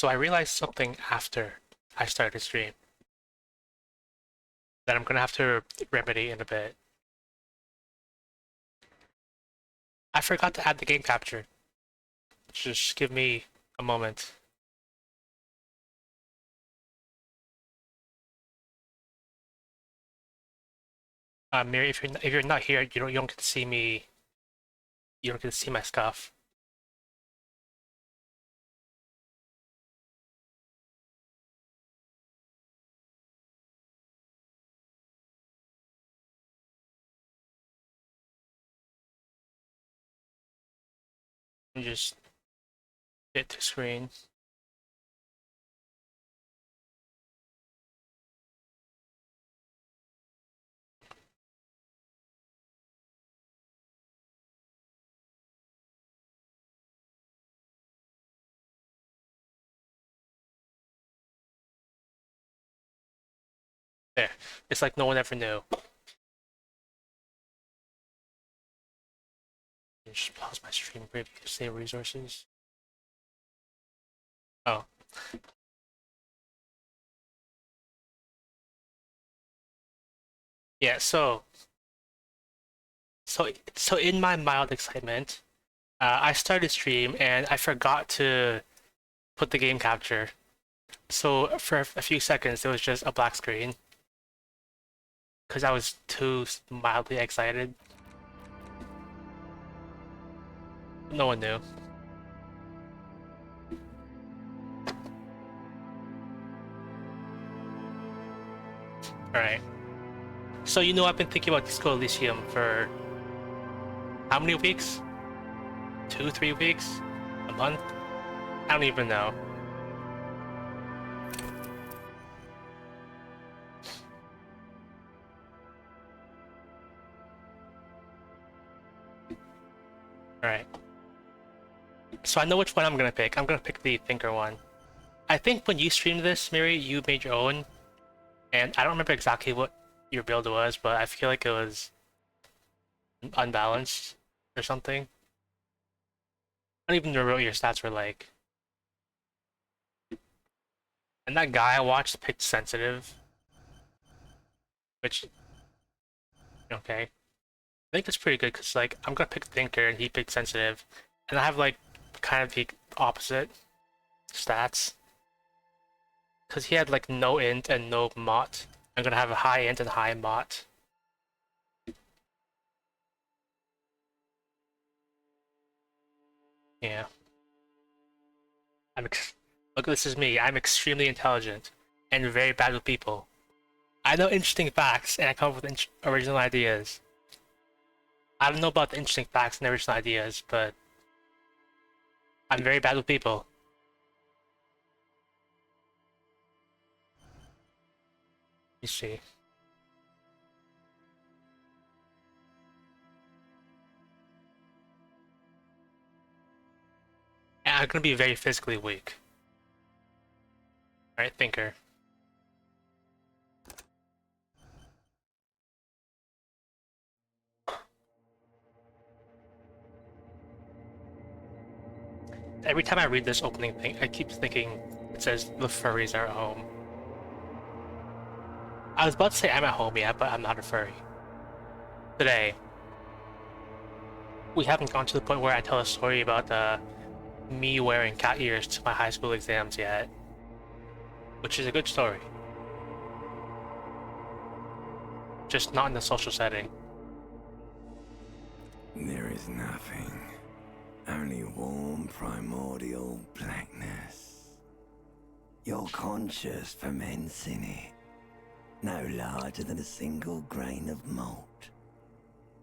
So I realized something after I started the stream that I'm gonna have to remedy in a bit. I forgot to add the game capture. Just give me a moment. Mary, if you're not here, you don't get to see me. You don't get to see my stuff. And just hit the screen. There. It's like no one ever knew. Just pause my stream preview, save resources. Oh. Yeah, so in my mild excitement, I started stream and I forgot to put the game capture. So for a few seconds, there was just a black screen because I was too mildly excited. No one knew. Alright. So I've been thinking about Disco Elysium for how many weeks? 2, 3 weeks? A month? I don't even know. Alright. So I know which one I'm gonna pick. I'm gonna pick the Thinker one. I think when you streamed this, Miri, you made your own, and I don't remember exactly what your build was, but I feel like it was unbalanced or something. I don't even remember what your stats were like. And that guy I watched picked Sensitive, which, okay. I think that's pretty good, because, like, I'm gonna pick Thinker, and he picked Sensitive, and I have, like, kind of the opposite stats. Because he had, like, no int and no mot. I'm gonna have a high int and high mot. Yeah. Look, this is me. I'm extremely intelligent and very bad with people. I know interesting facts and I come up with original ideas. I don't know about the interesting facts and original ideas, but I'm very bad with people. You see. And I'm gonna be very physically weak. Alright, Thinker. Every time I read this opening thing, I keep thinking it says the furries are at home. I was about to say I'm at home, yeah, but I'm not a furry. Today, we haven't gone to the point where I tell a story about me wearing cat ears to my high school exams yet, which is a good story. Just not in the social setting. There is nothing, only warm primordial blackness. Your conscious ferments in it, no larger than a single grain of malt.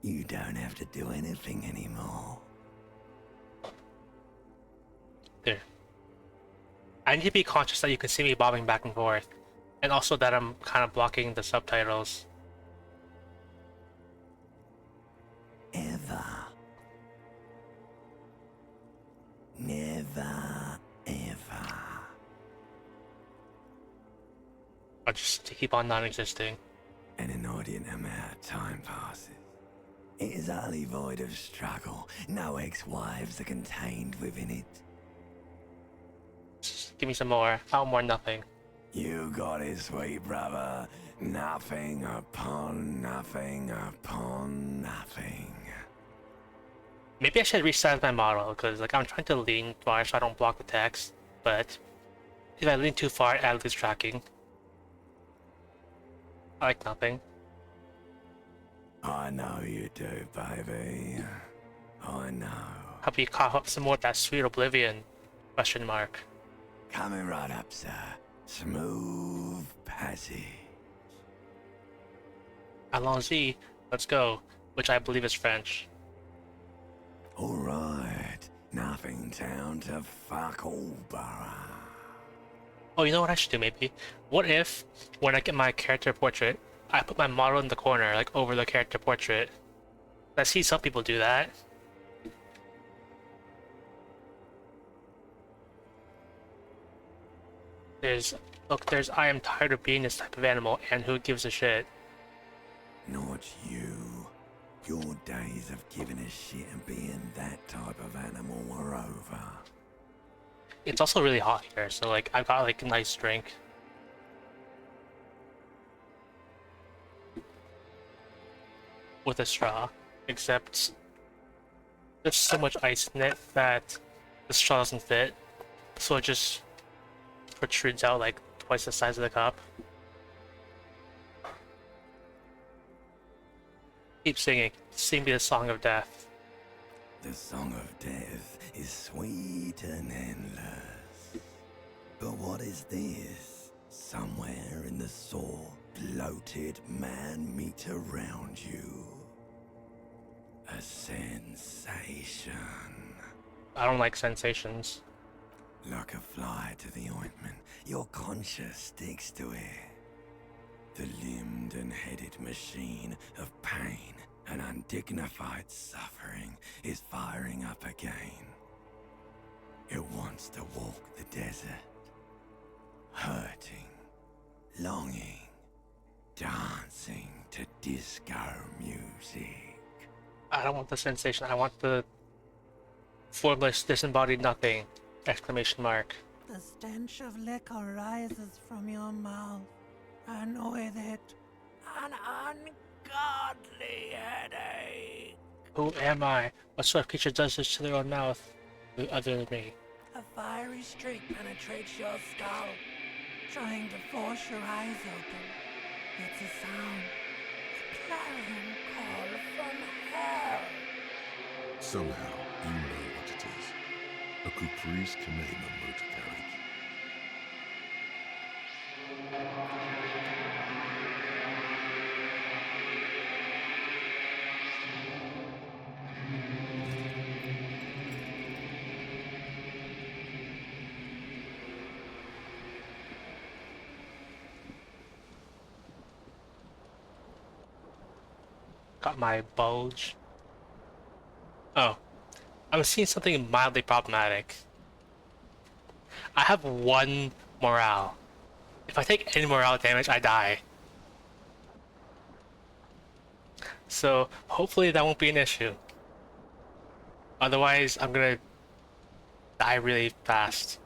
You don't have to do anything anymore. There. I need to be conscious that you can see me bobbing back and forth, and also that I'm kind of blocking the subtitles. Ever. Never, ever. I'll just keep on non-existing. An inordinate amount of time passes. It is utterly void of struggle. No ex-wives are contained within it. Give me some more. I want more nothing. You got it, sweet brother. Nothing upon nothing upon nothing. Maybe I should resize my model, because like I'm trying to lean far so I don't block the text, but if I lean too far, I lose tracking. I like nothing. I know you do, baby. I know. Hope you cough up some more of that sweet oblivion? Question mark. Coming right up, sir. Smooth passage. Allons-y, let's go, which I believe is French. Alright. Nothing town to fuck all borough. Oh, you know what I should do maybe? What if, when I get my character portrait, I put my model in the corner, like over the character portrait? I see some people do that. There's I am tired of being this type of animal, and who gives a shit? Not you. Your days of giving a shit and being that type of animal are over. It's also really hot here, so like I've got like a nice drink. With a straw, except there's so much ice in it that the straw doesn't fit, so it just protrudes out like twice the size of the cup. Keep singing. Sing me the song of death. The song of death is sweet and endless. But what is this? Somewhere in the sore, bloated man meet around you. A sensation. I don't like sensations. Like a fly to the ointment, your conscience sticks to it. The limbed and headed machine of pain and undignified suffering is firing up again. It wants to walk the desert, hurting, longing, dancing to disco music. I don't want the sensation. I want the formless, disembodied nothing! Exclamation mark. The stench of liquor rises from your mouth, and with it, an ungodly headache. Who am I? What sort of creature does this to their own mouth? Other than me. A fiery streak penetrates your skull, trying to force your eyes open. It's a sound, a clarion call from hell. Somehow, you know what it is. A Caprice Canena motor carriage. Got my bulge. Oh. I'm seeing something mildly problematic. I have 1 morale. If I take any morale damage, I die. So hopefully that won't be an issue. Otherwise, I'm gonna die really fast.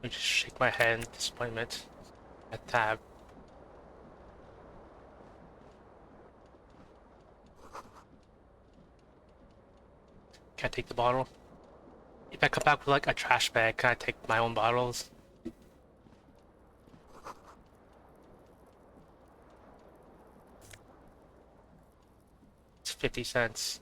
I just shake my head in disappointment at tab. Can I take the bottle? If I come back with like a trash bag, can I take my own bottles? It's 50 cents.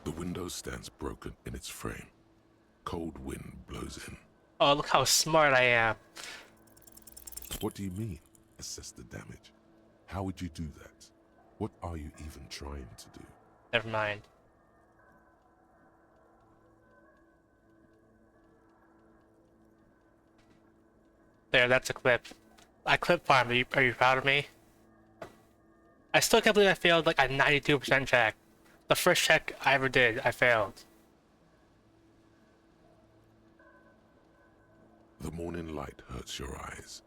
The window stands broken in its frame. Cold wind blows in. Oh, look how smart I am. What do you mean? Assess the damage. How would you do that? What are you even trying to do? Never mind. There, that's a clip. I clip farmed. Are you proud of me? I still can't believe I failed like a 92% check. The first check I ever did, I failed. The morning light hurts your eyes.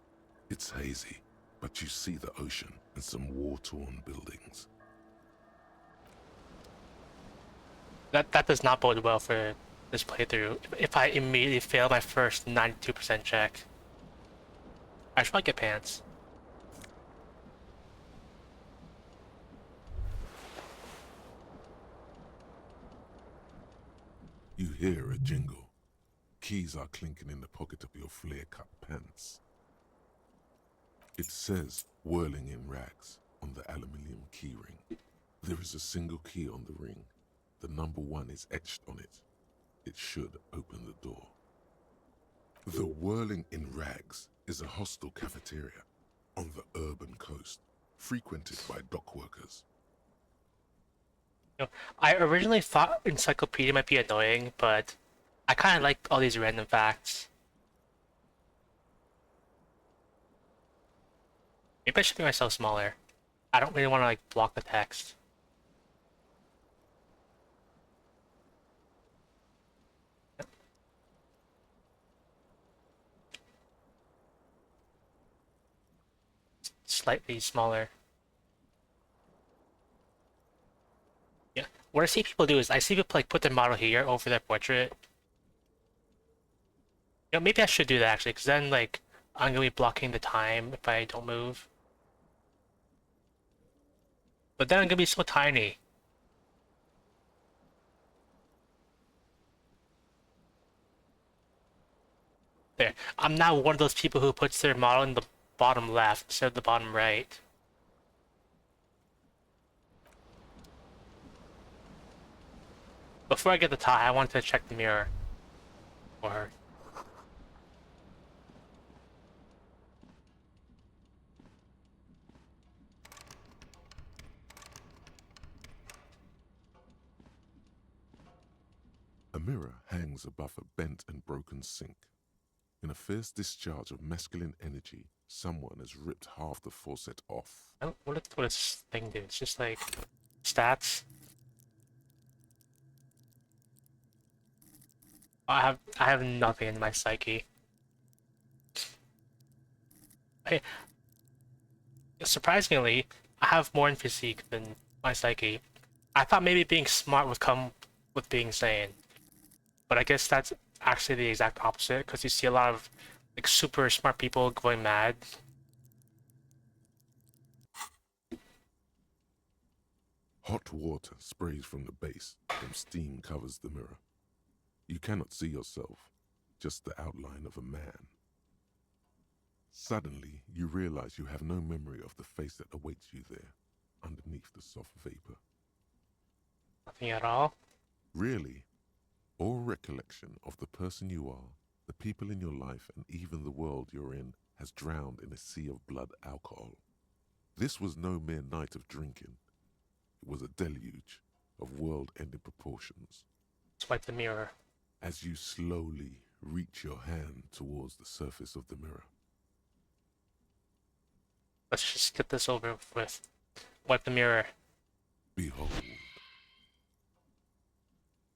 It's hazy, but you see the ocean and some war-torn buildings. That does not bode well for this playthrough. If I immediately fail my first 92% check. I should probably get pants. You hear a jingle. Keys are clinking in the pocket of your flare-cut pants. It says "whirling in rags" on the aluminium keyring. There is a single key on the ring. The number 1 is etched on it. It should open the door. The Whirling in Rags is a hostel cafeteria on the urban coast, frequented by dock workers. You know, I originally thought Encyclopedia might be annoying, but I kind of like all these random facts. Maybe I should make myself smaller. I don't really want to like block the text. Slightly smaller. Yeah. What I see people do is I see people like put their model here over their portrait. You know, maybe I should do that actually, because then like I'm gonna be blocking the time if I don't move. But then I'm gonna be so tiny. There. I'm now one of those people who puts their model in the bottom left instead of the bottom right. Before I get the tie, I wanted to check the mirror for her. A mirror hangs above a bent and broken sink. In a fierce discharge of masculine energy, someone has ripped half the faucet off. What does this thing do? It's just like stats. I have nothing in my psyche. I, surprisingly, I have more in physique than my psyche. I thought maybe being smart would come with being sane, but I guess that's actually the exact opposite because you see a lot of like super smart people going mad. Hot water sprays from the base, and steam covers the mirror. You cannot see yourself, just the outline of a man. Suddenly, you realize you have no memory of the face that awaits you there, underneath the soft vapor. Nothing at all. Really, all recollection of the person you are, the people in your life, and even the world you're in has drowned in a sea of blood alcohol. This was no mere night of drinking. It was a deluge of world-ending proportions. Swipe the mirror. As you slowly reach your hand towards the surface of the mirror. Let's just get this over with. Wipe the mirror. Behold.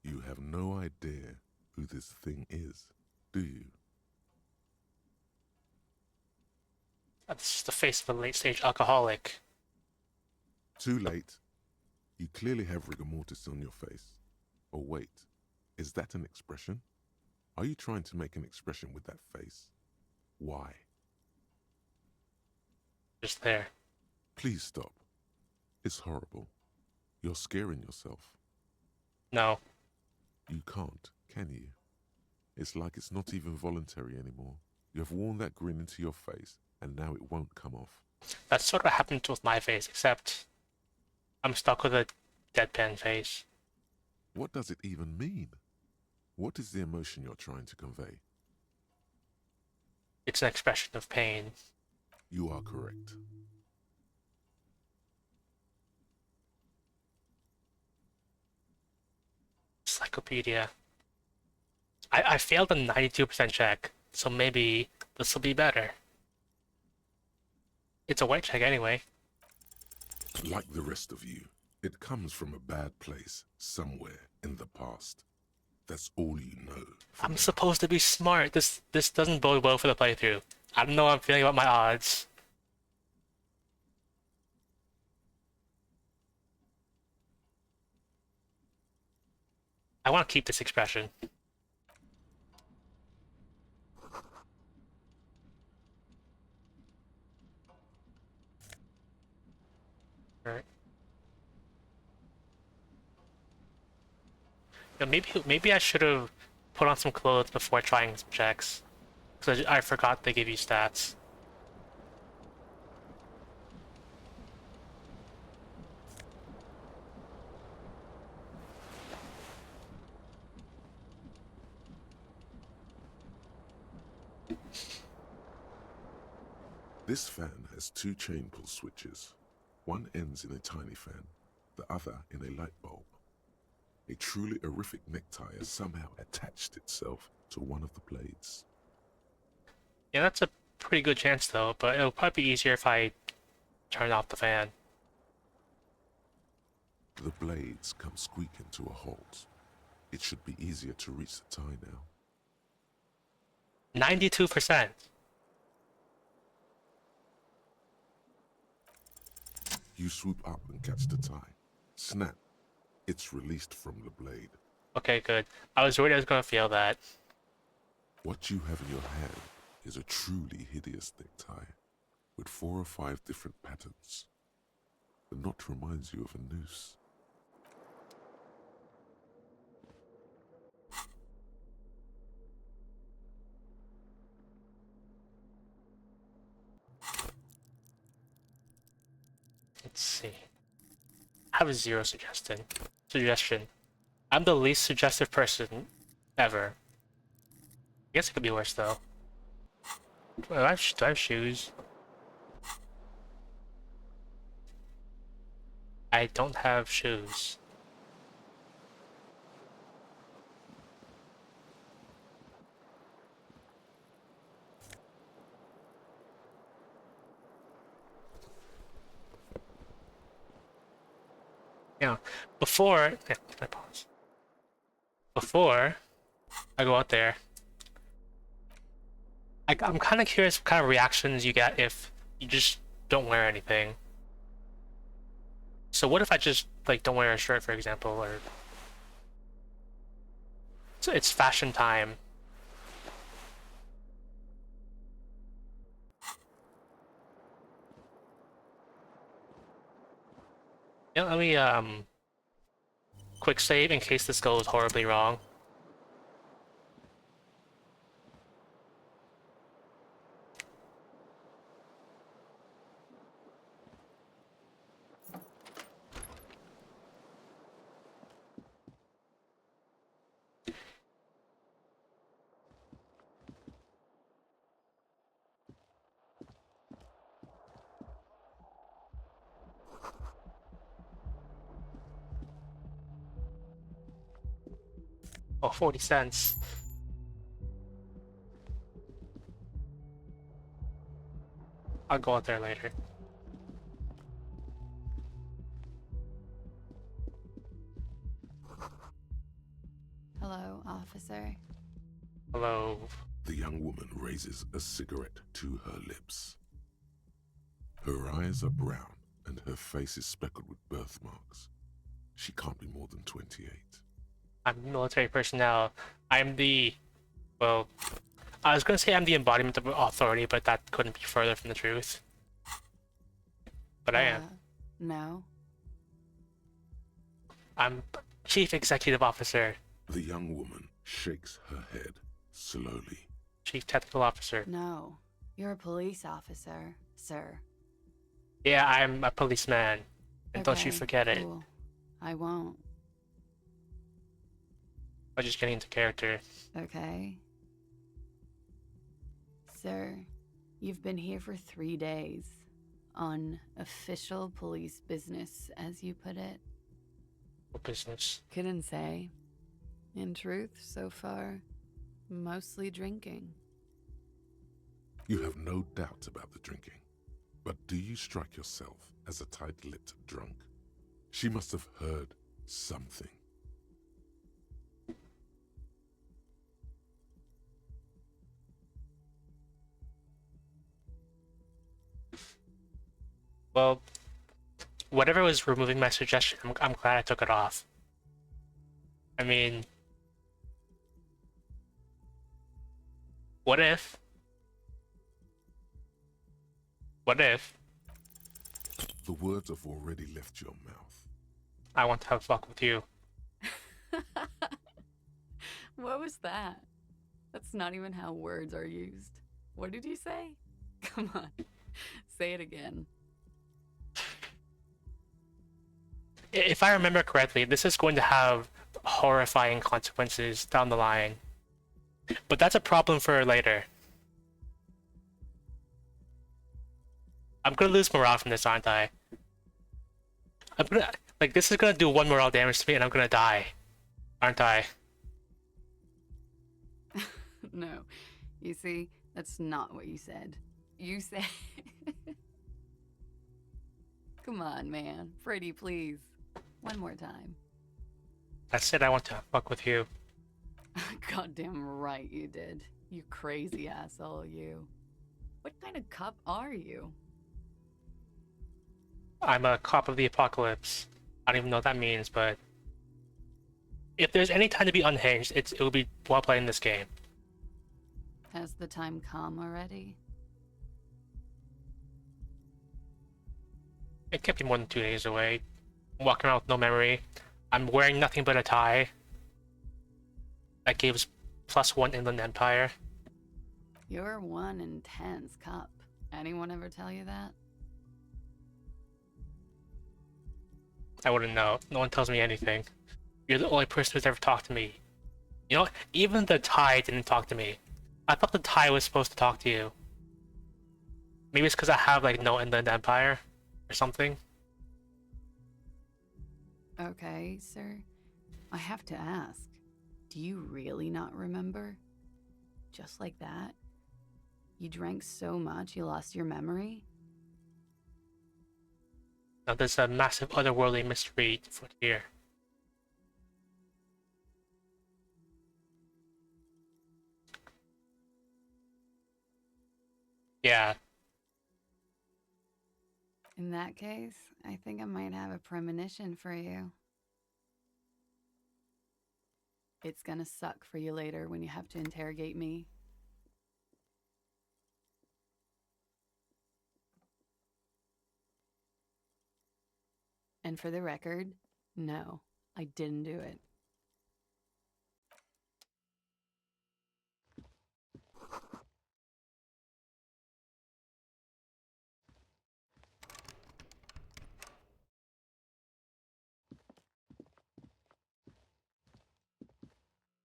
You have no idea who this thing is, do you? That's just the face of a late-stage alcoholic. Too late. You clearly have rigor mortis on your face. Or wait, is that an expression? Are you trying to make an expression with that face? Why? Just there. Please stop. It's horrible. You're scaring yourself. No. You can't, can you? It's like it's not even voluntary anymore. You have worn that grin into your face, and now it won't come off. That's sort of what happened with my face, except I'm stuck with a deadpan face. What does it even mean? What is the emotion you're trying to convey? It's an expression of pain. You are correct. Encyclopedia. I failed a 92% check, so maybe this will be better. It's a white check anyway. Like the rest of you, It comes from a bad place somewhere in the past. That's all you know. for I'm now. supposed to be smart. This doesn't bode well for the playthrough. I don't know how I'm feeling about my odds. I want to keep this expression. Alright. Yeah, maybe I should have put on some clothes before trying some checks. Because I forgot they give you stats. This fan has two chain pull switches. One ends in a tiny fan, the other in a light bulb. A truly horrific necktie has somehow attached itself to one of the blades. Yeah, that's a pretty good chance though, but it'll probably be easier if I turn off the fan. The blades come squeaking to a halt. It should be easier to reach the tie now. 92%. You swoop up and catch the tie. Snap. It's released from the blade. Okay, good. I was worried I was gonna fail that. What you have in your hand is a truly hideous necktie with 4 or 5 different patterns. The knot reminds you of a noose. Let's see. I have a 0 suggestion. I'm the least suggestive person ever. I guess it could be worse though. Do I have shoes? I don't have shoes. Yeah, before, yeah, can I pause? Before I go out there, I'm kind of curious what kind of reactions you get if you just don't wear anything. So what if I just like don't wear a shirt, for example, or so it's fashion time. Yeah, let me quick save in case this goes horribly wrong. Oh, 40 cents. I'll go out there later. Hello, officer. Hello. The young woman raises a cigarette to her lips. Her eyes are brown and her face is speckled with birthmarks. She can't be more than 28. I'm military personnel. I'm the, well, I was gonna say I'm the embodiment of authority, but that couldn't be further from the truth. But I am. No. I'm Chief Executive Officer, The young woman shakes her head slowly. Chief Technical Officer. No. You're a police officer, sir. Yeah, I'm a policeman. And don't you Okay, forget it. cool. I won't. I'm just getting into character. Okay. Sir, you've been here for 3 days. On official police business, as you put it. What business? Couldn't say. In truth, so far, mostly drinking. You have no doubt about the drinking. But do you strike yourself as a tight-lipped drunk? She must have heard something. Well, whatever was removing my suggestion, I'm glad I took it off. I mean, what if? What if The words have already left your mouth. I want to have fuck with you? What was that? That's not even how words are used. What did you say? Come on. Say it again. If I remember correctly, this is going to have horrifying consequences down the line. But that's a problem for later. I'm gonna lose morale from this, aren't I? I'm gonna, like, this is gonna do 1 morale damage to me and I'm gonna die. Aren't I? No. You see, that's not what you said. You said... Come on, man. Freddy, please. One more time. I said I want to fuck with you. Goddamn right you did. You crazy asshole, you. What kind of cop are you? I'm a cop of the apocalypse. I don't even know what that means, but if there's any time to be unhinged, it will be while playing this game. Has the time come already? It can't be more than 2 days away. I'm walking around with no memory. I'm wearing nothing but a tie. That gives +1 Inland Empire. You're one intense cop. Anyone ever tell you that? I wouldn't know. No one tells me anything. You're the only person who's ever talked to me. You know, even the tie didn't talk to me. I thought the tie was supposed to talk to you. Maybe it's because I have, like, no Inland Empire or something. Okay, sir. I have to ask. Do you really not remember? Just like that? You drank so much you lost your memory? Now there's a massive otherworldly mystery foot here. Yeah. In that case, I think I might have a premonition for you. It's gonna suck for you later when you have to interrogate me. And for the record, no, I didn't do it.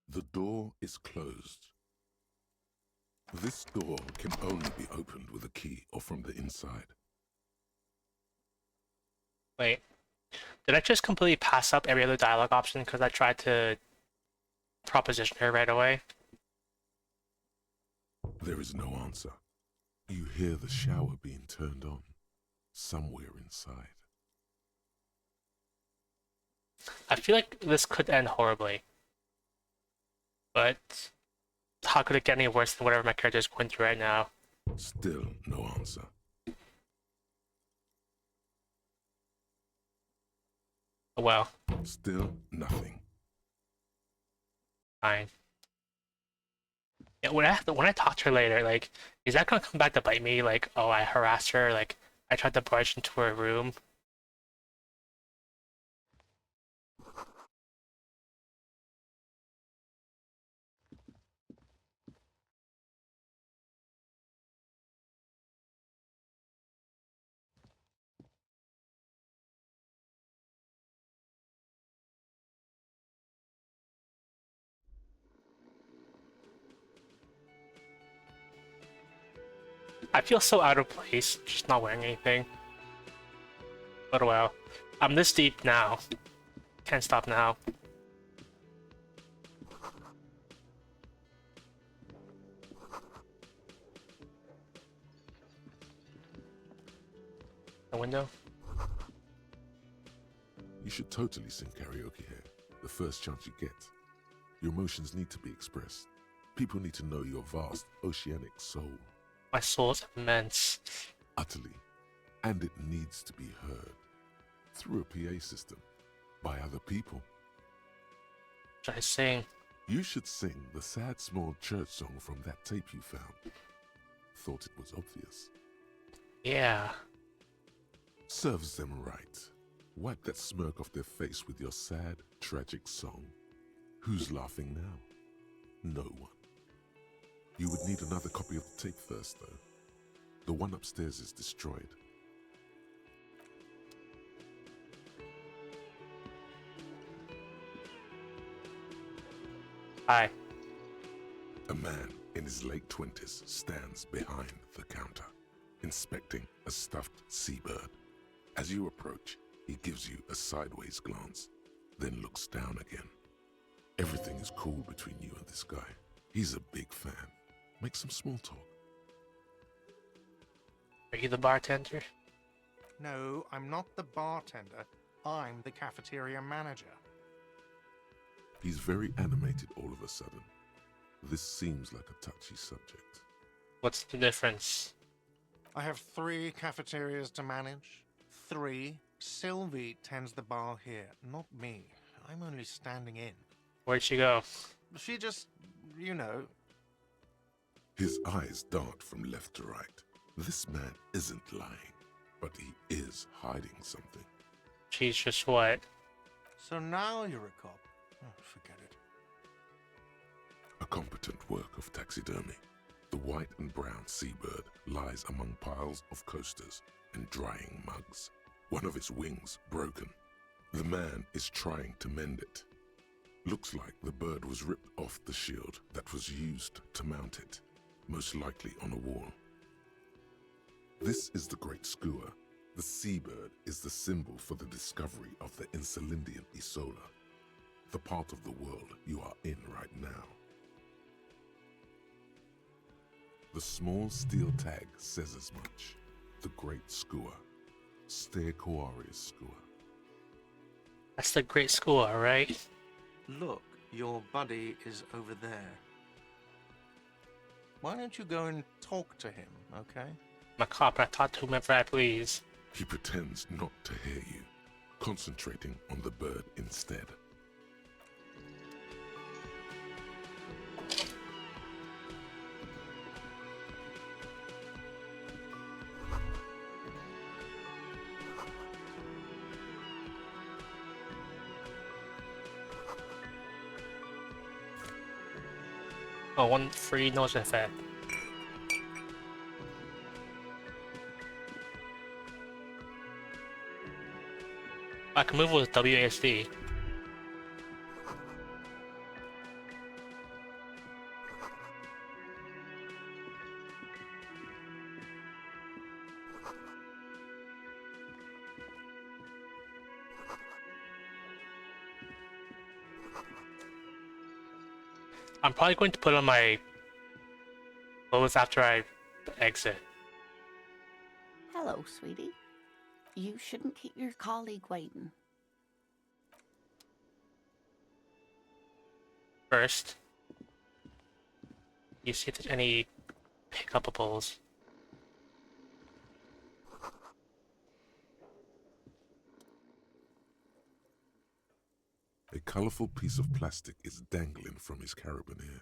The door is closed. This door can only be opened with a key or from the inside. Wait. Did I just completely pass up every other dialogue option because I tried to proposition her right away? There is no answer. You hear the shower being turned on somewhere inside. I feel like this could end horribly. But how could it get any worse than whatever my character is going through right now? Still no answer. Well, Still nothing. fine. Yeah, when I talk to her later, like, is that gonna come back to bite me? Like, oh, I harassed her, like, I tried to barge into her room. I feel so out of place, just not wearing anything. But well, I'm this deep now. Can't stop now. The window? You should totally sing karaoke here, the first chance you get. Your emotions need to be expressed. People need to know your vast, oceanic soul. My soul's immense. Utterly. And it needs to be heard. Through a PA system. By other people. Should I sing? You should sing the sad small church song from that tape you found. Thought it was obvious. Yeah. Serves them right. Wipe that smirk off their face with your sad, tragic song. Who's laughing now? No one. You would need another copy of the tape first, though. The one upstairs is destroyed. Hi. A man in his late 20s stands behind the counter, inspecting a stuffed seabird. As you approach, he gives you a sideways glance, then looks down again. Everything is cool between you and this guy. He's a big fan. Make some small talk. Are you the bartender? No, I'm not the bartender. I'm the cafeteria manager. He's very animated all of a sudden. This seems like a touchy subject. What's the difference? I have 3 cafeterias to manage. 3. Sylvie tends the bar here, not me. I'm only standing in. Where'd she go? She just, you know. His eyes dart from left to right. This man isn't lying, but he is hiding something. She's just what? So now you're a cop. Oh, forget it. A competent work of taxidermy. The white and brown seabird lies among piles of coasters and drying mugs. One of its wings broken. The man is trying to mend it. Looks like the bird was ripped off the shield that was used to mount it, most likely on a wall. This is the Great Skua. The seabird is the symbol for the discovery of the Insulindian Isola, the part of the world you are in right now. The small steel tag says as much. The Great Skua. Stegosaurus Skua. That's the Great School, right? Look, your buddy is over there. Why don't you go and talk to him, okay? I'm a cop, I talk to whomever I please. He pretends not to hear you, concentrating on the bird instead. Oh, 1 free nose effect. I can move with WASD. I'm probably going to put on my clothes after I exit. Hello, sweetie. You shouldn't keep your colleague waiting. First, you see if there's any pickupables. A colorful piece of plastic is dangling from his carabiner.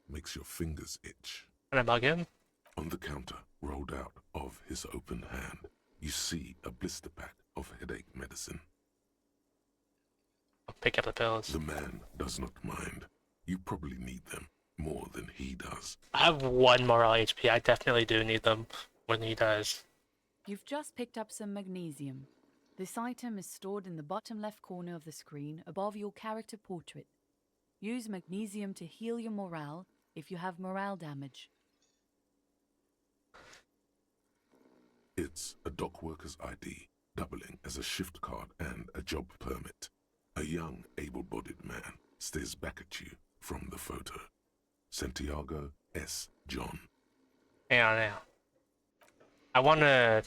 Makes your fingers itch. Can I bug him? On the counter, rolled out of his open hand, you see a blister pack of headache medicine. I'll pick up the pills. The man does not mind. You probably need them more than he does. I have 1 moral HP. I definitely do need them more than he does. You've just picked up some magnesium. This item is stored in the bottom left corner of the screen above your character portrait. Use magnesium to heal your morale if you have morale damage. It's a dock worker's ID, doubling as a shift card and a job permit. A young, able-bodied man stares back at you from the photo. Santiago S. John. Hang on now. I wanna...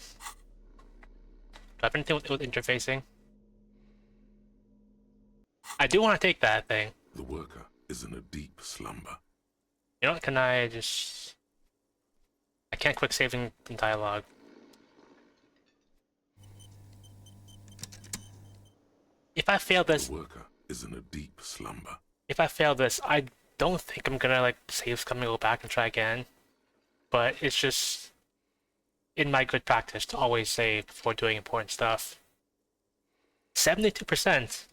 Do I have anything with interfacing? I do want to take that thing. The worker is in a deep slumber. You know what? Can I just... I can't quick saving dialogue. If I fail this, The worker is in a deep slumber. if I fail this, I don't think I'm gonna like save something, go back and try again. But it's just in my good practice to always save before doing important stuff. 72%.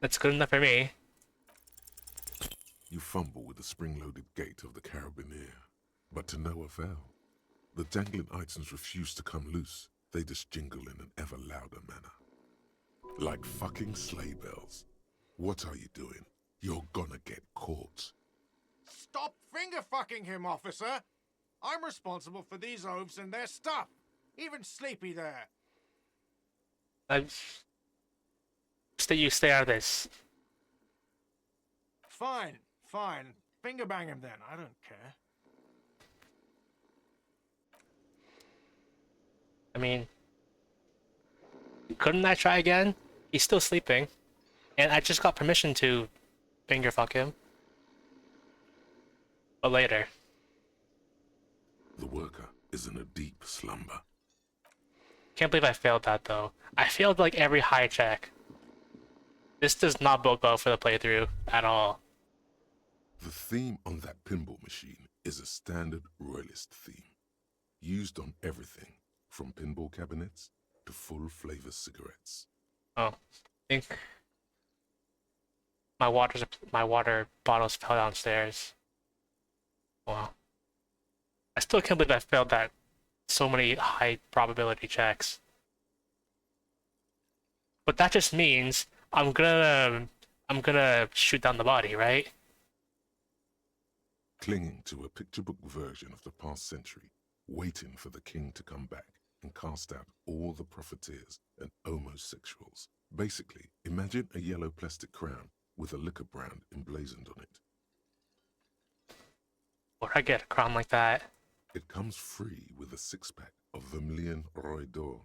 That's good enough for me. You fumble with the spring-loaded gate of the carabiner, but to no avail. The dangling items refuse to come loose. They just jingle in an ever louder manner. Like fucking sleigh bells. What are you doing? You're gonna get caught. Stop finger fucking him, officer! I'm responsible for these oafs and their stuff. Even Sleepy there. You stay out of this. Fine, fine. Finger bang him then. I don't care. I mean, couldn't I try again? He's still sleeping. And I just got permission to finger fuck him. But later. The worker is in a deep slumber. Can't believe I failed that though. I failed like every high check. This does not bode well for the playthrough at all. The theme on that pinball machine is a standard royalist theme, used on everything from pinball cabinets to full-flavor cigarettes. Oh, I think my water bottles fell downstairs. Wow. I still can't believe I failed that so many high probability checks. But that just means I'm gonna shoot down the body, right? Clinging to a picture book version of the past century, waiting for the king to come back and cast out all the profiteers and homosexuals. Basically, imagine a yellow plastic crown with a liquor brand emblazoned on it. Where'd I get a crown like that? It comes free with a six-pack of Vermilion Roy d'Or.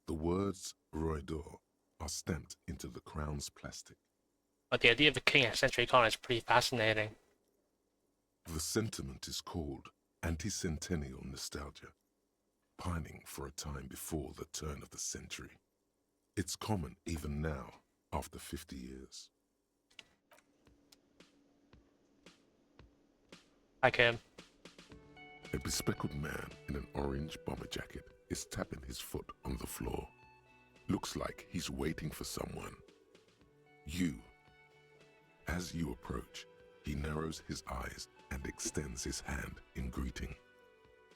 The words Roy d'Or are stamped into the crown's plastic. But the idea of a king at Century Con is pretty fascinating. The sentiment is called anti-centennial nostalgia, pining for a time before the turn of the century. It's common even now, after 50 years. Like him. A bespectacled man in an orange bomber jacket is tapping his foot on the floor. Looks like he's waiting for someone. You. As you approach, he narrows his eyes and extends his hand in greeting.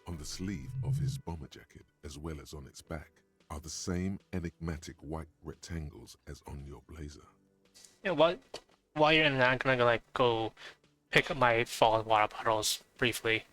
On the sleeve of his bomber jacket, as well as on its back, are the same enigmatic white rectangles as on your blazer. You know what? While you're in there, I'm gonna like go pick up my fallen water bottles briefly.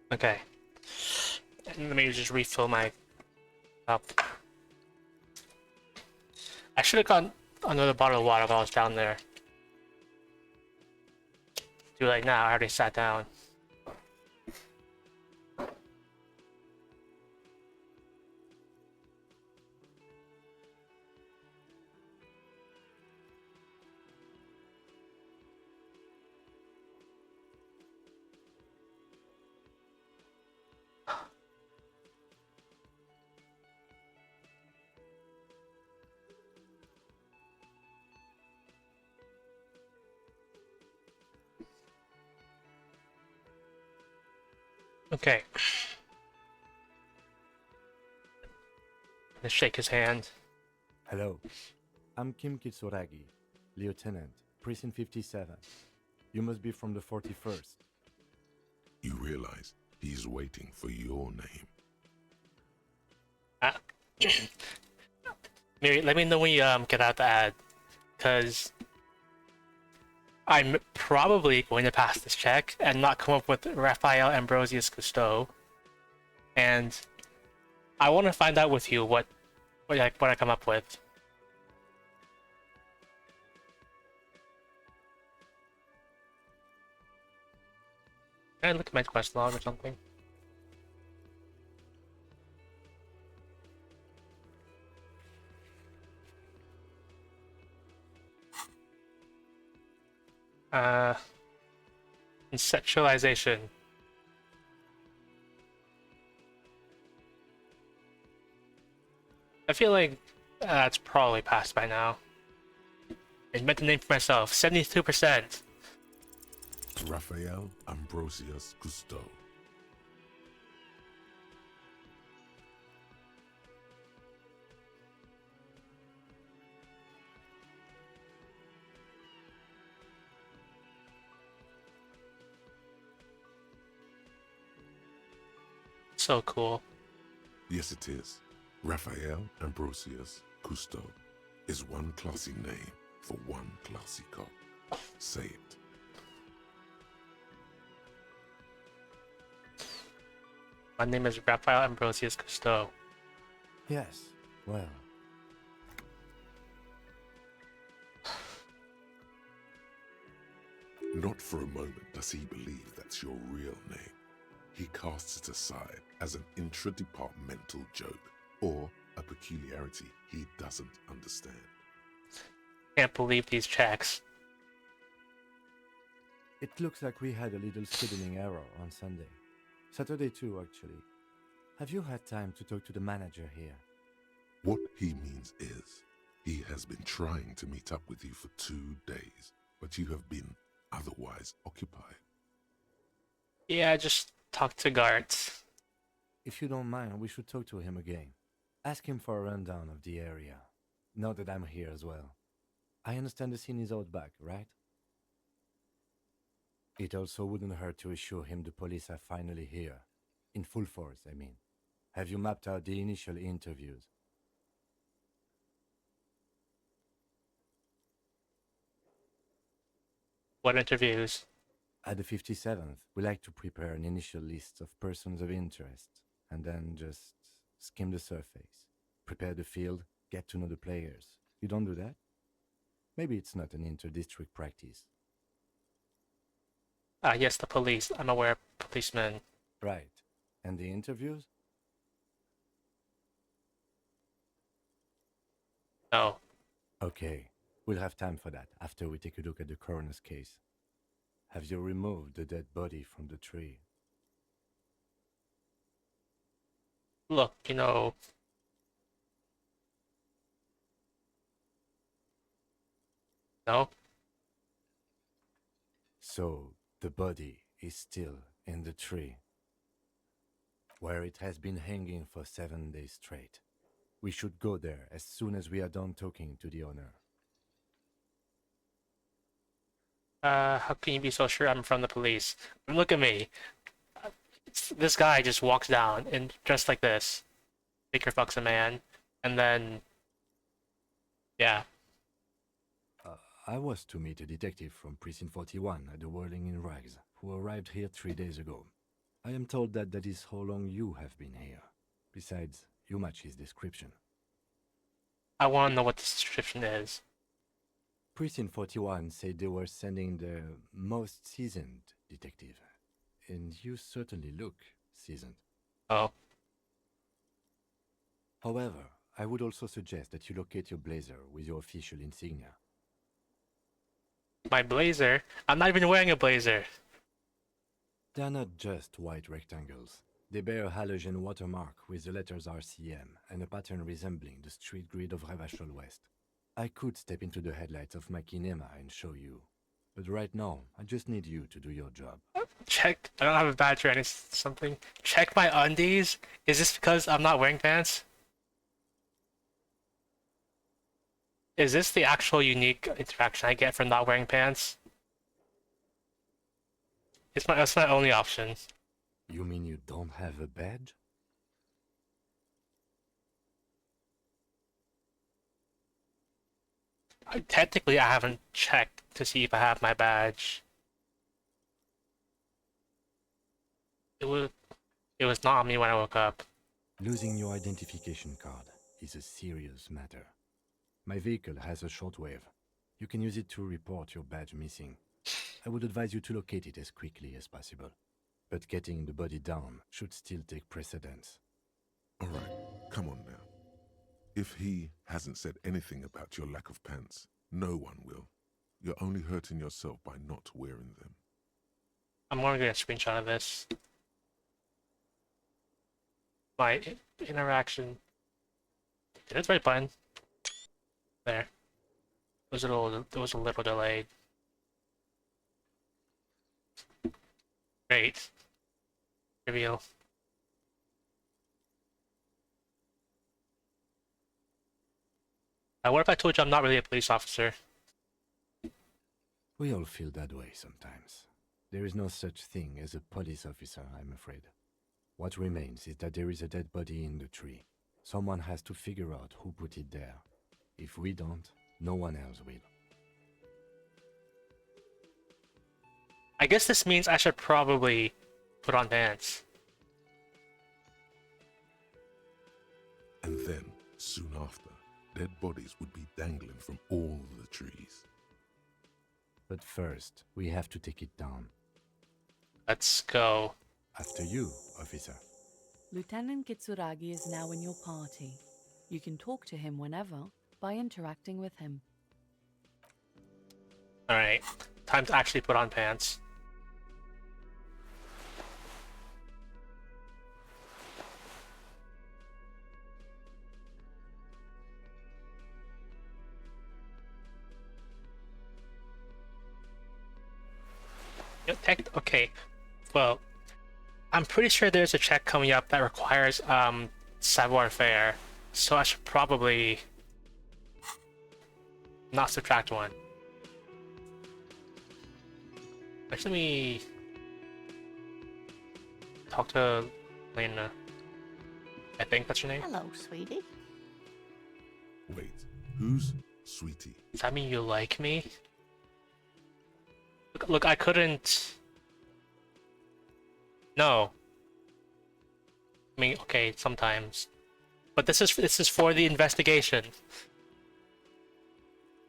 Okay. And let me just refill my cup. I should have gotten another bottle of water while I was down there. Too late now, I already sat down. Okay. Let's shake his hand. Hello, I'm Kim Kitsuragi, Lieutenant, Precinct 57. You must be from the 41st. You realize he's waiting for your name. Mary, let me know when you get out the ad, because I'm probably going to pass this check and not come up with Raphael Ambrosius Cousteau. And I want to find out with you what I come up with. Can I look at my quest log or something? Conceptualization. I feel like it's probably passed by now. I meant the name for myself. 72%. Raphael Ambrosius Cousteau. So cool. Yes, it is. Raphael Ambrosius Cousteau is one classy name for one classy cop. Say it. My name is Raphael Ambrosius Cousteau. Yes, well, Not for a moment does he believe that's your real name. He casts it aside as an intra-departmental joke or a peculiarity he doesn't understand. Can't believe these checks. it looks like we had a little scheduling error on Sunday. Saturday too, actually. Have you had time to talk to the manager here? What he means is, he has been trying to meet up with you for 2 days, but you have been otherwise occupied. Yeah, just talk to Gart. If you don't mind, we should talk to him again. Ask him for a rundown of the area. Now that I'm here as well. I understand the scene is out back, right? It also wouldn't hurt to assure him the police are finally here. In full force, I mean. Have you mapped out the initial interviews? What interviews? At the 57th, we like to prepare an initial list of persons of interest, and then just skim the surface. Prepare the field, get to know the players. You don't do that? Maybe it's not an inter-district practice. Yes, the police. I'm aware of policemen. Right. And the interviews? No. Okay. We'll have time for that after we take a look at the coroner's case. Have you removed the dead body from the tree? Look, you know... No? So, the body is still in the tree, where it has been hanging for 7 days straight. We should go there as soon as we are done talking to the owner. How can you be so sure I'm from the police? Look at me. This guy just walks down and dressed like this. Baker fucks a man. And then... Yeah. I was to meet a detective from Precinct 41 at the Whirling in Rags, who arrived here 3 days ago. I am told that that is how long you have been here. Besides, you match his description. I want to know what this description is. Precinct 41 said they were sending the most seasoned detective. And you certainly look seasoned. Oh. However, I would also suggest that you locate your blazer with your official insignia. My blazer? I'm not even wearing a blazer. They are not just white rectangles. They bear a halogen watermark with the letters RCM and a pattern resembling the street grid of Revachol West. I could step into the headlights of my kinema and show you. But right now, I just need you to do your job. Check. I don't have a badge or something. Check my undies? Is this because I'm not wearing pants? Is this the actual unique interaction I get from not wearing pants? That's my only option. You mean you don't have a badge? Technically, I haven't checked to see if I have my badge. It was not on me when I woke up. Losing your identification card is a serious matter. My vehicle has a shortwave. You can use it to report your badge missing. I would advise you to locate it as quickly as possible. But getting the body down should still take precedence. All right, come on now. If he hasn't said anything about your lack of pants, no one will. You're only hurting yourself by not wearing them. I'm going to get a screenshot of this. My interaction. That's right button. There. It was a little delayed. Great. Reveal. What if I told you I'm not really a police officer? We all feel that way sometimes. There is no such thing as a police officer, I'm afraid. What remains is that there is a dead body in the tree. Someone has to figure out who put it there. If we don't, no one else will. I guess this means I should probably put on pants. And then, soon after, dead bodies would be dangling from all the trees. But first, we have to take it down. Let's go. After you, officer. Lieutenant Kitsuragi is now in your party. You can talk to him whenever by interacting with him. Alright, time to actually put on pants. Okay, well, I'm pretty sure there's a check coming up that requires savoir-faire, so I should probably not subtract one. Actually, let me talk to Lena. I think that's your name. Hello, sweetie. Wait, who's Sweetie? Does that mean you like me? Look, I couldn't. No. I mean, okay, sometimes, but this is for the investigation.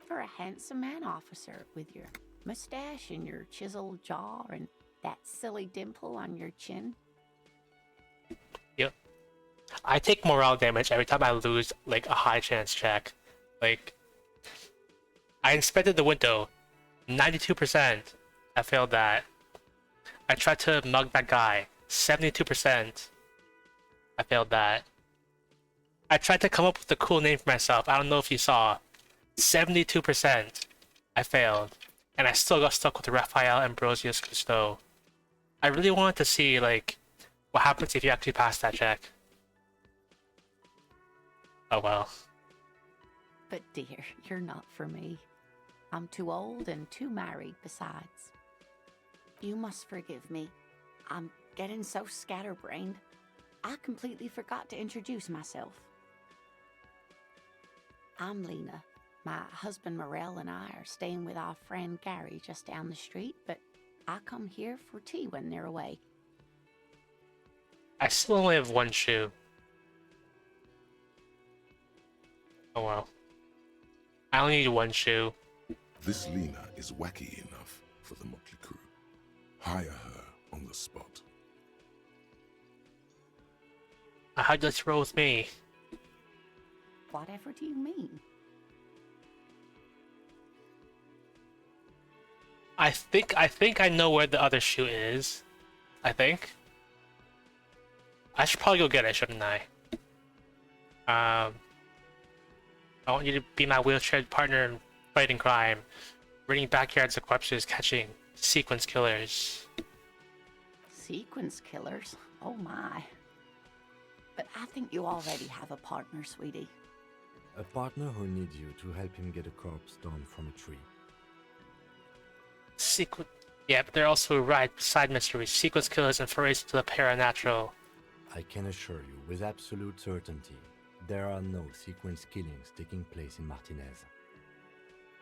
For a handsome man, officer, with your mustache and your chiseled jaw and that silly dimple on your chin. Yep. I take morale damage every time I lose like a high chance check. Like, I inspected the window, 92%. I failed that. I tried to mug that guy, 72%. I failed that. I tried to come up with a cool name for myself. I don't know if you saw. 72%. I failed. And I still got stuck with Raphael Ambrosius Cousteau. I really wanted to see, like, what happens if you actually pass that check. Oh well. But dear, you're not for me. I'm too old and too married besides. You must forgive me. I'm getting so scatterbrained. I completely forgot to introduce myself. I'm Lena. My husband Morel and I are staying with our friend Gary just down the street, but I come here for tea when they're away. I still only have one shoe. Oh well. I only need one shoe. This Lena is wacky enough for the Motley Crew. Hire her on the spot. How'd you roll with me? Whatever do you mean? I think I know where the other shoe is. I think. I should probably go get it, shouldn't I? I want you to be my wheelchair partner in fighting crime, raiding backyards of corpses, catching sequence killers. Sequence killers? Oh my. But I think you already have a partner, sweetie. A partner who needs you to help him get a corpse down from a tree. Yeah, but they're also side mysteries, sequence killers, and forays to the paranatural. I can assure you with absolute certainty, there are no sequence killings taking place in Martinez.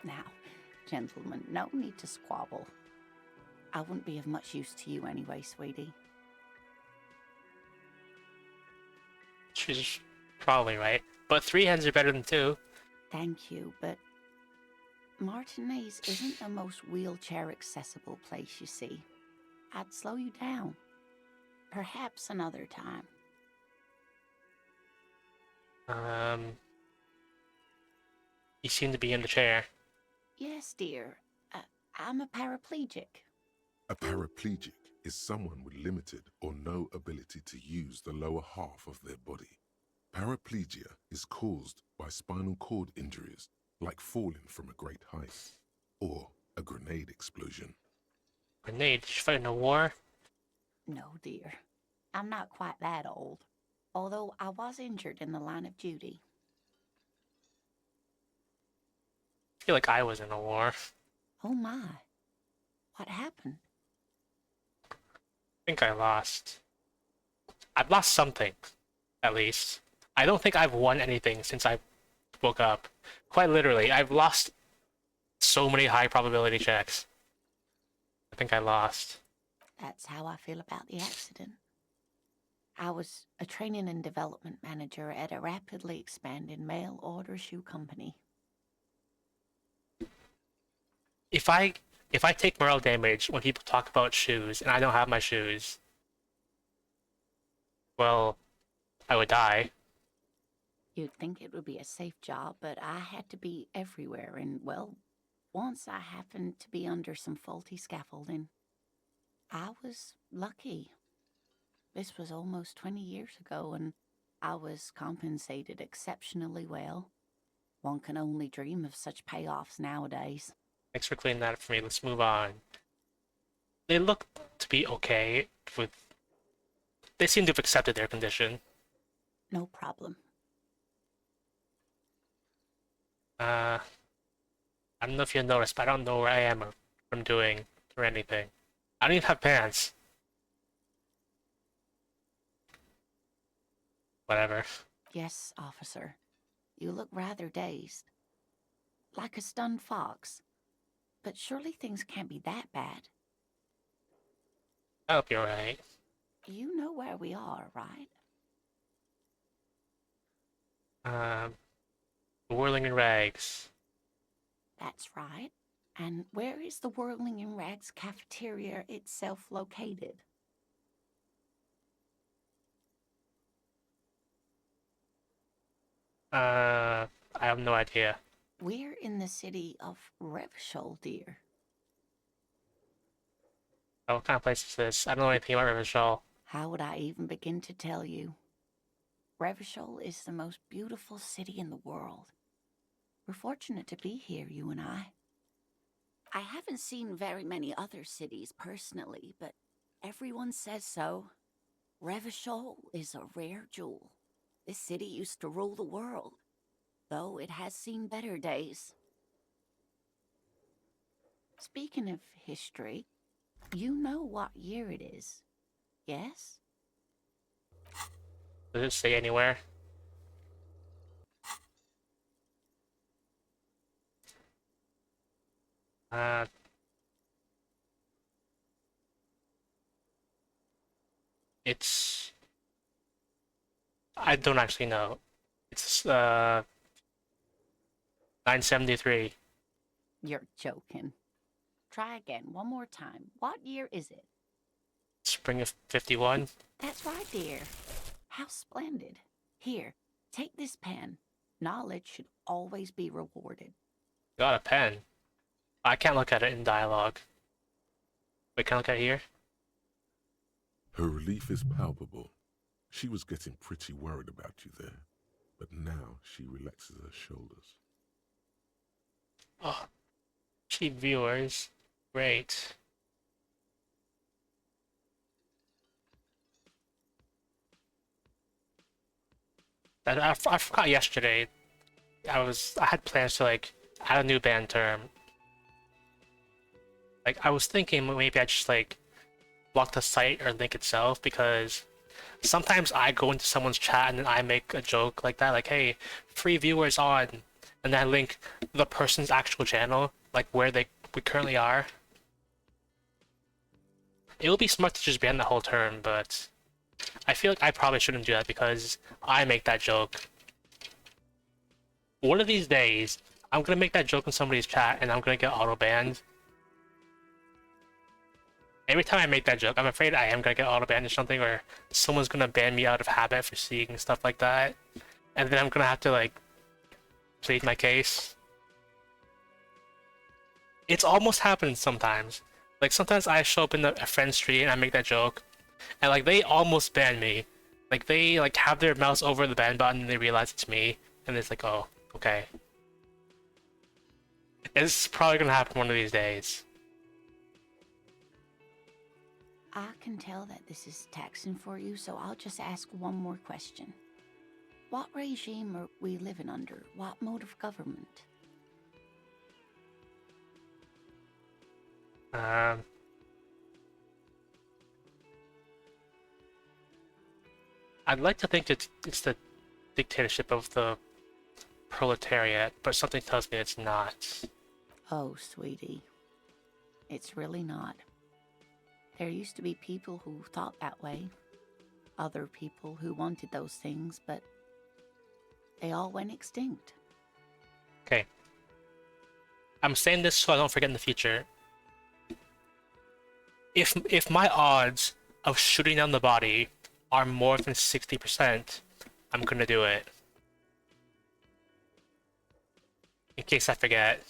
Now, gentlemen, no need to squabble. I wouldn't be of much use to you anyway, sweetie. She's probably right. But 3 hens are better than 2. Thank you, but Martinez isn't the most wheelchair-accessible place, you see. I'd slow you down. Perhaps another time. You seem to be in the chair. Yes, dear. I'm a paraplegic. A paraplegic is someone with limited or no ability to use the lower half of their body. Paraplegia is caused by spinal cord injuries, like falling from a great height, or a grenade explosion. Grenade? Did you fight in a war? No, dear. I'm not quite that old. Although I was injured in the line of duty. I feel like I was in a war. Oh my. What happened? I think I lost. I've lost something, at least. I don't think I've won anything since I woke up. Quite literally, I've lost so many high probability checks. I think I lost. That's how I feel about the accident. I was a training and development manager at a rapidly expanding mail order shoe company. If I take morale damage when people talk about shoes and I don't have my shoes, well, I would die. You'd think it would be a safe job, but I had to be everywhere, and, well, once I happened to be under some faulty scaffolding. I was lucky. This was almost 20 years ago, and I was compensated exceptionally well. One can only dream of such payoffs nowadays. Thanks for cleaning that up for me. Let's move on. They look to be okay with... They seem to have accepted their condition. No problem. I don't know if you noticed, but I don't know where I am or what I'm doing or anything. I don't even have pants. Whatever. Yes, officer. You look rather dazed. Like a stunned fox. But surely things can't be that bad. I hope you're right. You know where we are, right? Whirling in Rags. That's right. And where is the Whirling in Rags cafeteria itself located? I have no idea. We're in the city of Revachol, dear. Oh, what kind of place is this? I don't know anything about Revachol. How would I even begin to tell you? Revachol is the most beautiful city in the world. We're fortunate to be here, you and I. I haven't seen very many other cities personally, but everyone says so. Revachol is a rare jewel. This city used to rule the world, though it has seen better days. Speaking of history, you know what year it is, yes? Does it say anywhere? It's... I don't actually know. It's, 973. You're joking. Try again, one more time. What year is it? Spring of 51. That's right, dear. How splendid. Here, take this pen. Knowledge should always be rewarded. Got a pen. I can't look at it in dialogue. Wait, can I look at it here? Her relief is palpable. She was getting pretty worried about you there, but now she relaxes her shoulders. Oh, cheap viewers. Great. I forgot yesterday. I had plans to like add a new band term. Like I was thinking maybe I just like block the site or link itself, because sometimes I go into someone's chat and then I make a joke like that, like, hey, free viewers on, and then I link the person's actual channel, like where we currently are. It would be smart to just ban the whole term, but I feel like I probably shouldn't do that because I make that joke. One of these days, I'm gonna make that joke in somebody's chat and I'm gonna get auto-banned. Every time I make that joke, I'm afraid I am gonna get auto-banned or something, or someone's gonna ban me out of habit for seeing stuff like that. And then I'm gonna have to, like, plead my case. It's almost happened sometimes. Like, sometimes I show up in a friend's street and I make that joke, and, like, they almost ban me. Like, they, like, have their mouse over the ban button and they realize it's me, and it's like, oh, okay. It's probably gonna happen one of these days. I can tell that this is taxing for you, so I'll just ask one more question. What regime are we living under? What mode of government? I'd like to think it's the dictatorship of the proletariat, but something tells me it's not. Oh, sweetie. It's really not. There used to be people who thought that way. Other people who wanted those things, but they all went extinct. Okay. I'm saying this so I don't forget in the future. If my odds of shooting down the body are more than 60%, I'm gonna do it. In case I forget.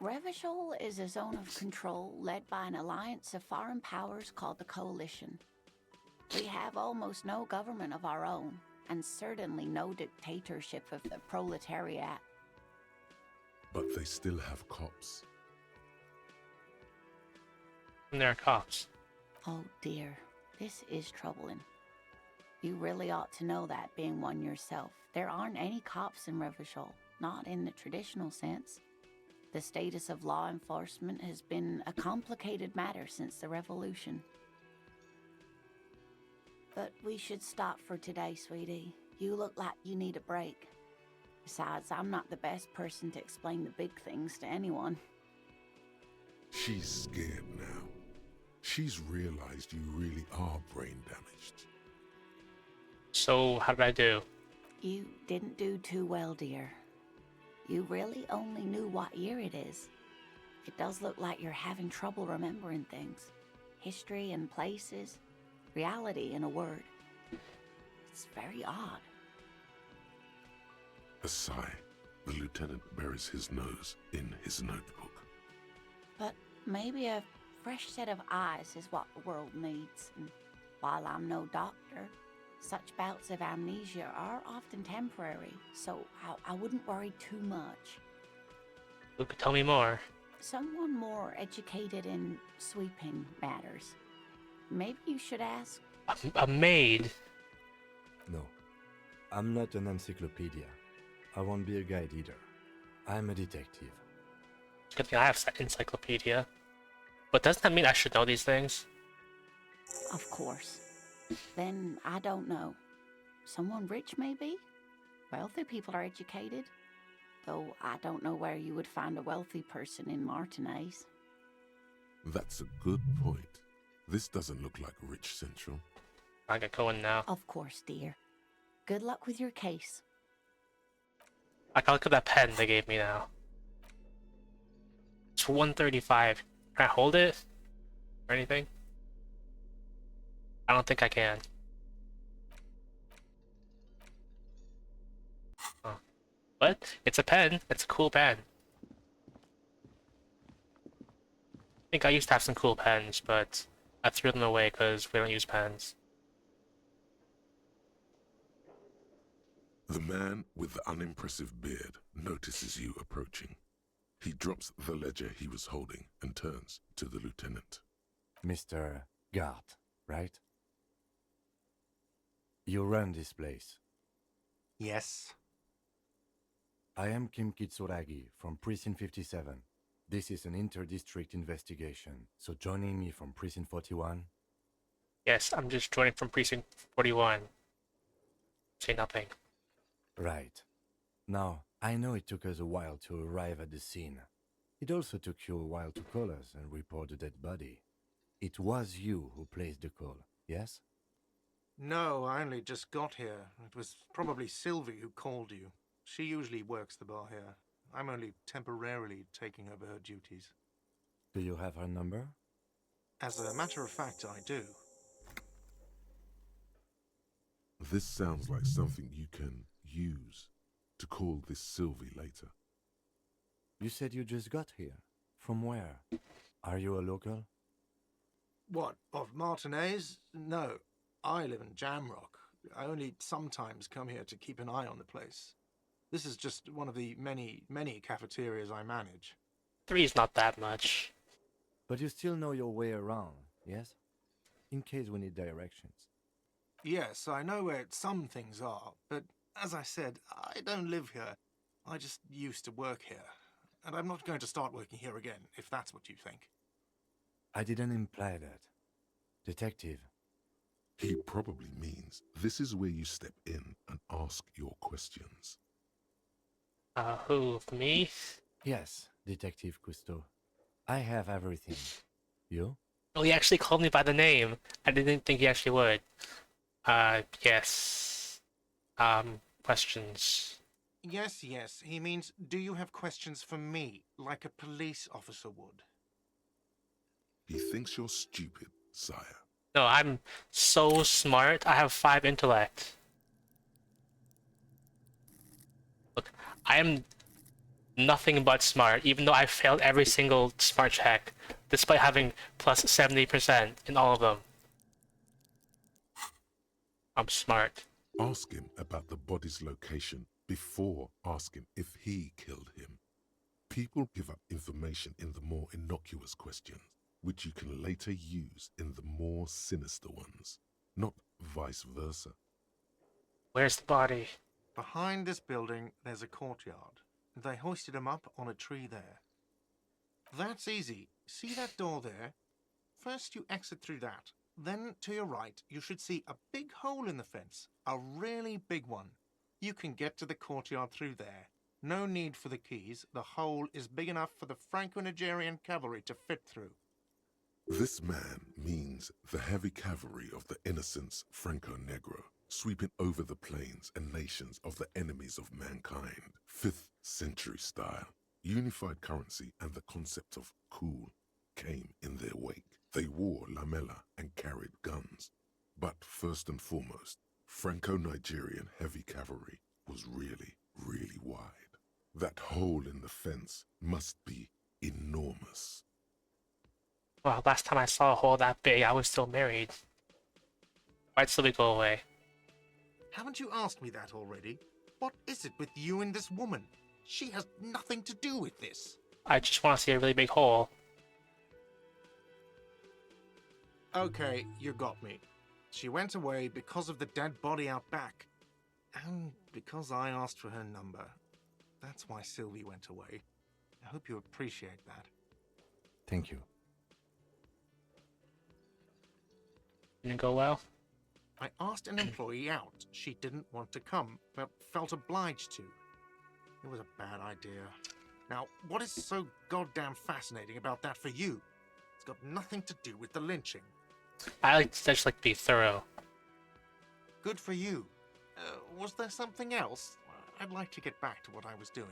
Revachol is a zone of control led by an alliance of foreign powers called the Coalition. We have almost no government of our own, and certainly no dictatorship of the proletariat. But they still have cops. And there are cops. Oh dear, this is troubling. You really ought to know that, being one yourself. There aren't any cops in Revachol, not in the traditional sense. The status of law enforcement has been a complicated matter since the revolution. But we should stop for today, sweetie. You look like you need a break. Besides, I'm not the best person to explain the big things to anyone. She's scared now. She's realized you really are brain damaged. So, how did I do? You didn't do too well, dear. You really only knew what year it is. It does look like you're having trouble remembering things. History and places. Reality, in a word. It's very odd. A sigh. The lieutenant buries his nose in his notebook. But maybe a fresh set of eyes is what the world needs. And while I'm no doctor, such bouts of amnesia are often temporary, so I wouldn't worry too much. Who could tell me more? Someone more educated in sweeping matters. Maybe you should ask. A maid? No, I'm not an encyclopedia. I won't be a guide either. I'm a detective. Good thing I have encyclopedia. But doesn't that mean I should know these things? Of course. Then I don't know. Someone rich, maybe? Wealthy people are educated. Though I don't know where you would find a wealthy person in Martinez. That's a good point. This doesn't look like Rich Central. I get going now. Of course, dear. Good luck with your case. I can look at that pen they gave me now. It's 135. Can I hold it? Or anything? I don't think I can. Oh. What? It's a pen. It's a cool pen. I think I used to have some cool pens, but I threw them away because we don't use pens. The man with the unimpressive beard notices you approaching. He drops the ledger he was holding and turns to the lieutenant. Mr. Guard, right? You run this place. Yes. I am Kim Kitsuragi from Precinct 57. This is an inter-district investigation, so joining me from Precinct 41? Yes, I'm just joining from Precinct 41. Say nothing. Right. Now, I know it took us a while to arrive at the scene. It also took you a while to call us and report the dead body. It was you who placed the call, yes? No, I only just got here. It was probably Sylvie who called you. She usually works the bar here. I'm only temporarily taking over her duties. Do you have her number? As a matter of fact, I do. This sounds like something you can use to call this Sylvie later. You said you just got here. From where? Are you a local? What, of Martinez? No, I live in Jamrock. I only sometimes come here to keep an eye on the place. This is just one of the many cafeterias I manage. 3 is not that much. But you still know your way around, yes? In case we need directions. Yes, I know where some things are, but as I said, I don't live here. I just used to work here. And I'm not going to start working here again, if that's what you think. I didn't imply that. Detective, He probably means this is where you step in and ask your questions. Who? Me? yes, Detective Cousteau. I have everything. You? Oh, he actually called me by the name. I didn't think he actually would. Yes. Questions. Yes, yes, he means, do you have questions for me, like a police officer would? He thinks you're stupid, sire. No, I'm so smart. I have 5 intellect. Look, I am nothing but smart, even though I failed every single smart check, despite having plus 70% in all of them. I'm smart. Ask him about the body's location before asking if he killed him. People give up information in the more innocuous questions, which you can later use in the more sinister ones, not vice versa. Where's the body? Behind this building, there's a courtyard. They hoisted him up on a tree there. That's easy. See that door there? First you exit through that. Then, to your right, you should see a big hole in the fence. A really big one. You can get to the courtyard through there. No need for the keys. The hole is big enough for the Franco-Nigerian cavalry to fit through. This man means the heavy cavalry of the innocents Franco-Negro, sweeping over the plains and nations of the enemies of mankind. 5th century style. Unified currency and the concept of cool came in their wake. They wore lamella and carried guns. But first and foremost, Franco-Nigerian heavy cavalry was really, really wide. That hole in the fence must be enormous. Well, last time I saw a hole that big, I was still married. Why'd Sylvie go away? Haven't you asked me that already? What is it with you and this woman? She has nothing to do with this. I just want to see a really big hole. Okay, you got me. She went away because of the dead body out back. And because I asked for her number. That's why Sylvie went away. I hope you appreciate that. Thank you. Didn't go well? I asked an employee out. She didn't want to come, but felt obliged to. It was a bad idea. Now, what is so goddamn fascinating about that for you? It's got nothing to do with the lynching. I just like to be thorough. Good for you. Was there something else? I'd like to get back to what I was doing.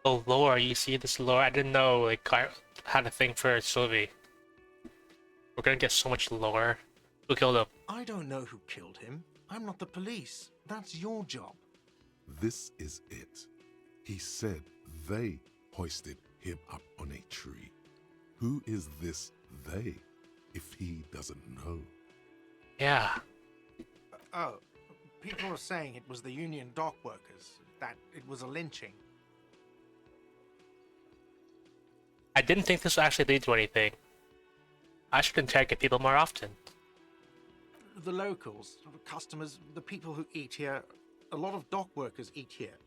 Oh, lore, you see this lore? I didn't know, like, I had a thing for Sylvie. We're gonna get so much lore. Who killed him? I don't know who killed him. I'm not the police. That's your job. This is it. He said they hoisted him up on a tree. Who is this they, if he doesn't know? Yeah. Oh, people are saying it was the union dock workers, that it was a lynching. I didn't think this would actually lead to anything. I should interrogate people more often. The locals, the customers, the people who eat here, a lot of dock workers eat here.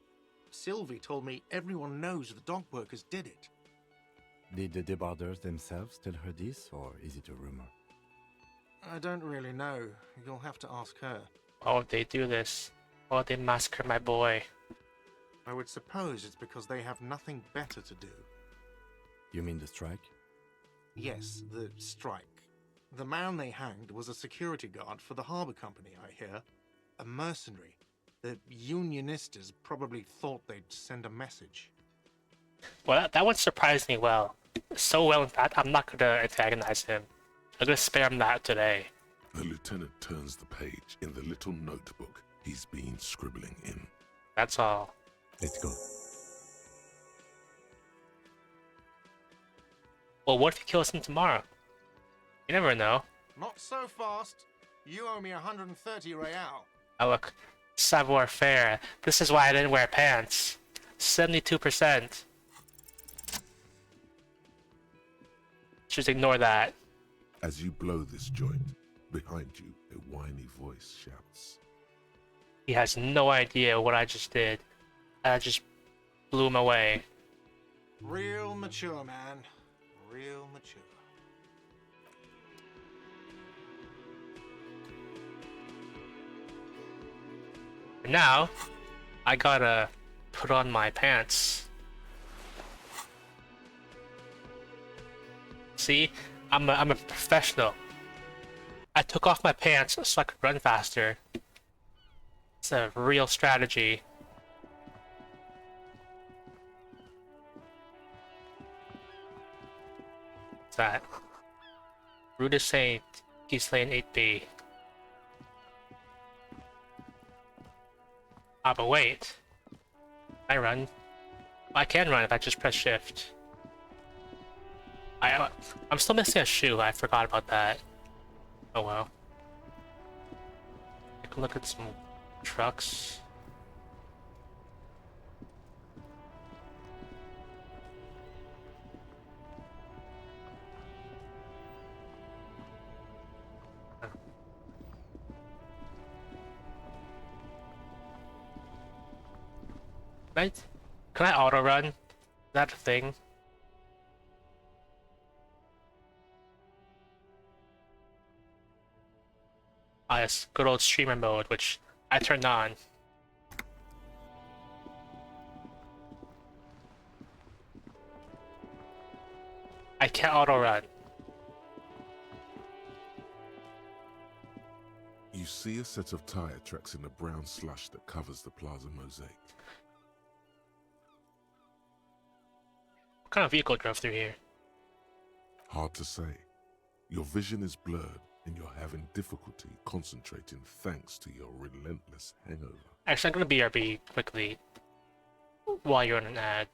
Sylvie told me everyone knows the dock workers did it. Did the debarders themselves tell her this, or is it a rumor? I don't really know. You'll have to ask her. Why would they do this? Why would they massacre my boy? I would suppose it's because they have nothing better to do. You mean the strike? Yes, the strike. The man they hanged was a security guard for the harbor company, I hear. A mercenary. The Unionistas probably thought they'd send a message. Well, that one surprised me well. So well, in fact, I'm not gonna antagonize him. I'm gonna spare him that today. The lieutenant turns the page in the little notebook he's been scribbling in. That's all. Let's go. Well, what if he kills him tomorrow? You never know. Not so fast. You owe me 130 real. Oh look, savoir faire. This is why I didn't wear pants. 72%. Just ignore that. As you blow this joint, behind you, a whiny voice shouts. He has no idea what I just did. I just blew him away. Real mature, man. Real mature. Now, I gotta put on my pants. See, I'm a professional. I took off my pants so I could run faster. It's a real strategy. What's that? Root is saying he's lane 8B. Ah, but wait. I run. I can run if I just press shift. I'm still missing a shoe. I forgot about that. Oh well. I can look at some trucks. Right? Can I auto run? Is that a thing? Ah, yes, good old streamer mode, which I turned on. I can't auto run. You see a set of tire tracks in the brown slush that covers the plaza mosaic. What kind of vehicle drove through here? Hard to say. Your vision is blurred and you're having difficulty concentrating thanks to your relentless hangover. Actually, I'm gonna BRB quickly while you're on an ad.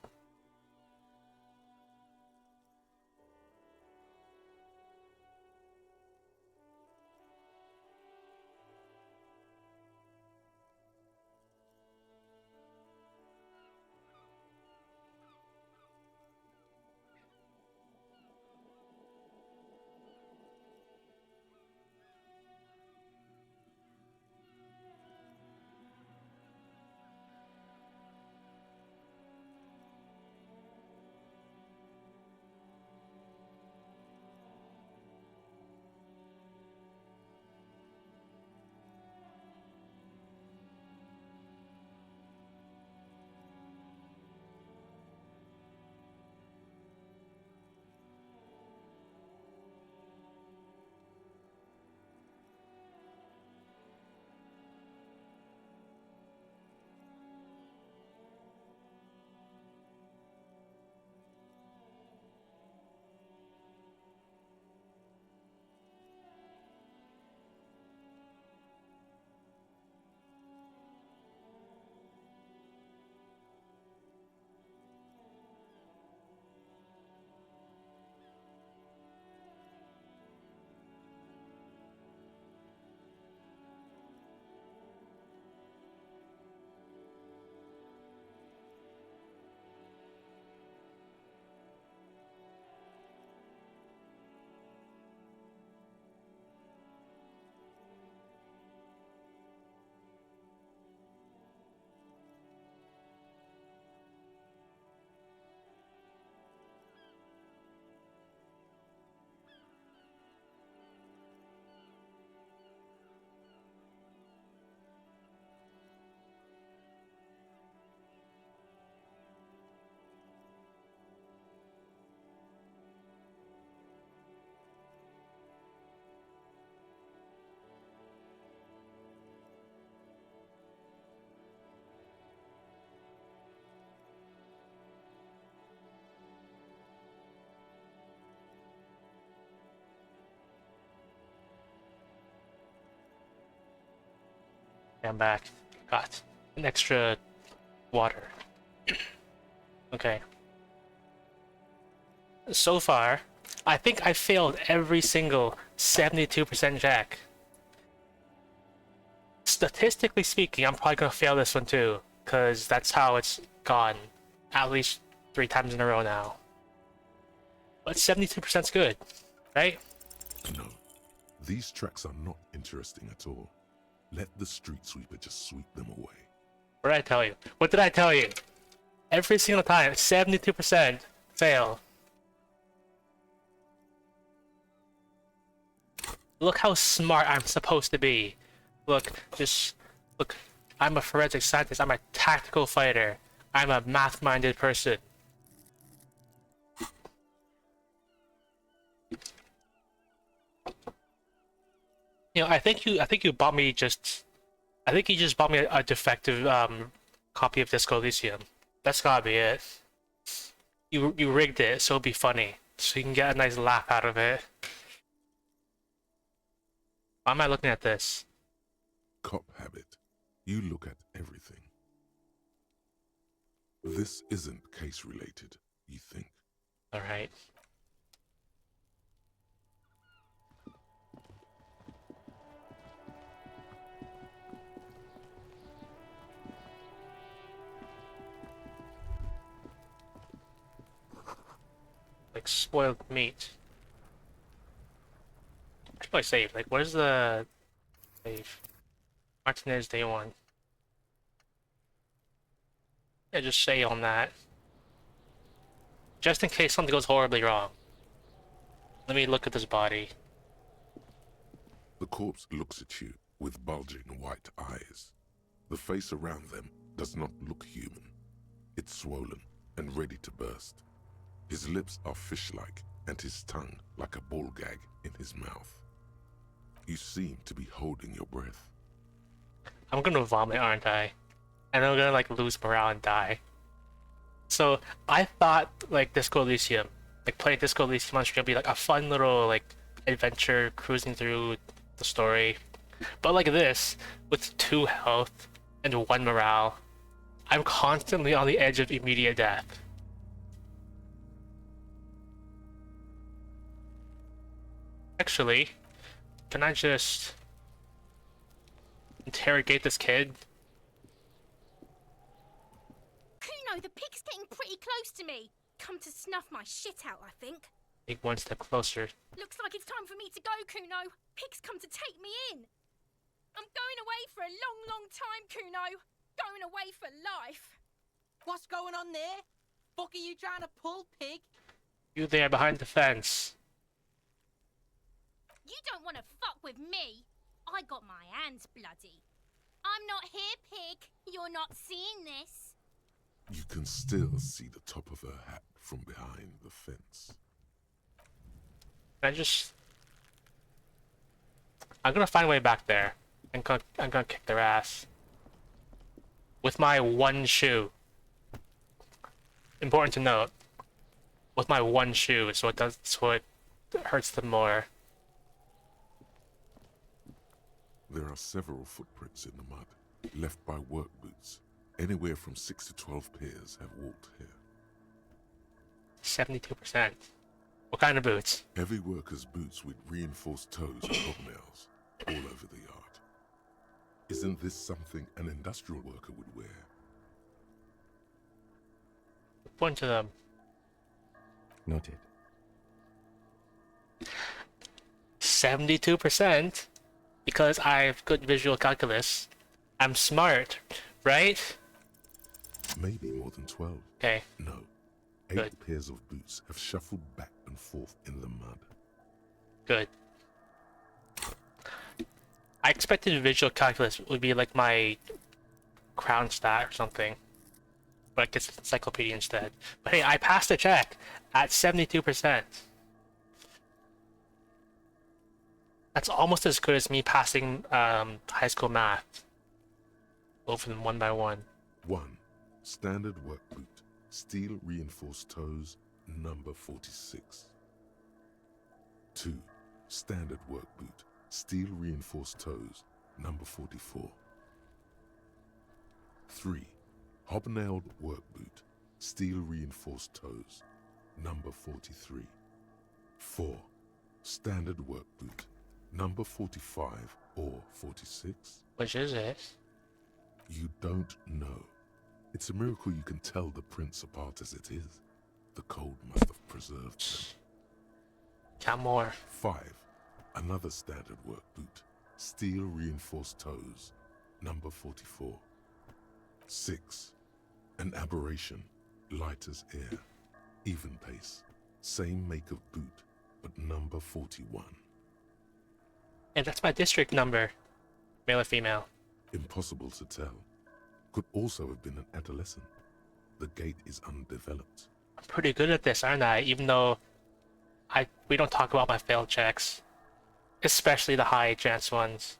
I'm back. Got an extra water. Okay. So far, I think I failed every single 72% check. Statistically speaking, I'm probably gonna fail this one too, because that's how it's gone at least 3 times in a row now. But 72% is good, right? No, these tracks are not interesting at all. Let the street sweeper just sweep them away. What did I tell you? What did I tell you? Every single time, 72% fail. Look how smart I'm supposed to be. Look, look. I'm a forensic scientist. I'm a tactical fighter. I'm a math-minded person. You know, I think you bought me just. I think you just bought me a defective copy of Disco Elysium. That's gotta be it. You rigged it so it'll be funny, so you can get a nice laugh out of it. Why am I looking at this? Cop habit. You look at everything. This isn't case related, you think. All right. Like spoiled meat. I should probably save. Like, where's the save? Martinez day 1. Yeah, just say on that. Just in case something goes horribly wrong. Let me look at this body. The corpse looks at you with bulging white eyes. The face around them does not look human. It's swollen and ready to burst. His lips are fish-like and his tongue like a ball gag in his mouth. You seem to be holding your breath. I'm gonna vomit, aren't I? And I'm gonna like lose morale and die. So I thought like Disco Elysium, like playing Disco Elysium on stream would be like a fun little like adventure cruising through the story. But like this, with 2 health and 1 morale, I'm constantly on the edge of immediate death. Actually, can I just interrogate this kid? Kuno, the pig's getting pretty close to me. Come to snuff my shit out, I think. Take 1 step closer. Looks like it's time for me to go, Kuno. Pig's come to take me in. I'm going away for a long, long time, Kuno. Going away for life. What's going on there? Fuck are you trying to pull, pig? You there behind the fence. You don't want to fuck with me. I got my hands bloody. I'm not here, pig. You're not seeing this. You can still see the top of her hat from behind the fence. I'm gonna find a way back there. I'm gonna kick their ass. With my 1 shoe. Important to note. With my 1 shoe, so it hurts them more. There are several footprints in the mud, left by work boots. Anywhere from 6 to 12 pairs have walked here. 72%. What kind of boots? Heavy workers' boots with reinforced toes and hobnails all over the yard. Isn't this something an industrial worker would wear? Point to them. Noted. 72%. Because I have good visual calculus. I'm smart, right? Maybe more than 12. Okay. No. 8 Good. pairs of boots have shuffled back and forth in the mud. Good. I expected visual calculus would be like my crown stat or something. But I guess it's encyclopedia instead. But hey, I passed the check at 72%. That's almost as good as me passing high school math. Over them 1 by 1. 1. Standard work boot. Steel reinforced toes, number 46. 2. Standard work boot. Steel reinforced toes, number 44. 3. Hobnailed work boot, steel reinforced toes, number 43. 4. Standard work boot, number 45 or 46. Which is it? You don't know. It's a miracle you can tell the prints apart as it is. The cold must have preserved them. Count more. 5. Another standard work boot, steel reinforced toes, number 44. 6. An aberration, light as air, even pace, same make of boot, but number 41. And that's my district number. Male or female? Impossible to tell. Could also have been an adolescent. The gate is undeveloped. I'm pretty good at this, aren't I? Even though we don't talk about my failed checks. Especially the high chance ones.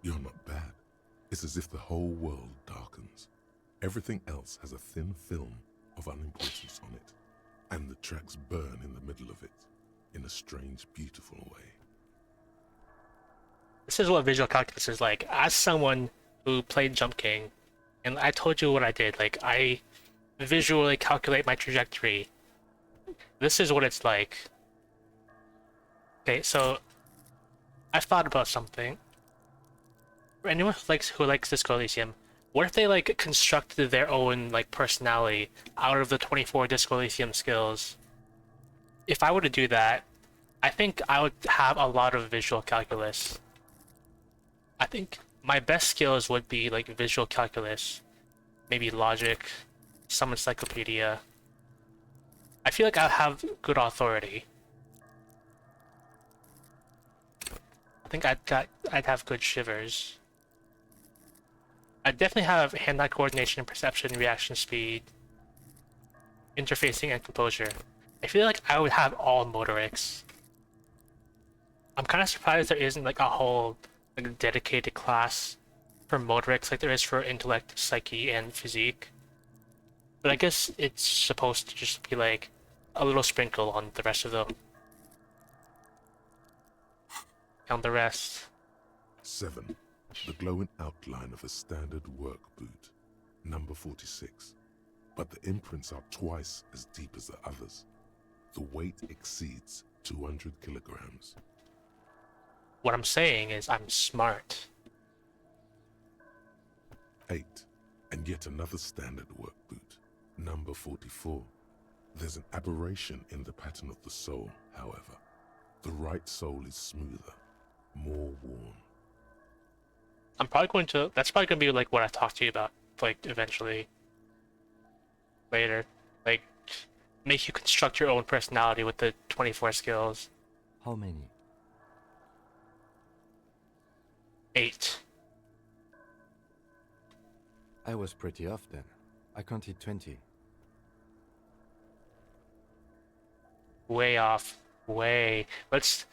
You're not bad. It's as if the whole world darkens. Everything else has a thin film of unimportance on it, and the tracks burn in the middle of it, in a strange, beautiful way. This is what visual calculus is like. As someone who played Jump King, and I told you what I did, like, I visually calculate my trajectory. This is what it's like. Okay, so I've thought about something. For anyone who likes Disco Elysium, what if they like constructed their own like personality out of the 24 Disco Elysium skills? If I were to do that, I think I would have a lot of visual calculus. I think my best skills would be like visual calculus, maybe logic, some encyclopedia. I feel like I have good authority. I think I'd have good shivers. I definitely have hand-eye coordination, perception, reaction speed, interfacing, and composure. I feel like I would have all motorics. I'm kind of surprised there isn't like a whole like dedicated class for motorics like there is for intellect, psyche, and physique. But I guess it's supposed to just be like a little sprinkle on the rest of them. On the rest. 7. The glowing outline of a standard work boot, number 46. But the imprints are twice as deep as the others. The weight exceeds 200 kilograms. What I'm saying is I'm smart. 8. And yet another standard work boot, number 44. There's an aberration in the pattern of the sole, however. The right sole is smoother, more worn. That's probably going to be like what I talked to you about, like eventually. Later. Like, make you construct your own personality with the 24 skills. How many? 8. I was pretty off then. I counted 20. Way off. Way. Let's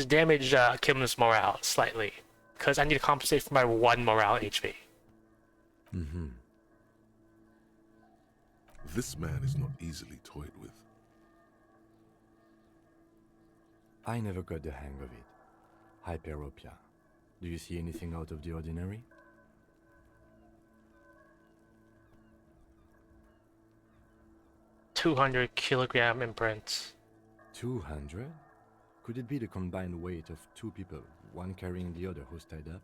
damage Kim's morale slightly. Because I need to compensate for my 1 morale HP. Mm-hmm. This man is not easily toyed with. I never got the hang of it. Hyperopia. Do you see anything out of the ordinary? $200-kilogram imprints. 200? Could it be the combined weight of 2 people, one carrying the other who's tied up?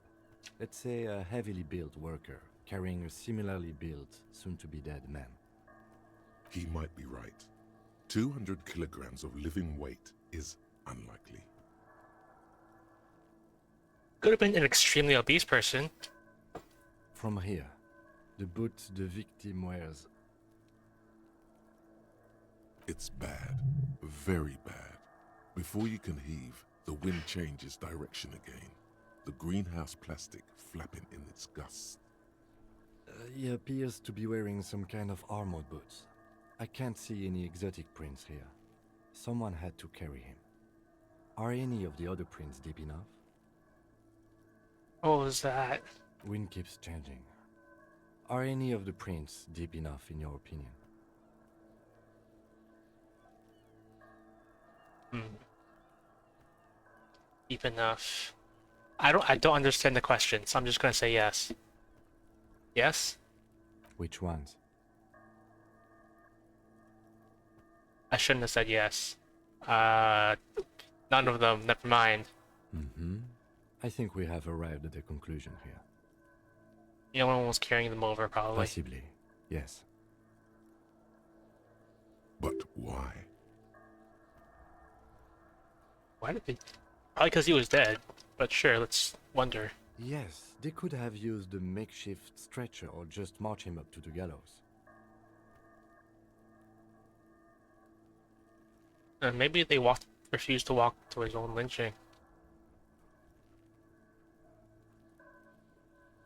Let's say a heavily built worker carrying a similarly built, soon-to-be-dead man. He might be right. 200 kilograms of living weight is unlikely. Could have been an extremely obese person. From here, the boot the victim wears. It's bad. Very bad. Before you can heave, the wind changes direction again. The greenhouse plastic flapping in its gusts. He appears to be wearing some kind of armored boots. I can't see any exotic prints here. Someone had to carry him. Are any of the other prints deep enough? What was that? Wind keeps changing. Are any of the prints deep enough in your opinion? Deep enough. I don't understand the question, so I'm just gonna say yes. Yes? Which ones? I shouldn't have said yes. None of them. Never mind. Mm-hmm. I think we have arrived at a conclusion here. No one was carrying them over, probably. Possibly, yes. But why? Why did they? Probably because he was dead. But sure, let's wonder. Yes, they could have used a makeshift stretcher or just march him up to the gallows. Maybe they refused to walk to his own lynching.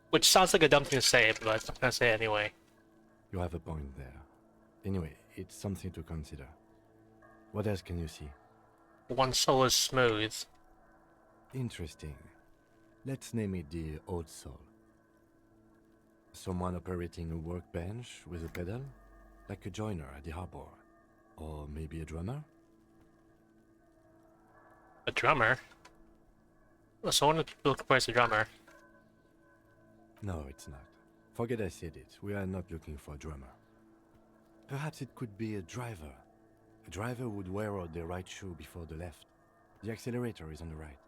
Which sounds like a dumb thing to say, but I'm gonna say it anyway. You have a point there. Anyway, it's something to consider. What else can you see? One soul is smooth. Interesting. Let's name it the Old Soul. Someone operating a workbench with a pedal? Like a joiner at the harbor. Or maybe a drummer? A drummer? Well, so one of the people who plays a drummer. No, it's not. Forget I said it. We are not looking for a drummer. Perhaps it could be a driver. A driver would wear out the right shoe before the left. The accelerator is on the right.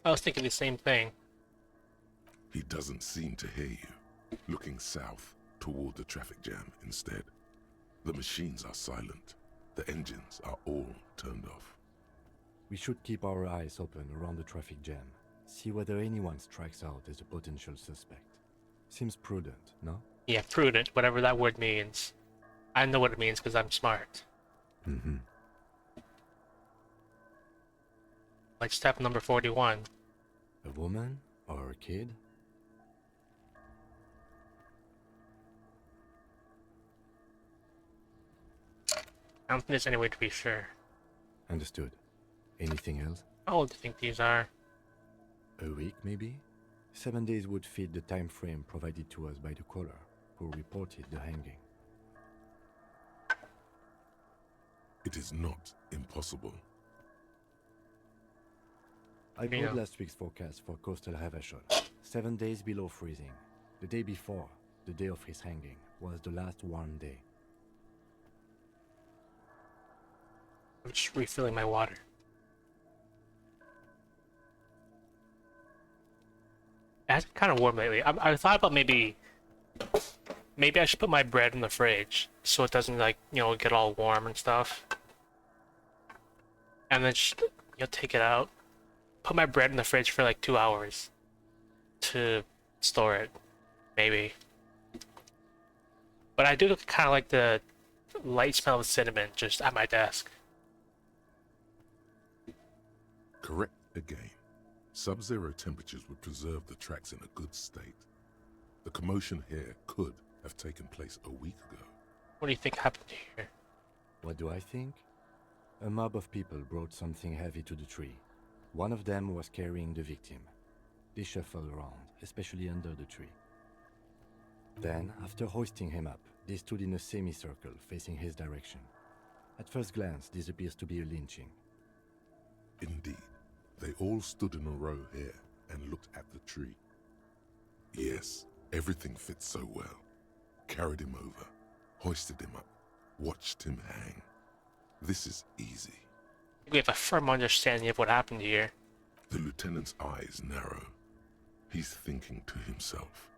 I was thinking the same thing. He doesn't seem to hear you. Looking south, toward the traffic jam instead. The machines are silent. The engines are all turned off. We should keep our eyes open around the traffic jam. See whether anyone strikes out as a potential suspect. Seems prudent, no? Yeah, prudent, whatever that word means. I know what it means because I'm smart. Mm-hmm. Like step number 41. A woman or a kid? I don't think there's any way to be sure. Understood. Anything else? How old do you think these are? A week, maybe? 7 days would fit the time frame provided to us by the caller, who reported the hanging. It is not impossible. I Yeah. pulled last week's forecast for coastal Havashol. 7 days below freezing. The day before, the day of his hanging, was the last warm day. I'm just refilling my water. It has been kind of warm lately. I thought about maybe I should put my bread in the fridge so it doesn't like, get all warm and stuff. And then just, take it out. Put my bread in the fridge for like 2 hours to store it, maybe. But I do kind of like the light smell of cinnamon just at my desk. Correct again. Sub-zero temperatures would preserve the tracks in a good state. The commotion here could have taken place a week ago. What do you think happened here? What do I think? A mob of people brought something heavy to the tree. One of them was carrying the victim. They shuffled around, especially under the tree. Then, after hoisting him up, they stood in a semicircle facing his direction. At first glance, this appears to be a lynching. Indeed, they all stood in a row here and looked at the tree. Yes, everything fits so well. Carried him over, hoisted him up, watched him hang. This is easy. We have a firm understanding of what happened here. The lieutenant's eyes narrow. He's thinking to himself.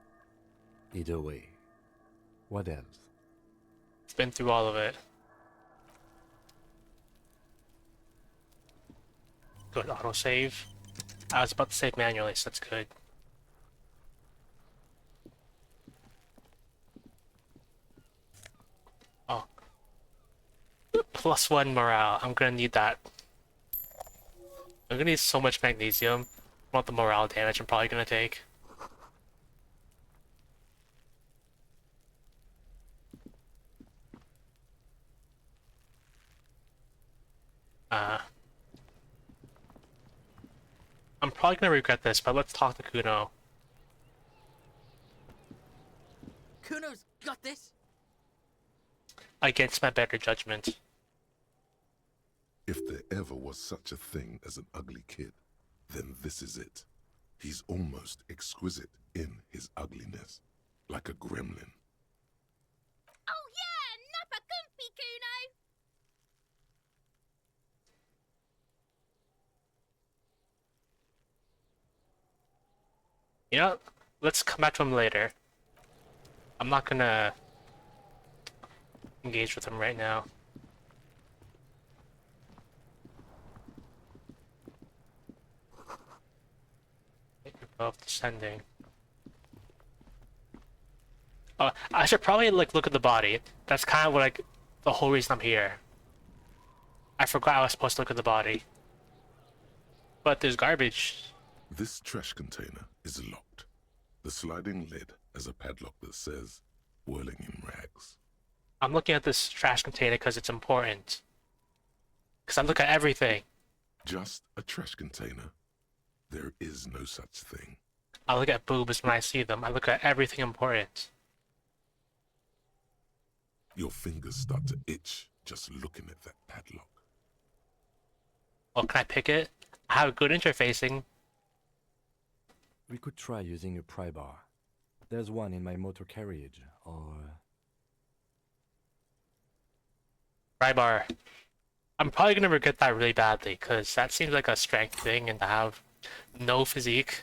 Either way. What else? I've been through all of it. Good autosave. I was about to save manually, so that's good. Oh. +1 morale. I'm gonna need that. I'm gonna need so much magnesium. I want the morale damage I'm probably gonna take. I'm probably gonna regret this, but let's talk to Kuno. Kuno's got this. Against my better judgment. If there ever was such a thing as an ugly kid, then this is it. He's almost exquisite in his ugliness, like a gremlin. Oh yeah, nappa comfy, Kuno! You know, let's come back to him later. I'm not gonna engage with him right now. You're both descending. Oh, I should probably like look at the body. That's kind of like the whole reason I'm here. I forgot I was supposed to look at the body. But there's garbage. This trash container is locked. The sliding lid has a padlock that says, whirling in rags. I'm looking at this trash container because it's important. Because I look at everything. Just a trash container. There is no such thing. I look at boobs when I see them. I look at everything important. Your fingers start to itch just looking at that padlock. Oh, can I pick it? I have good interfacing. We could try using a pry bar. There's one in my motor carriage, or... Pry bar. I'm probably gonna regret that really badly, because that seems like a strength thing, and to have no physique.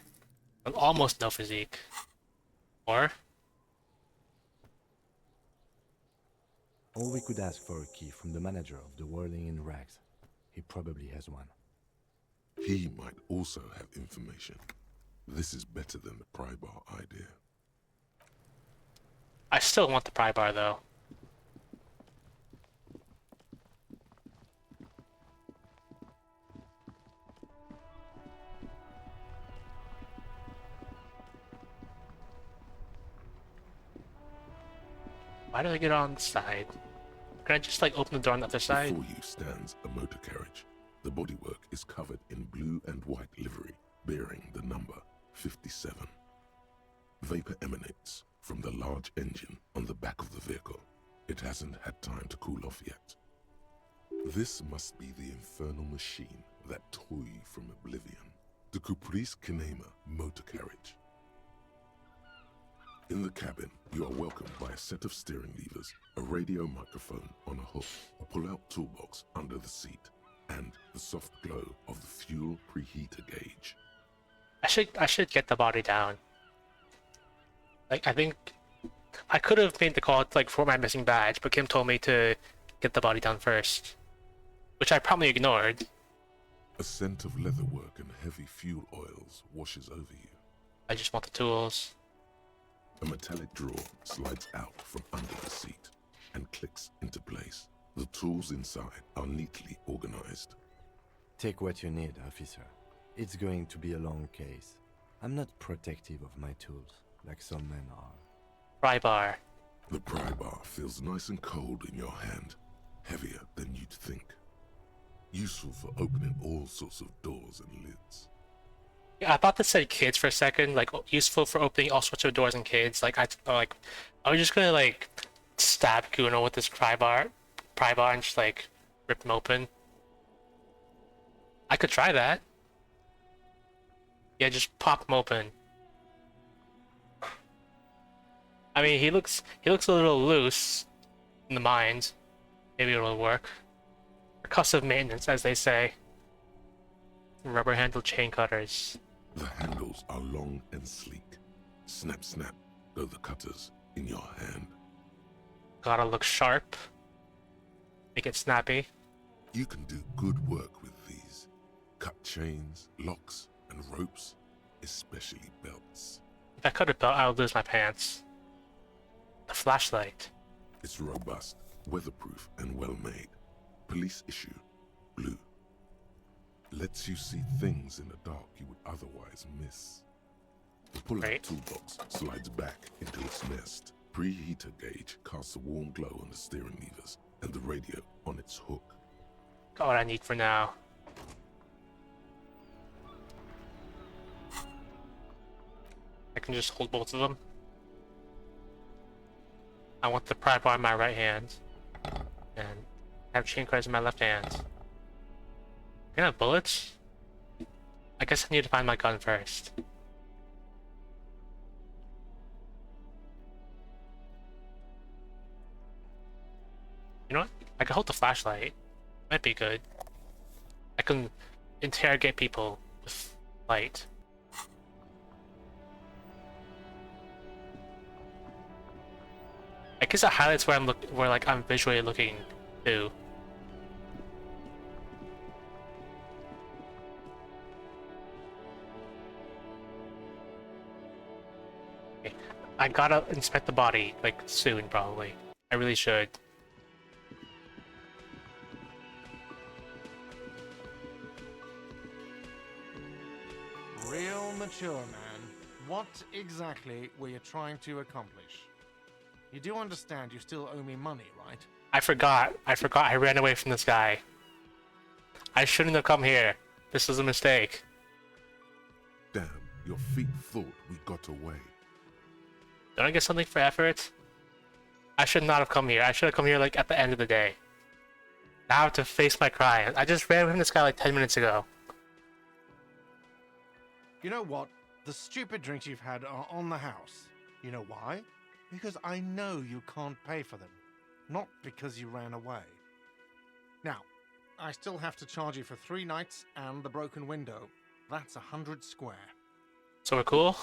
Almost no physique. Or? Or we could ask for a key from the manager of the Whirling in Rags. He probably has one. He might also have information. This is better than the pry bar idea. I still want the pry bar, though. Why did I get on the side? Can I just like open the door on the other side? Before you stands a motor carriage. The bodywork is covered in blue and white livery, bearing the number 57. Vapor emanates from the large engine on the back of the vehicle. It hasn't had time to cool off yet. This must be the infernal machine, that toy from Oblivion, the Caprice Kinema motor carriage. In the cabin, you are welcomed by a set of steering levers, a radio microphone on a hook, a pull-out toolbox under the seat, and the soft glow of the fuel preheater gauge. I should get the body down. Like, I think I could have made the call to, like, for my missing badge, but Kim told me to get the body down first, which I promptly ignored. A scent of leatherwork and heavy fuel oils washes over you. I just want the tools. A metallic drawer slides out from under the seat and clicks into place. The tools inside are neatly organized. Take what you need, officer. It's going to be a long case. I'm not protective of my tools, like some men are. Pry bar. The pry bar feels nice and cold in your hand, heavier than you'd think. Useful for opening all sorts of doors and lids. Yeah, I thought this said kids for a second, like useful for opening all sorts of doors and kids. Like I was just gonna like stab Kuno with this pry bar and just like rip him open. I could try that. Yeah, just pop him open. I mean, he looks a little loose in the mind. Maybe it'll work. Percussive maintenance, as they say. Rubber handle chain cutters. The handles are long and sleek. Snap, snap, go the cutters in your hand. Gotta look sharp. Make it snappy. You can do good work with these. Cut chains, locks, and ropes, especially belts. If I cut a belt, I would lose my pants. The flashlight. It's robust, weatherproof, and well made. Police issue, blue. Lets you see things in the dark you would otherwise miss. The pull-out toolbox slides back into its nest. Preheater gauge casts a warm glow on the steering levers and the radio on its hook. Got what I need for now. I can just hold both of them. I want the pry bar in my right hand, and have chain cutters in my left hand. Can I have bullets? I guess I need to find my gun first. You know what? I can hold the flashlight. Might be good. I can interrogate people with light. I guess it highlights where I'm visually looking to. Okay. I gotta inspect the body, like, soon, probably. I really should. Real mature, man. What exactly were you trying to accomplish? You do understand you still owe me money, right? I forgot. I ran away from this guy. I shouldn't have come here. This was a mistake. Damn, your feet thought we got away. Don't I get something for effort? I should not have come here. I should have come here, like, at the end of the day. Now I have to face my crime. I just ran from this guy like 10 minutes ago. You know what? The stupid drinks you've had are on the house. You know why? Because I know you can't pay for them. Not because you ran away. Now, I still have to charge you for 3 nights and the broken window. That's 100 square. So we're cool?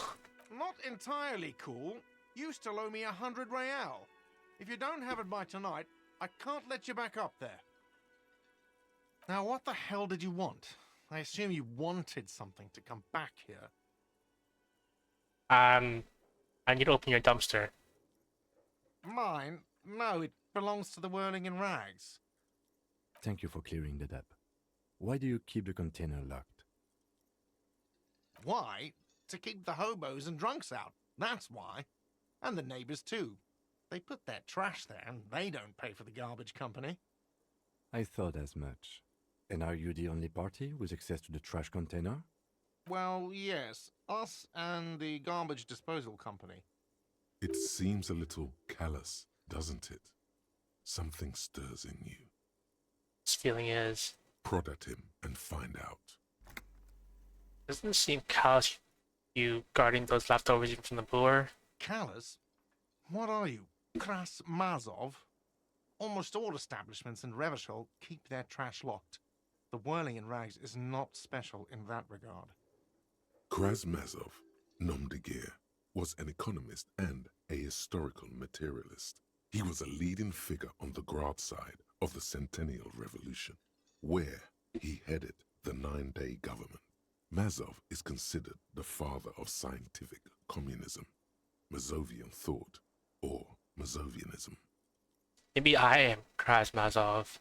Not entirely cool. You still owe me 100 real. If you don't have it by tonight, I can't let you back up there. Now, what the hell did you want? I assume you wanted something to come back here. I need to open your dumpster. Mine? No, it belongs to the Whirling in Rags. Thank you for clearing that up. Why do you keep the container locked? Why? To keep the hobos and drunks out. That's why. And the neighbors too. They put their trash there and they don't pay for the garbage company. I thought as much. And are you the only party with access to the trash container? Well, yes. Us and the garbage disposal company. It seems a little callous, doesn't it? Something stirs in you. This feeling is... Prod at him and find out. Doesn't it seem callous, you guarding those leftovers even from the poor? Callous? What are you? Kras Mazov? Almost all establishments in Revachol keep their trash locked. The Whirling in Rags is not special in that regard. Krasmazov, nom de guerre, was an economist and a historical materialist. He was a leading figure on the Grad side of the Centennial Revolution, where he headed the 9-day government. Mazov is considered the father of scientific communism, Mazovian thought, or Mazovianism. Maybe I am Krasmazov.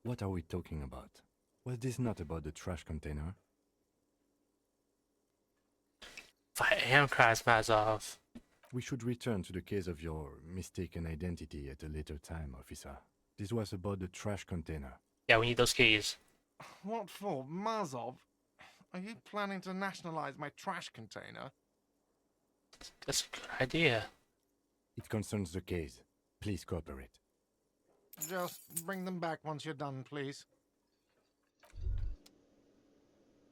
What are we talking about? Was this not about the trash container? If I am Krasmazov... We should return to the case of your mistaken identity at a later time, officer. This was about the trash container. Yeah, we need those keys. What for? Mazov? Are you planning to nationalize my trash container? That's a good idea. It concerns the case. Please cooperate. Just bring them back once you're done, please.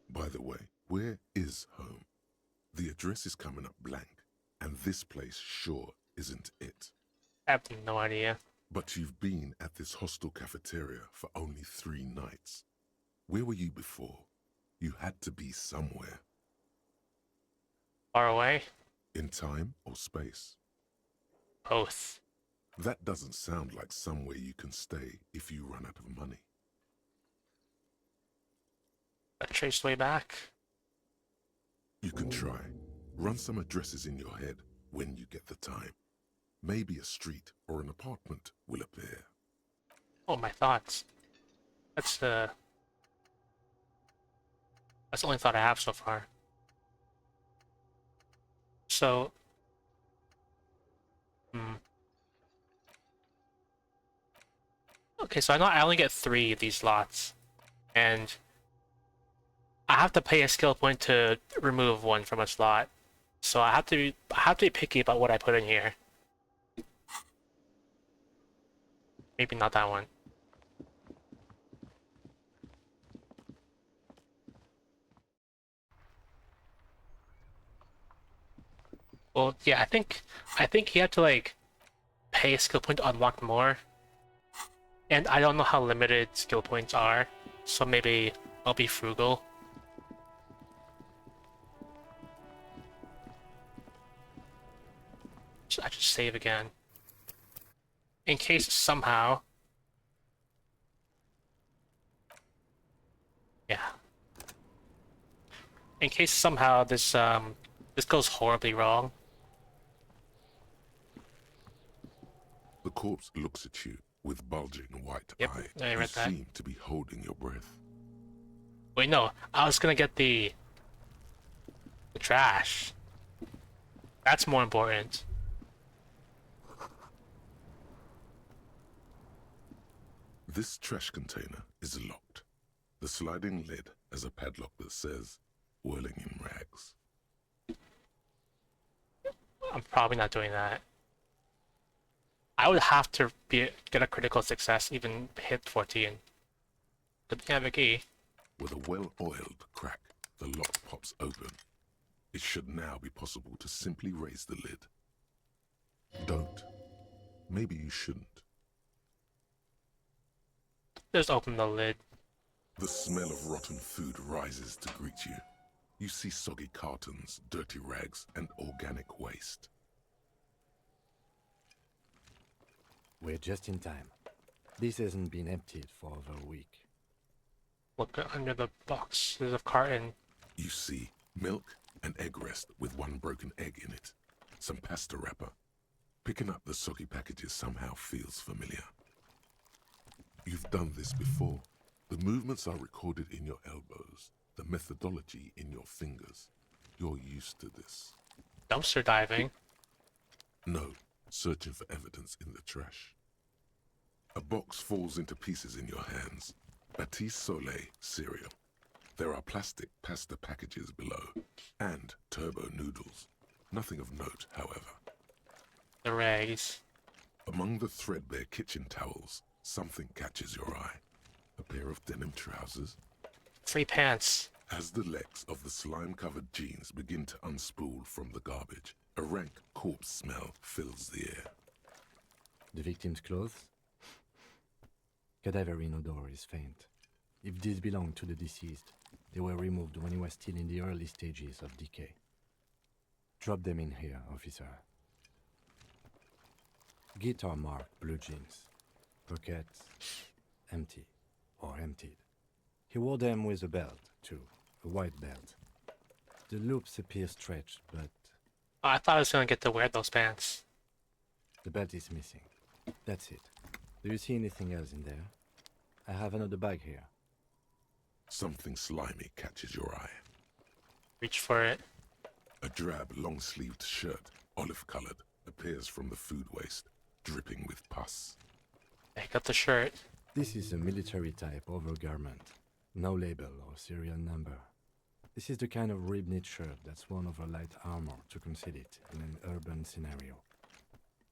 By the way, where is home? The address is coming up blank, and this place sure isn't it. I have no idea. But you've been at this hostel cafeteria for only 3 nights. Where were you before? You had to be somewhere. Far away? In time or space? Both. That doesn't sound like somewhere you can stay if you run out of money. I traced way back. You can try. Run some addresses in your head when you get the time. Maybe a street or an apartment will appear. Oh, my thoughts. That's the only thought I have so far. So... Okay, so I know I only get 3 of these lots. And... I have to pay a skill point to remove 1 from a slot. So I have to be picky about what I put in here. Maybe not that one. Well, yeah, I think you have to like pay a skill point to unlock more. And I don't know how limited skill points are, so maybe I'll be frugal. I just save again. In case somehow... Yeah. In case somehow this goes horribly wrong. The corpse looks at you with bulging white Yep, eye. I You read that. seem to be holding your breath. Wait, no. I was gonna get the trash. That's more important. This trash container is locked. The sliding lid has a padlock that says, whirling in rags. I'm probably not doing that. I would have to get a critical success, even hit 14. Good thing I have a key. With a well-oiled crack, the lock pops open. It should now be possible to simply raise the lid. Don't. Maybe you shouldn't. Just open the lid. The smell of rotten food rises to greet you. You see soggy cartons, dirty rags, and organic waste. We're just in time. This hasn't been emptied for over a week. Look under the box. There's a carton. You see milk and egg rest with one broken egg in it. Some pasta wrapper. Picking up the soggy packages somehow feels familiar. You've done this before. The movements are recorded in your elbows, the methodology in your fingers. You're used to this. Dumpster diving. No, searching for evidence in the trash. A box falls into pieces in your hands. Batiste Soleil cereal. There are plastic pasta packages below, and turbo noodles. Nothing of note, however. The rags. Among the threadbare kitchen towels, something catches your eye. A pair of denim trousers. 3 pants. As the legs of the slime-covered jeans begin to unspool from the garbage, a rank corpse smell fills the air. The victim's clothes? Cadaverine odor is faint. If these belong to the deceased, they were removed when he was still in the early stages of decay. Drop them in here, officer. Guitar marked blue jeans. Pockets empty or emptied. He wore them with a belt, too. A white belt. The loops appear stretched, but Oh, I thought I was gonna get to wear those pants. the belt is missing. That's it. Do you see anything else in there? I have another bag here. Something slimy catches your eye. Reach for it. A drab, long-sleeved shirt, olive-colored, appears from the food waste, dripping with pus. I got the shirt. This is a military-type overgarment. No label or serial number. This is the kind of rib-knit shirt that's worn over light armor to conceal it in an urban scenario.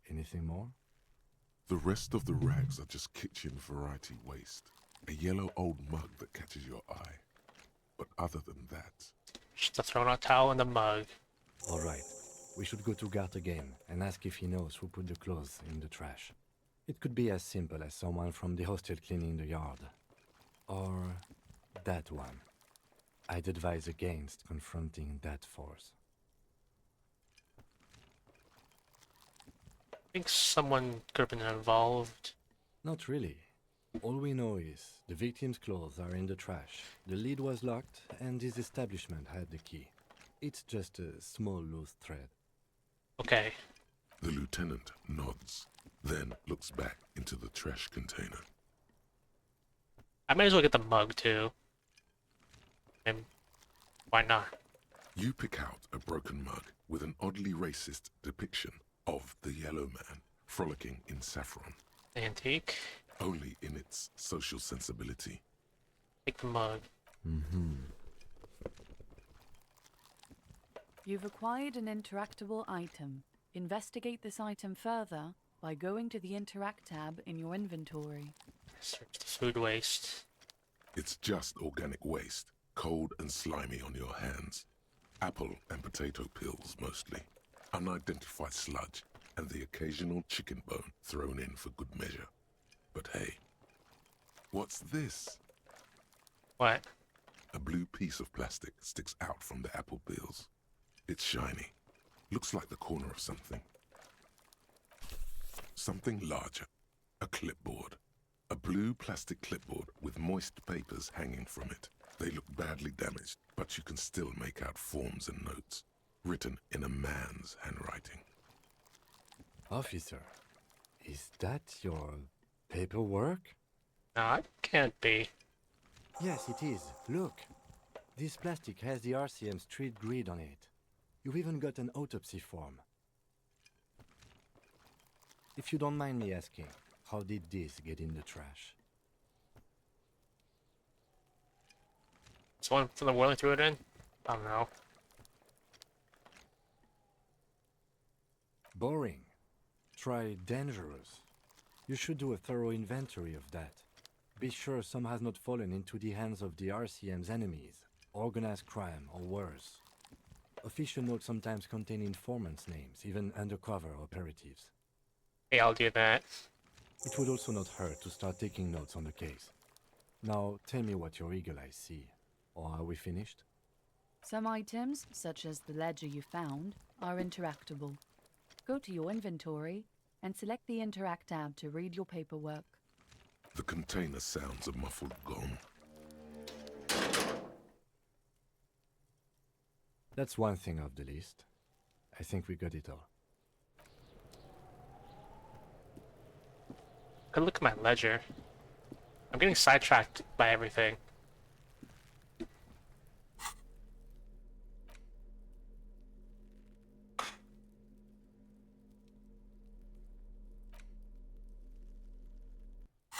Anything more? The rest of the rags are just kitchen variety waste. A yellow old mug that catches your eye. But other than that, Just a thrown out towel in the mug. All right. We should go to Gart again and ask if he knows who put the clothes in the trash. It could be as simple as someone from the hostel cleaning the yard. Or that one. I'd advise against confronting that force. I think someone could have been involved. Not really. All we know is the victim's clothes are in the trash, the lid was locked, and his establishment had the key. It's just a small loose thread. Okay. the lieutenant nods, then looks back into the trash container. I might as well get the mug too. And why not? You pick out a broken mug with an oddly racist depiction of the yellow man frolicking in saffron, Antique. only in its social sensibility. Take the mug. You've acquired an interactable item. Investigate this item further by going to the Interact tab in your inventory. Search the food waste. It's just organic waste, cold and slimy on your hands. Apple and potato peels mostly. Unidentified sludge and the occasional chicken bone thrown in for good measure. But hey, What's this? What? A blue piece of plastic sticks out from the apple peels. It's shiny. Looks like the corner of something. Something larger. A clipboard. A blue plastic clipboard with moist papers hanging from it. They look badly damaged, but you can still make out forms and notes, written in a man's handwriting. Officer, is that your paperwork? No, it can't be. Yes, it is. Look. This plastic has the RCM street grid on it. You've even got an autopsy form. If you don't mind me asking, how did this get in the trash? Someone from the Whirling threw it in? I don't know. Boring. Try dangerous. You should do a thorough inventory of that. Be sure some has not fallen into the hands of the RCM's enemies, organized crime or worse. Official notes sometimes contain informants' names, even undercover operatives. Hey, I'll do that. It would also not hurt to start taking notes on the case. Now, tell me what your eagle eyes see. Or are we finished? Some items, such as the ledger you found, are interactable. Go to your inventory and select the Interact tab to read your paperwork. The container sounds a muffled gong. That's one thing off the list. I think we got it all. Good look at my ledger. I'm getting sidetracked by everything.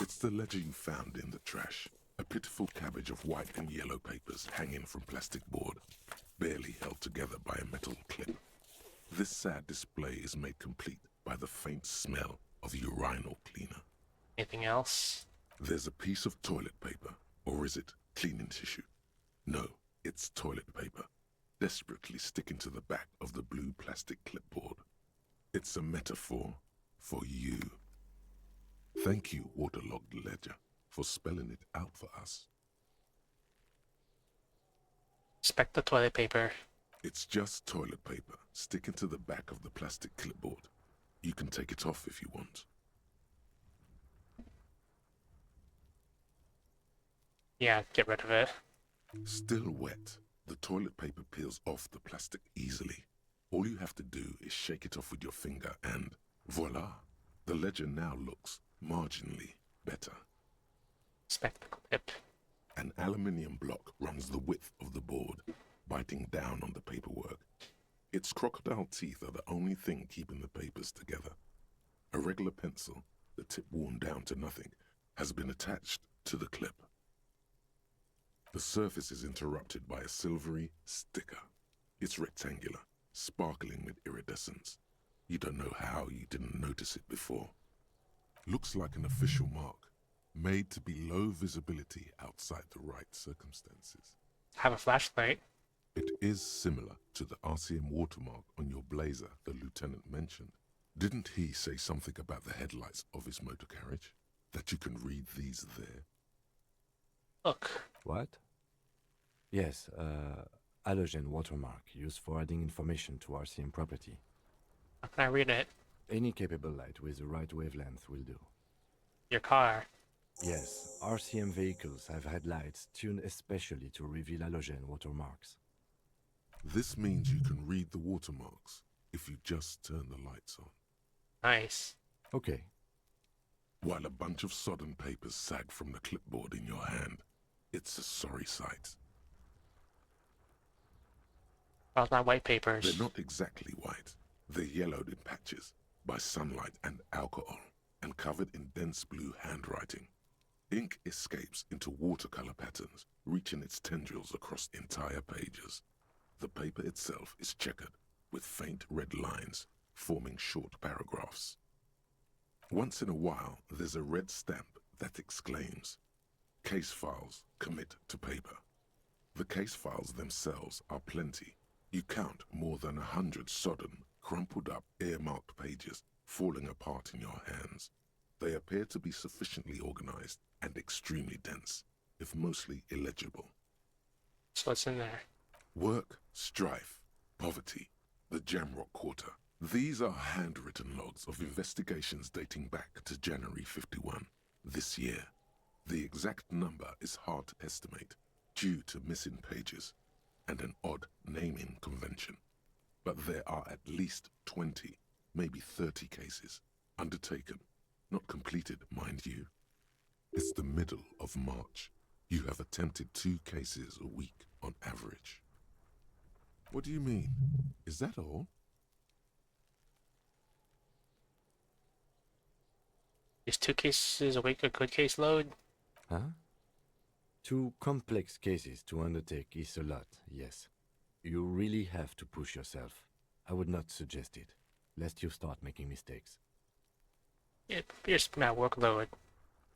It's the ledger you found in the trash. A pitiful cabbage of white and yellow papers hanging from plastic board, barely held together by a metal clip. This sad display is made complete by the faint smell of urinal cleaner. Anything else? There's a piece of toilet paper, or is it cleaning tissue? No, it's toilet paper, desperately sticking to the back of the blue plastic clipboard. It's a metaphor for you. Thank you, Waterlogged Ledger, for spelling it out for us. Inspect the toilet paper. It's just toilet paper sticking to the back of the plastic clipboard. You can take it off if you want. Yeah, get rid of it. Still wet, the toilet paper peels off the plastic easily. All you have to do is shake it off with your finger and voila! The ledger now looks marginally better. Inspect the clip. An aluminium block runs the width of the board, biting down on the paperwork. Its crocodile teeth are the only thing keeping the papers together. A regular pencil, the tip worn down to nothing, has been attached to the clip. The surface is interrupted by a silvery sticker. It's rectangular, sparkling with iridescence. You don't know how you didn't notice it before. Looks like an official mark, made to be low visibility outside the right circumstances. Have a flashlight. It is similar to the RCM watermark on your blazer the lieutenant mentioned. Didn't he say something about the headlights of his motor carriage? That you can read these there? Look. What? Yes, halogen watermark used for adding information to RCM property. How can I read it? Any capable light with the right wavelength will do. Your car. Yes, RCM vehicles have headlights tuned especially to reveal halogen watermarks. This means you can read the watermarks if you just turn the lights on. Nice. Okay. While a bunch of sodden papers sag from the clipboard in your hand, it's a sorry sight. Well, not white papers. They're not exactly white. They're yellowed in patches by sunlight and alcohol, and covered in dense blue handwriting. Ink escapes into watercolor patterns, reaching its tendrils across entire pages. The paper itself is checkered, with faint red lines, forming short paragraphs. Once in a while, there's a red stamp that exclaims, "Case files commit to paper." The case files themselves are plenty. You count more than 100 sodden, crumpled up, earmarked pages falling apart in your hands. They appear to be sufficiently organized and extremely dense, if mostly illegible. So what's in there? Work, strife, poverty, the Jamrock Quarter. These are handwritten logs of investigations dating back to January 51, this year. The exact number is hard to estimate due to missing pages and an odd naming convention. But there are at least 20, maybe 30 cases undertaken, not completed, mind you. It's the middle of March. You have attempted 2 cases a week on average. What do you mean? Is that all? Is 2 cases a week a good caseload? Huh? 2 complex cases to undertake is a lot, yes. You really have to push yourself. I would not suggest it, lest you start making mistakes. It appears to be my workload.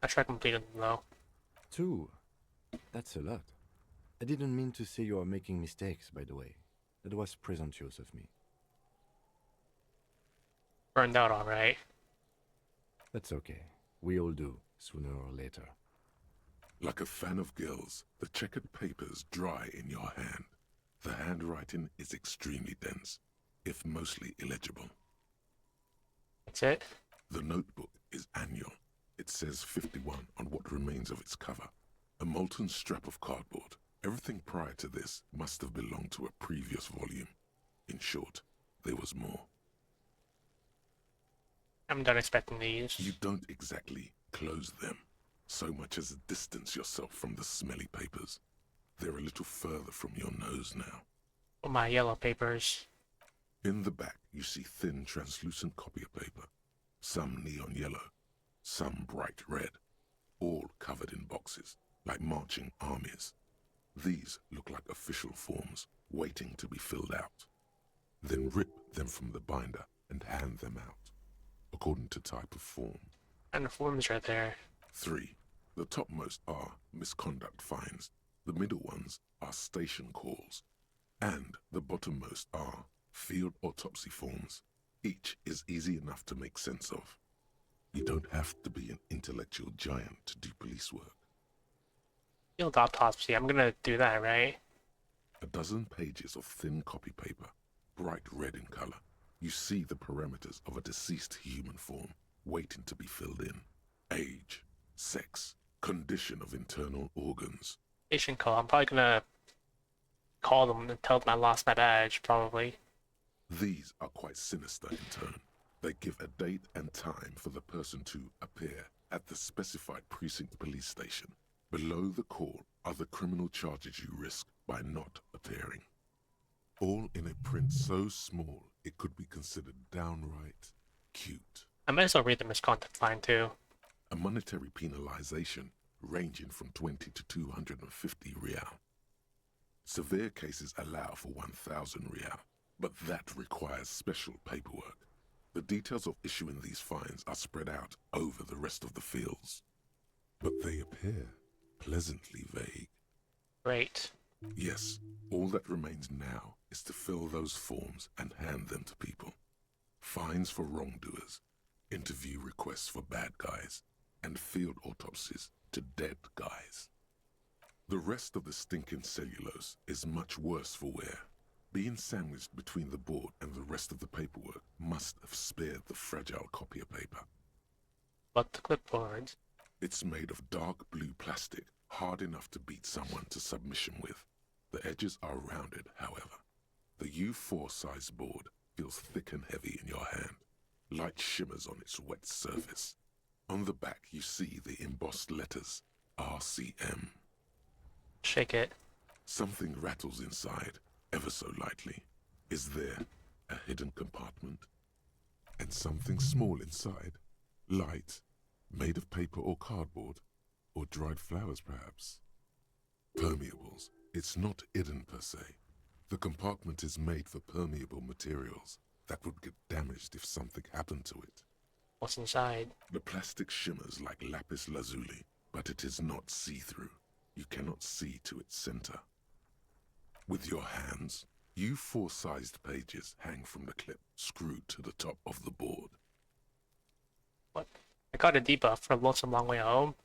I try completing them though. 2? That's a lot. I didn't mean to say you are making mistakes, by the way. That was presumptuous of me. Burned out, alright. That's okay. We all do, sooner or later. Like a fan of gills, the checkered papers dry in your hand. The handwriting is extremely dense, if mostly illegible. That's it? The notebook is annual. It says 51 on what remains of its cover. A molten strap of cardboard. Everything prior to this must have belonged to a previous volume. In short, there was more. I'm done expecting these. You don't exactly close them, so much as distance yourself from the smelly papers. They're a little further from your nose now. Oh, my yellow papers. In the back, you see thin, translucent copy of paper. Some neon yellow, some bright red, all covered in boxes, like marching armies. These look like official forms, waiting to be filled out. Then rip them from the binder and hand them out, according to type of form. And the forms right there. 3. The topmost are misconduct fines. The middle ones are station calls. And the bottommost are field autopsy forms. Each is easy enough to make sense of. You don't have to be an intellectual giant to do police work. Field autopsy, I'm gonna do that, right? A dozen pages of thin copy paper, bright red in color. You see the parameters of a deceased human form, waiting to be filled in. Age, sex, condition of internal organs. Station call. I'm probably gonna call them and tell them I lost my badge, probably. These are quite sinister in turn. They give a date and time for the person to appear at the specified precinct police station. Below the call are the criminal charges you risk by not appearing. All in a print so small it could be considered downright cute. I might as well read the misconduct fine too. A monetary penalization ranging from 20 to 250 real. Severe cases allow for 1,000 real, but that requires special paperwork. The details of issuing these fines are spread out over the rest of the fields, but they appear pleasantly vague. Great. Yes, all that remains now is to fill those forms and hand them to people. Fines for wrongdoers, interview requests for bad guys, and field autopsies to dead guys. The rest of the stinking cellulose is much worse for wear. Being sandwiched between the board and the rest of the paperwork must have spared the fragile copy of paper. But the clipboard. It's made of dark blue plastic, hard enough to beat someone to submission with. The edges are rounded, however. The U4 size board feels thick and heavy in your hand. Light shimmers on its wet surface. On the back you see the embossed letters, RCM. Shake it. Something rattles inside, ever so lightly. Is there a hidden compartment? And something small inside, light, made of paper or cardboard, or dried flowers perhaps. Permeables. It's not hidden per se. The compartment is made for permeable materials that would get damaged if something happened to it. What's inside? The plastic shimmers like lapis lazuli, but it is not see-through. You cannot see to its center. With your hands, U4-sized pages hang from the clip screwed to the top of the board. What? I got a debuff for a lonesome long way home.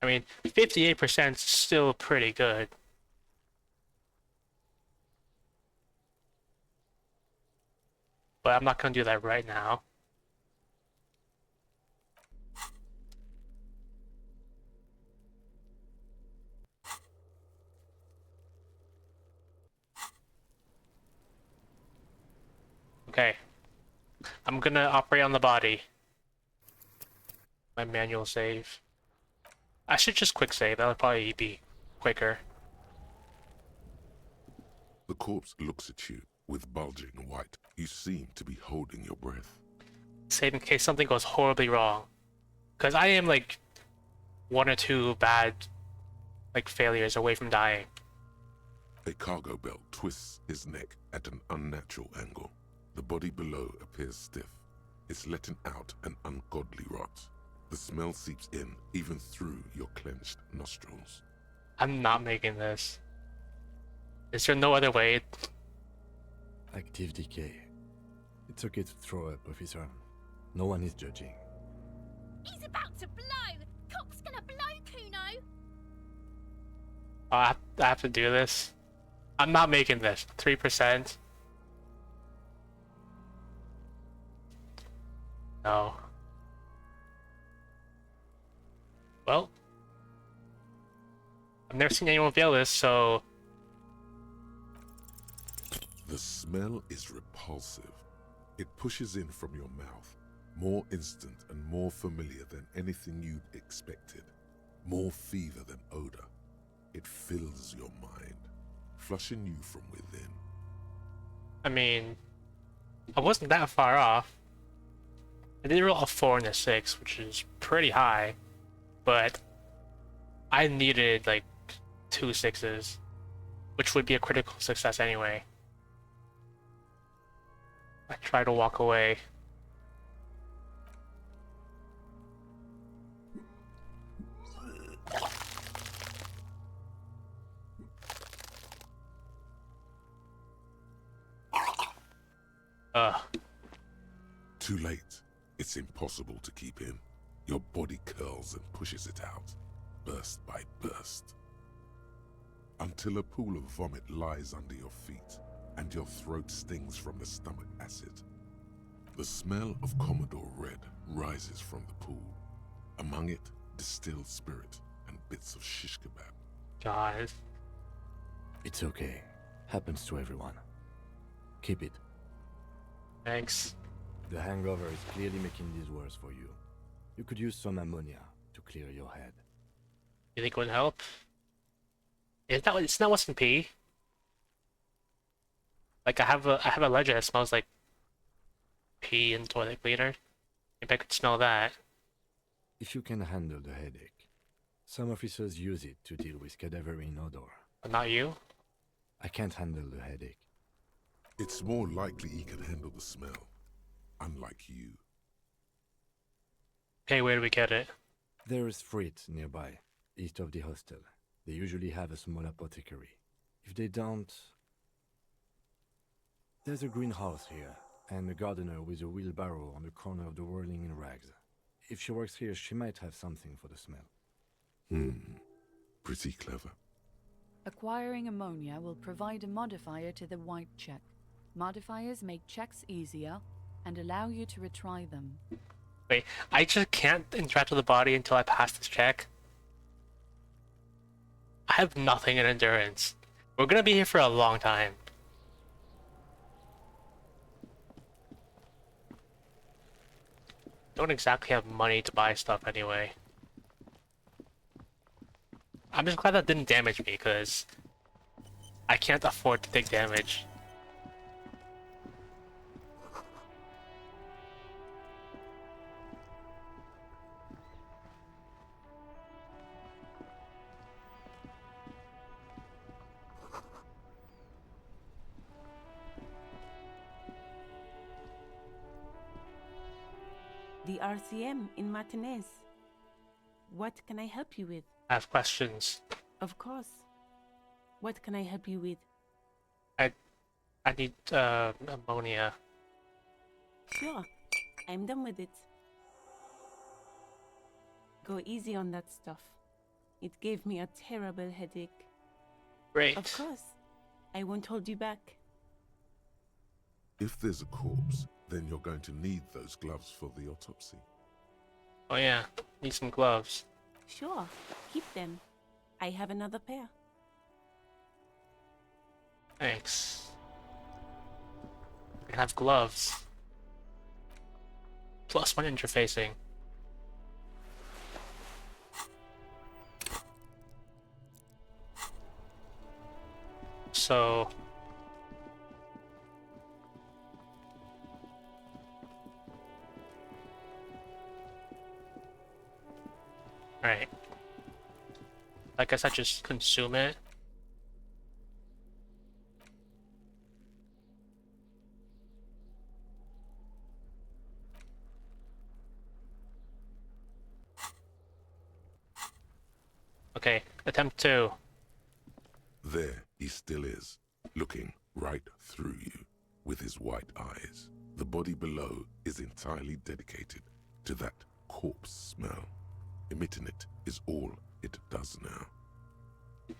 I mean, 58% is still pretty good. But I'm not gonna do that right now. Okay. I'm gonna operate on the body. My manual save. I should just quick save, that'll probably be quicker. The corpse looks at you with bulging white. You seem to be holding your breath. Save in case something goes horribly wrong. Because I am like 1 or 2 bad like failures away from dying. A cargo belt twists his neck at an unnatural angle. The body below appears stiff. It's letting out an ungodly rot. The smell seeps in, even through your clenched nostrils. I'm not making this. Is there no other way? Active decay. It's okay to throw up, officer. No one is judging. He's about to blow! Cop's gonna blow, Kuno! Oh, I have to do this. I'm not making this. 3%. No. Well, I've never seen anyone fail this, so The smell is repulsive. It pushes in from your mouth, more instant and more familiar than anything you'd expected. More fever than odor. It fills your mind, flushing you from within. I mean, I wasn't that far off. I did roll a 4 and a 6, which is pretty high, but I needed like 2 6s, which would be a critical success anyway. I try to walk away. Too late. It's impossible to keep in. Your body curls and pushes it out, burst by burst, until a pool of vomit lies under your feet and your throat stings from the stomach acid. The smell of Commodore Red rises from the pool. Among it, distilled spirit and bits of shish kebab. God. It's okay. Happens to everyone. Keep it. Thanks. The hangover is clearly making this worse for you. You could use some ammonia to clear your head. You think it would help? It's not what's in pee. Like I have a ledger that smells like pee and toilet cleaner. Maybe I could smell that. If you can handle the headache, some officers use it to deal with cadaverine odor. But not you? I can't handle the headache. It's more likely he can handle the smell, unlike you. Okay, where do we get it? There is Frit nearby, east of the hostel. They usually have a small apothecary. If they don't... There's a greenhouse here, and a gardener with a wheelbarrow on the corner of the whirling in rags. If she works here, she might have something for the smell. Pretty clever. Acquiring ammonia will provide a modifier to the white check. Modifiers make checks easier and allow you to retry them. Wait, I just can't interact with the body until I pass this check? I have nothing in endurance. We're gonna be here for a long time. Don't exactly have money to buy stuff anyway. I'm just glad that didn't damage me, because I can't afford to take damage. The RCM in Martinez. What can I help you with? I have questions. Of course. What can I help you with? I need ammonia. Sure, I'm done with it. Go easy on that stuff. It gave me a terrible headache. Great. Of course, I won't hold you back. If there's a corpse, then you're going to need those gloves for the autopsy. Oh yeah, need some gloves. Sure, keep them. I have another pair. Thanks. I can have gloves. +1 interfacing. So... Alright. I guess I just consume it. Okay, attempt 2. There he still is, looking right through you with his white eyes. The body below is entirely dedicated to that corpse smell. Emitting it is all it does now.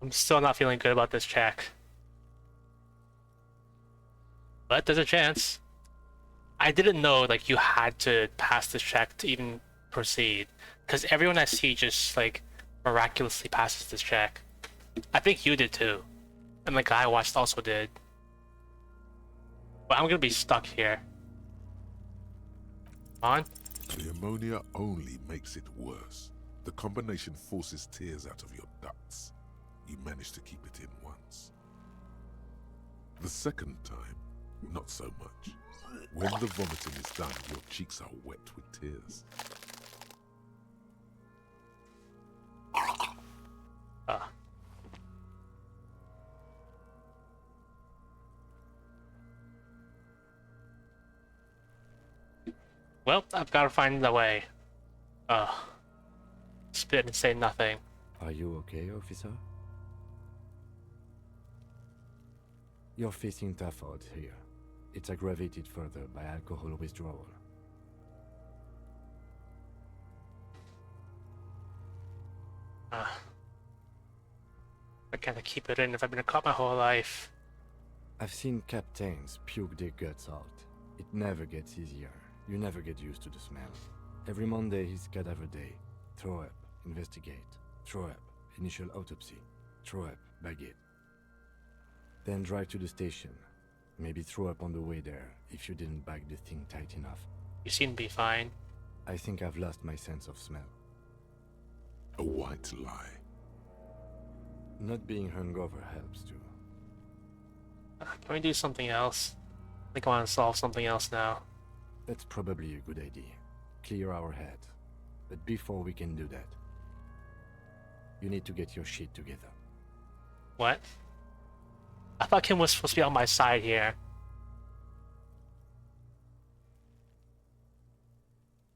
I'm still not feeling good about this check. But there's a chance. I didn't know like you had to pass this check to even proceed. Because everyone I see just like miraculously passes this check. I think you did too. And the guy I watched also did. But I'm gonna be stuck here. Come on. The ammonia only makes it worse. The combination forces tears out of your ducts. You manage to keep it in once. The second time, not so much. When the vomiting is done, your cheeks are wet with tears. Well, I've got to find the way. Spit and say nothing. Are you okay, officer? You're facing tough odds here. It's aggravated further by alcohol withdrawal. I gotta keep it in if I've been caught my whole life. I've seen captains puke their guts out. It never gets easier. You never get used to the smell. Every Monday is cadaver day. Throw up, investigate. Throw up, initial autopsy. Throw up, bag it. Then drive to the station. Maybe throw up on the way there if you didn't bag the thing tight enough. You seem to be fine. I think I've lost my sense of smell. A white lie. Not being hungover helps too. Can we do something else? I think I want to solve something else now. That's probably a good idea. Clear our head. But before we can do that, you need to get your shit together. What? I thought Kim was supposed to be on my side here.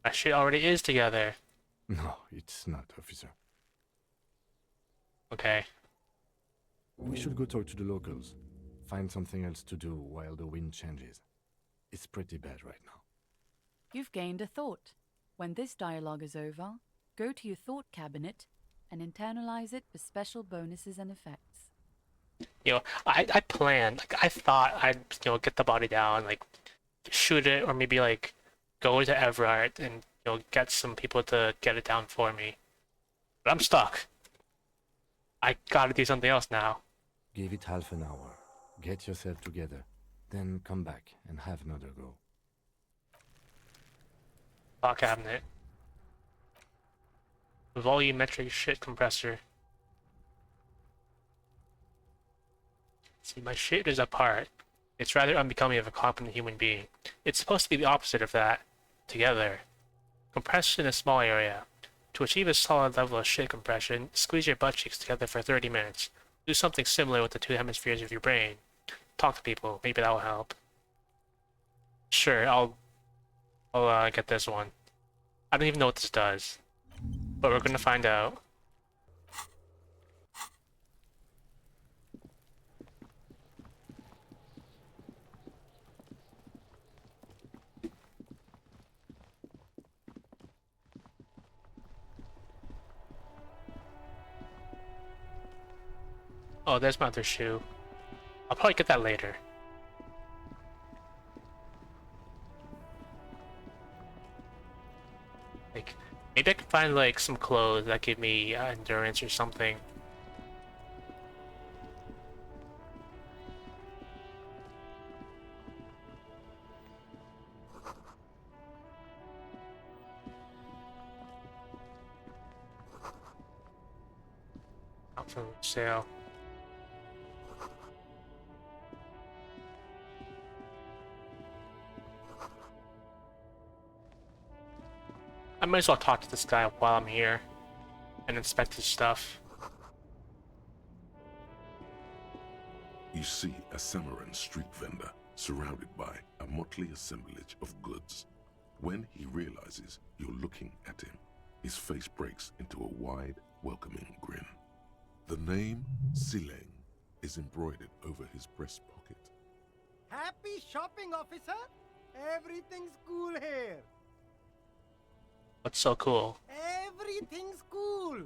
My shit already is together. No, it's not, officer. Okay. We should go talk to the locals. Find something else to do while the wind changes. It's pretty bad right now. You've gained a thought. When this dialogue is over, go to your thought cabinet and internalize it for special bonuses and effects. You know, I planned, like, I thought I'd, get the body down, like, shoot it, or maybe, like, go to Everard and, get some people to get it down for me. But I'm stuck. I gotta do something else now. Give it half an hour. Get yourself together. Then come back and have another go. File cabinet. Volumetric shit compressor. See, my shit is apart. It's rather unbecoming of a competent human being. It's supposed to be the opposite of that. Together. Compressed in a small area. To achieve a solid level of shit compression, squeeze your butt cheeks together for 30 minutes. Do something similar with the two hemispheres of your brain. Talk to people. Maybe that will help. Sure, I'll get this one. I don't even know what this does. But we're gonna find out. Oh, there's my other shoe. I'll probably get that later. Like, maybe I can find like some clothes that give me endurance or something. Out for sale. I might as well talk to this guy while I'm here and inspect his stuff. You see a Samaran street vendor surrounded by a motley assemblage of goods. When he realizes you're looking at him, his face breaks into a wide, welcoming grin. The name Sileng is embroidered over his breast pocket. Happy shopping, officer! Everything's cool here. What's so cool? Everything's cool.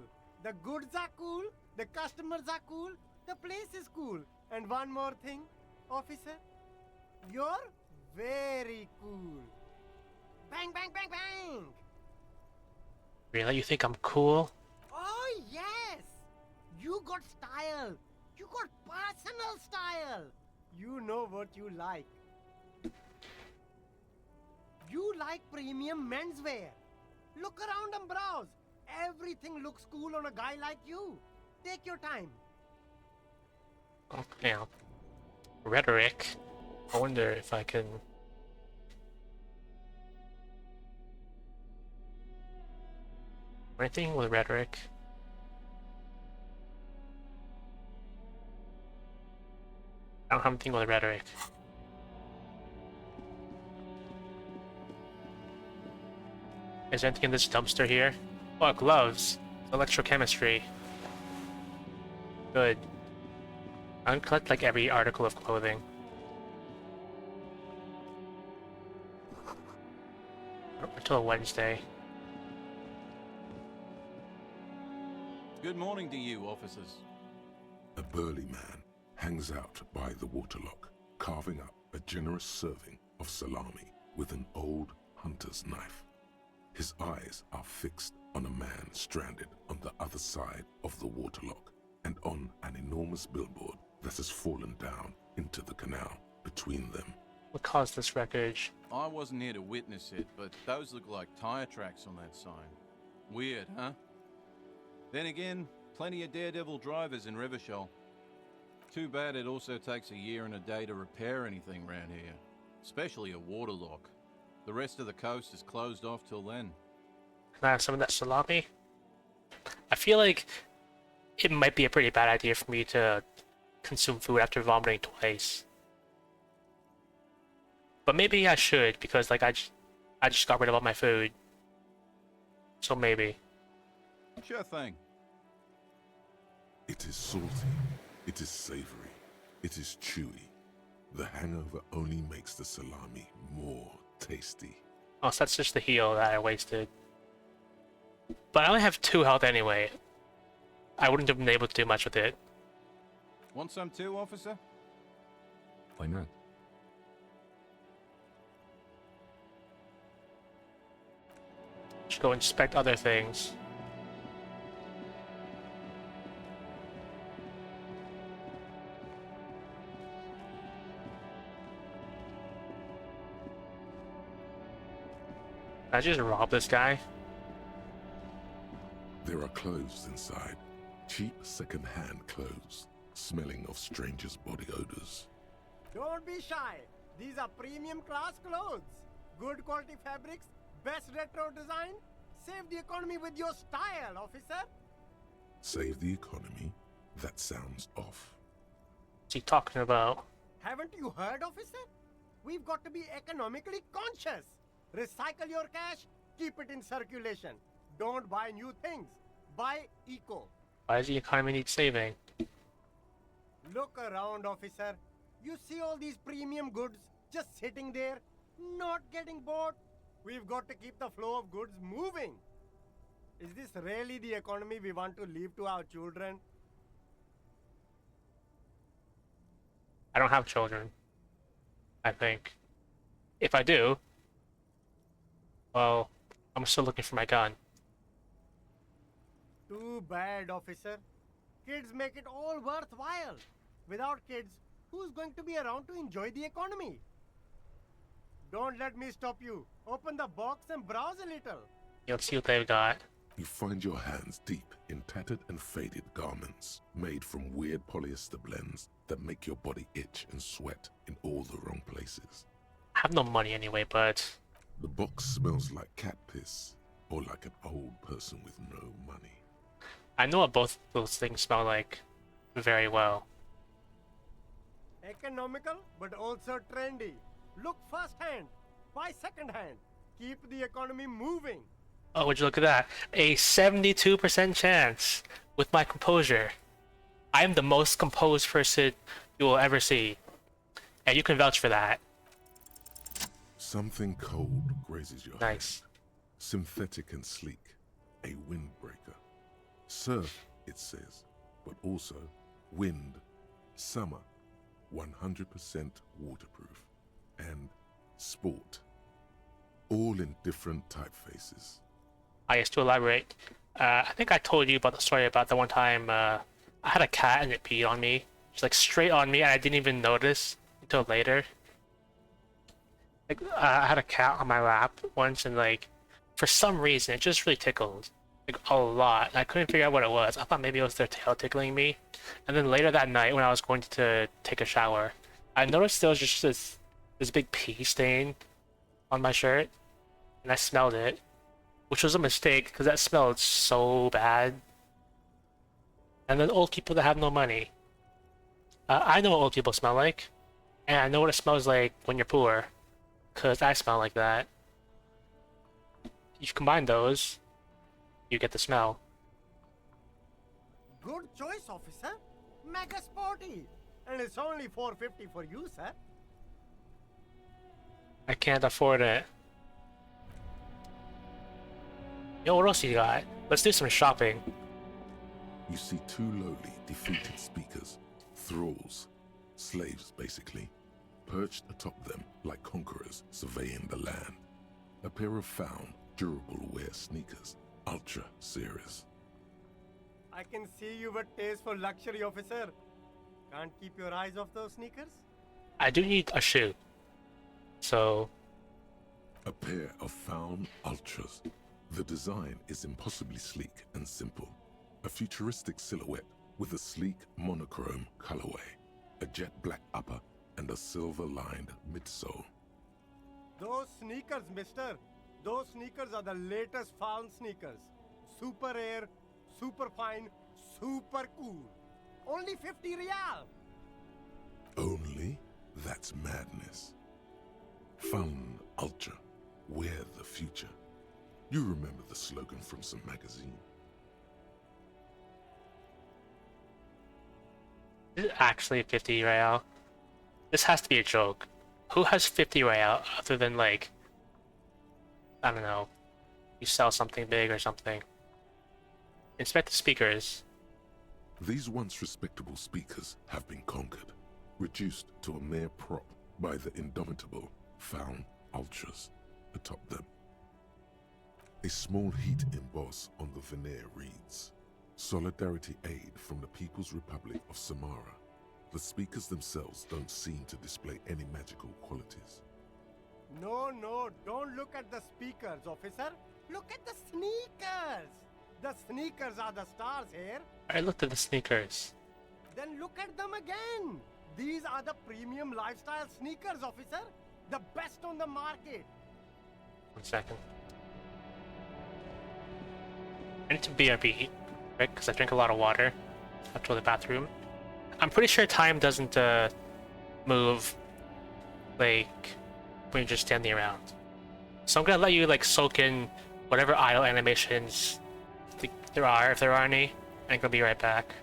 The goods are cool, the customers are cool, the place is cool. And one more thing, officer, you're very cool. Bang, bang, bang, bang! Really? You think I'm cool? Oh, yes! You got style. You got personal style. You know what you like. You like premium menswear. Look around and browse. Everything looks cool on a guy like you. Take your time. Oh, yeah. Rhetoric. I wonder if I can... Anything with rhetoric? I don't have anything with rhetoric. Is there anything in this dumpster here? Oh, gloves. Electrochemistry. Good. I'm gonna collect like every article of clothing. Until Wednesday. Good morning to you, officers. A burly man hangs out by the waterlock, carving up a generous serving of salami with an old hunter's knife. His eyes are fixed on a man stranded on the other side of the waterlock and on an enormous billboard that has fallen down into the canal between them. What caused this wreckage? I wasn't here to witness it, but those look like tire tracks on that sign. Weird, huh? Then again, plenty of daredevil drivers in Revachol. Too bad it also takes a year and a day to repair anything around here, especially a waterlock. The rest of the coast is closed off till then. Can I have some of that salami? I feel like it might be a pretty bad idea for me to consume food after vomiting twice. But maybe I should, because like I just got rid of all my food. So maybe. Sure thing. It is salty, it is savory, it is chewy. The hangover only makes the salami more tasty. Oh, so that's just the heal that I wasted. But I only have 2 health anyway. I wouldn't have been able to do much with it. Want some too, officer? Why not? Should go inspect other things. Can I just rob this guy? There are clothes inside. Cheap second-hand clothes, smelling of strangers' body odors. Don't be shy. These are premium class clothes. Good quality fabrics, best retro design. Save the economy with your style, officer. Save the economy? That sounds off. What's he talking about? Haven't you heard, officer? We've got to be economically conscious. Recycle your cash, keep it in circulation. Don't buy new things. Buy eco. Why does the economy need saving? Look around, officer. You see all these premium goods just sitting there, not getting bought? We've got to keep the flow of goods moving. Is this really the economy we want to leave to our children? I don't have children. I think. If I do, well, I'm still looking for my gun. Too bad, officer. Kids make it all worthwhile. Without kids, who's going to be around to enjoy the economy? Don't let me stop you. Open the box and browse a little. Let's see what they've got. You find your hands deep in tattered and faded garments made from weird polyester blends that make your body itch and sweat in all the wrong places. I have no money anyway, but The box smells like cat piss or like an old person with no money. I know what both those things smell like very well. Economical, but also trendy. Look firsthand, buy secondhand. Keep the economy moving. Oh, would you look at that? A 72% chance with my composure. I am the most composed person you will ever see. And you can vouch for that. Something cold grazes your Nice. head. Synthetic and sleek. A windbreaker. Surf, it says, but also wind, summer, 100% waterproof, and sport. All in different typefaces. I guess to elaborate, I think I told you about the story about the one time I had a cat and it peed on me. Just like straight on me and I didn't even notice until later. Like I had a cat on my lap once and like for some reason it just really tickled. Like a lot. And I couldn't figure out what it was. I thought maybe it was their tail tickling me. And then later that night when I was going to take a shower, I noticed there was just this big pee stain on my shirt. And I smelled it. Which was a mistake because that smelled so bad. And then old people that have no money. I know what old people smell like. And I know what it smells like when you're poor. Because I smell like that. You combine those, you get the smell. Good choice, officer. Mega sporty. And it's only $4.50 for you, sir. I can't afford it. Yo, what else you got? Let's do some shopping. You see two lowly, defeated speakers, thralls, slaves basically, perched atop them like conquerors surveying the land. A pair of found, durable wear sneakers, ultra series. I can see you with taste for luxury, officer. Can't keep your eyes off those sneakers? I do need a shoe. So, A pair of found ultras. The design is impossibly sleek and simple. A futuristic silhouette with a sleek monochrome colorway, a jet black upper, and a silver-lined midsole. Those sneakers, mister. Those sneakers are the latest found sneakers. Super air, super fine, super cool. Only 50 real. Only? That's madness. Fun Ultra. Wear the future. You remember the slogan from some magazine. this is actually 50 real. This has to be a joke. Who has 50 real other than like, I don't know, you sell something big or something. Inspect the speakers. These once respectable speakers have been conquered, reduced to a mere prop by the indomitable found ultras atop them. A small heat emboss on the veneer reads, Solidarity Aid from the People's Republic of Samara. The speakers themselves don't seem to display any magical qualities. No, don't look at the speakers, officer. Look at the sneakers. The sneakers are the stars here. I looked at the sneakers. Then look at them again. These are the premium lifestyle sneakers, officer. The best on the market. 1 second. I need to BRB, right? Because I drink a lot of water. I have to go to the bathroom. I'm pretty sure time doesn't move like when you're just standing around. So I'm gonna let you like soak in whatever idle animations there are, if there are any, and I'm gonna be right back.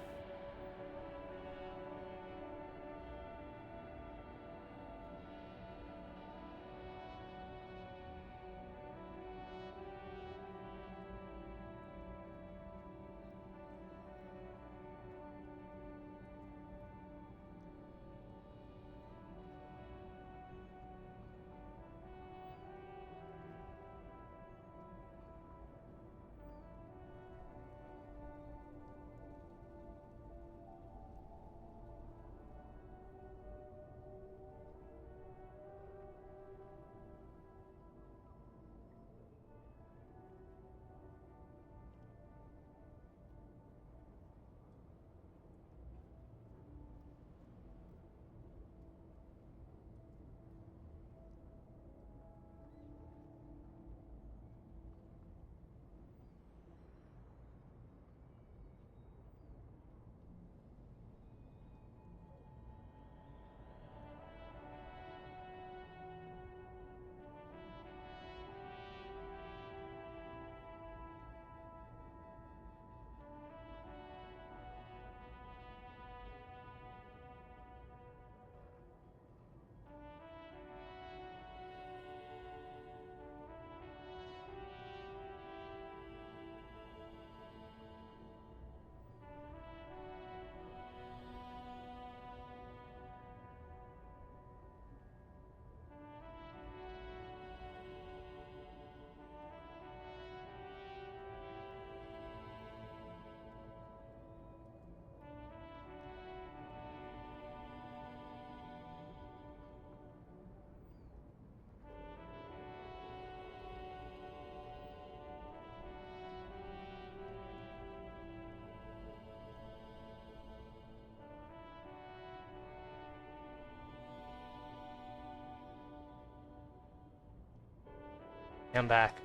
I'm back.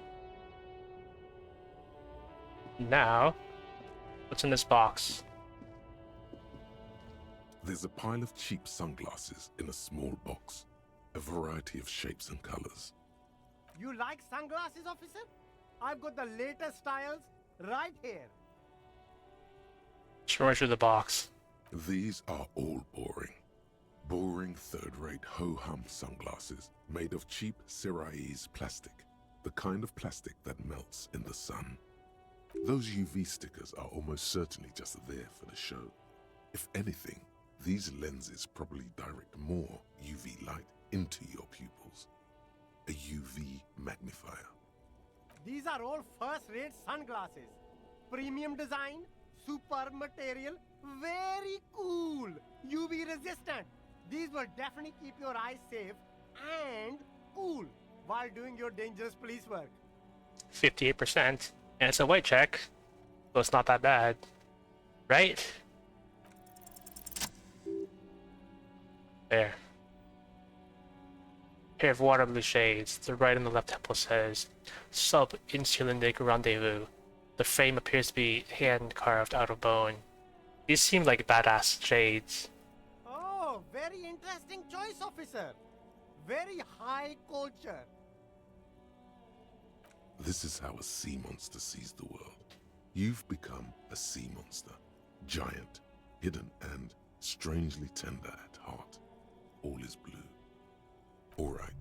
Now, what's in this box? There's a pile of cheap sunglasses in a small box, a variety of shapes and colors. You like sunglasses, officer? I've got the latest styles right here. Just rummage through the box. These are all boring. Boring third-rate ho-hum sunglasses made of cheap Syrahese plastic, the kind of plastic that melts in the sun. Those UV stickers are almost certainly just there for the show. If anything, these lenses probably direct more UV light into your pupils. A UV magnifier. These are all first-rate sunglasses. Premium design, superb material, very cool, UV resistant. These will definitely keep your eyes safe and cool while doing your dangerous police work. 58%. And it's a white check, so it's not that bad. Right? There. Pair of water blue shades. The right and the left temple says Sub-Insulindic Rendezvous. The frame appears to be hand carved out of bone. These seem like badass shades. Oh, very interesting choice, officer. Very high culture. This is how a sea monster sees the world. You've become a sea monster. Giant, hidden, and strangely tender at heart. All is blue. Alright,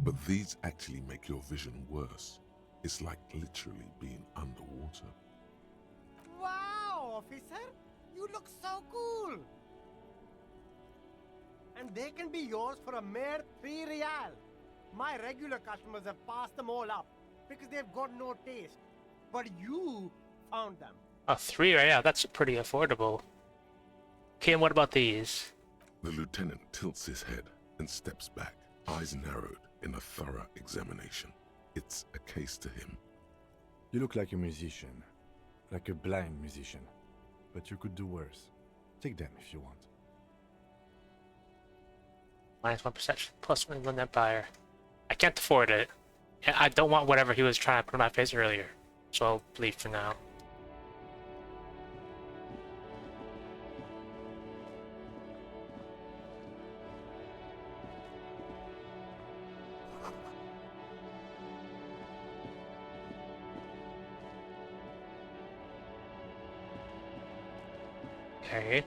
but these actually make your vision worse. It's like literally being underwater. Wow, officer. You look so cool. And they can be yours for a mere 3 real. My regular customers have passed them all up because they've got no taste. But you found them. Oh, 3, yeah, that's pretty affordable. Okay, and what about these? The lieutenant tilts his head and steps back, eyes narrowed in a thorough examination. It's a case to him. You look like a musician. Like a blind musician. But you could do worse. Take them if you want. -1 perception, +1 empire. I can't afford it. And I don't want whatever he was trying to put in my face earlier. So I'll leave for now. Okay.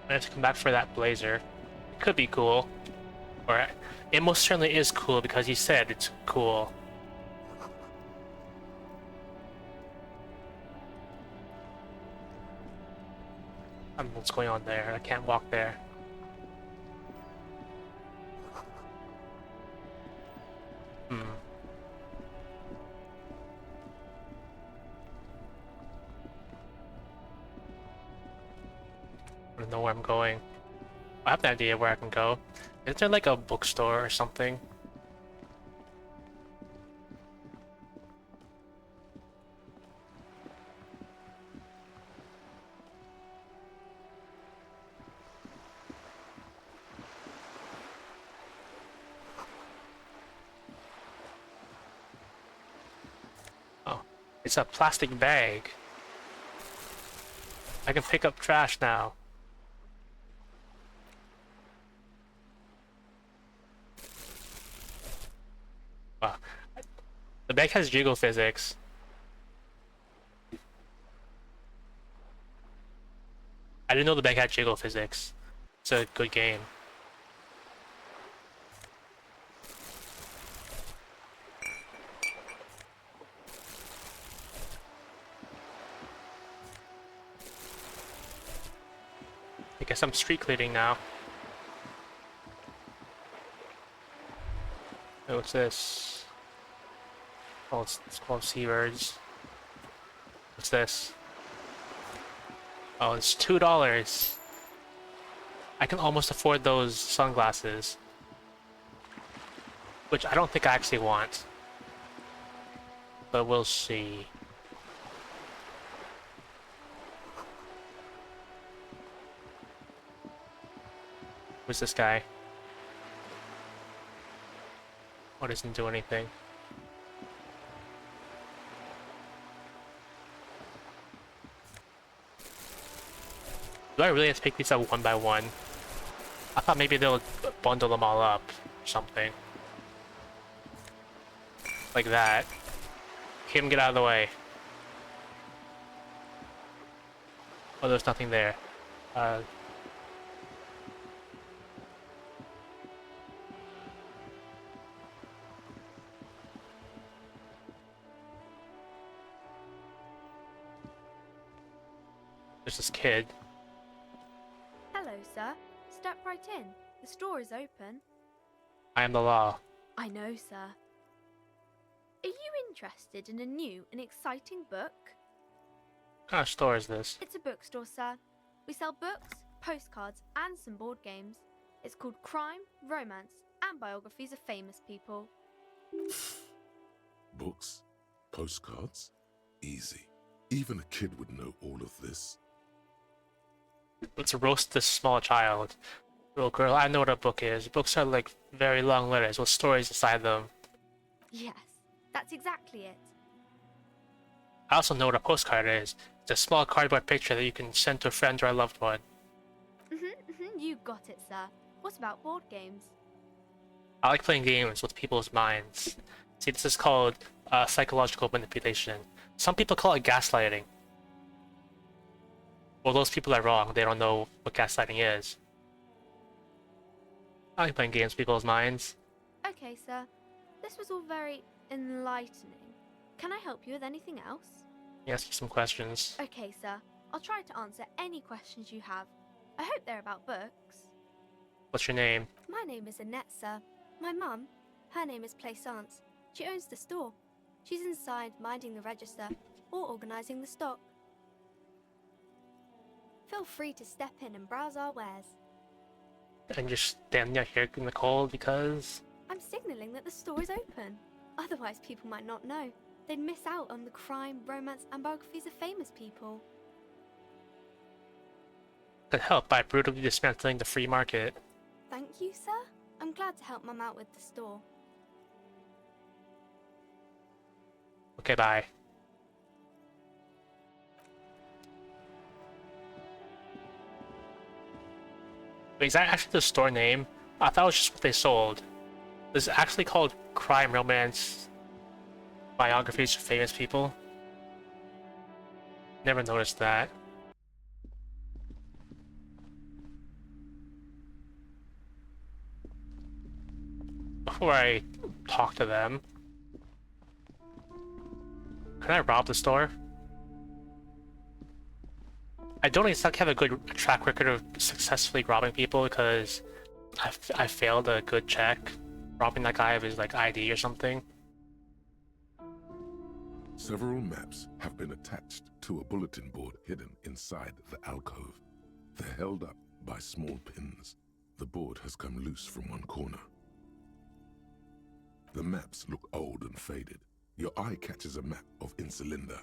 I have to come back for that blazer. It could be cool. Or it most certainly is cool because he said it's cool. I don't know what's going on there. I can't walk there. I don't know where I'm going. I have no idea where I can go. Is there like a bookstore or something? Oh, it's a plastic bag. I can pick up trash now. Wow. The bag has jiggle physics. I didn't know the bag had jiggle physics. It's a good game. I guess I'm street cleaning now. Oh, what's this? Oh, it's called Seabirds. What's this? Oh, it's $2. I can almost afford those sunglasses. Which I don't think I actually want. But we'll see. Who's this guy? Oh, it doesn't do anything. Do I really have to pick these up one by one? I thought maybe they'll bundle them all up or something. Like that. Kim, get out of the way. Oh, there's nothing there. There's this kid. Hello, sir. Step right in. The store is open. I am the law. I know, sir. Are you interested in a new and exciting book? What kind of store is this? It's a bookstore, sir. We sell books, postcards, and some board games. It's called Crime, Romance, and Biographies of Famous People. Books? Postcards? Easy. Even a kid would know all of this. Let's roast this small child. Little girl, I know what a book is. Books are like very long letters with stories inside them. Yes, that's exactly it. I also know what a postcard is. It's a small cardboard picture that you can send to a friend or a loved one. You got it, sir. What about board games? I like playing games with people's minds. See, this is called psychological manipulation. Some people call it gaslighting. Well, those people are wrong. They don't know what gaslighting is. I like playing games with people's minds. Okay, sir. This was all very enlightening. Can I help you with anything else? Ask you some questions. Okay, sir. I'll try to answer any questions you have. I hope they're about books. What's your name? My name is Annette, sir. My mum, her name is Plaisance. She owns the store. She's inside minding the register or organising the stock. Feel free to step in and browse our wares. And you're standing out here in the cold because... I'm signalling that the store is open. Otherwise, people might not know. They'd miss out on the crime, romance, and biographies of famous people. Could help by brutally dismantling the free market. Thank you, sir. I'm glad to help Mum out with the store. Okay, bye. Wait, is that actually the store name? I thought it was just what they sold. This is actually called Crime, Romance, Biographies of Famous People. Never noticed that. Before I talk to them, can I rob the store? I don't exactly have a good track record of successfully robbing people because I failed a good check robbing that guy of his like ID or something. Several maps have been attached to a bulletin board hidden inside the alcove. They're held up by small pins. The board has come loose from one corner. The maps look old and faded. Your eye catches a map of Insulinda,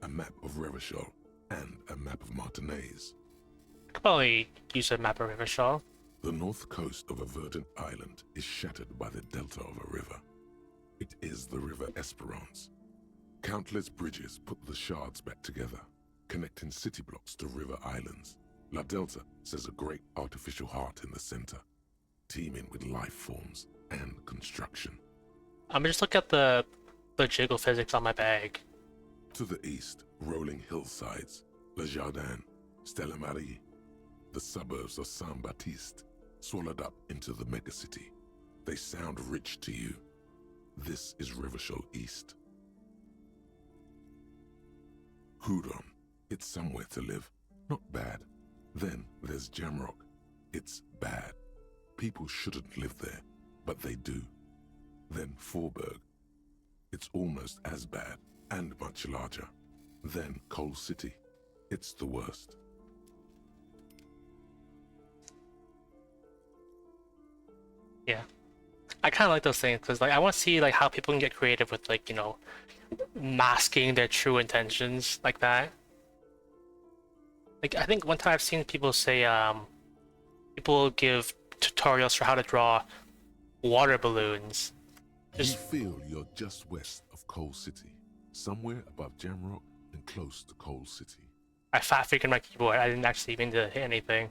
a map of Revachol, and a map of Martinez. I could probably use a map of Revachol. The north coast of a verdant island is shattered by the delta of a river. It is the River Esperance. Countless bridges put the shards back together, connecting city blocks to river islands. La Delta says a great artificial heart in the center, teeming with life forms and construction. I'm just looking at the jiggle physics on my bag. To the east, rolling hillsides, Le Jardin, Stella Marie, the suburbs of Saint-Baptiste, swallowed up into the megacity. They sound rich to you. This is Revachol East. Hudon, it's somewhere to live. Not bad. Then there's Jamrock. It's bad. People shouldn't live there, but they do. Then Forberg. It's almost as bad, and much larger. Then Coal City. It's the worst. Yeah. I kind of like those things because like I want to see like how people can get creative with like, you know, masking their true intentions like that. Like I think one time I've seen people say people give tutorials for how to draw water balloons You feel you're just west of Coal City, somewhere above Jamrock and close to Coal City. I fat freaking my keyboard. I didn't actually mean to hit anything.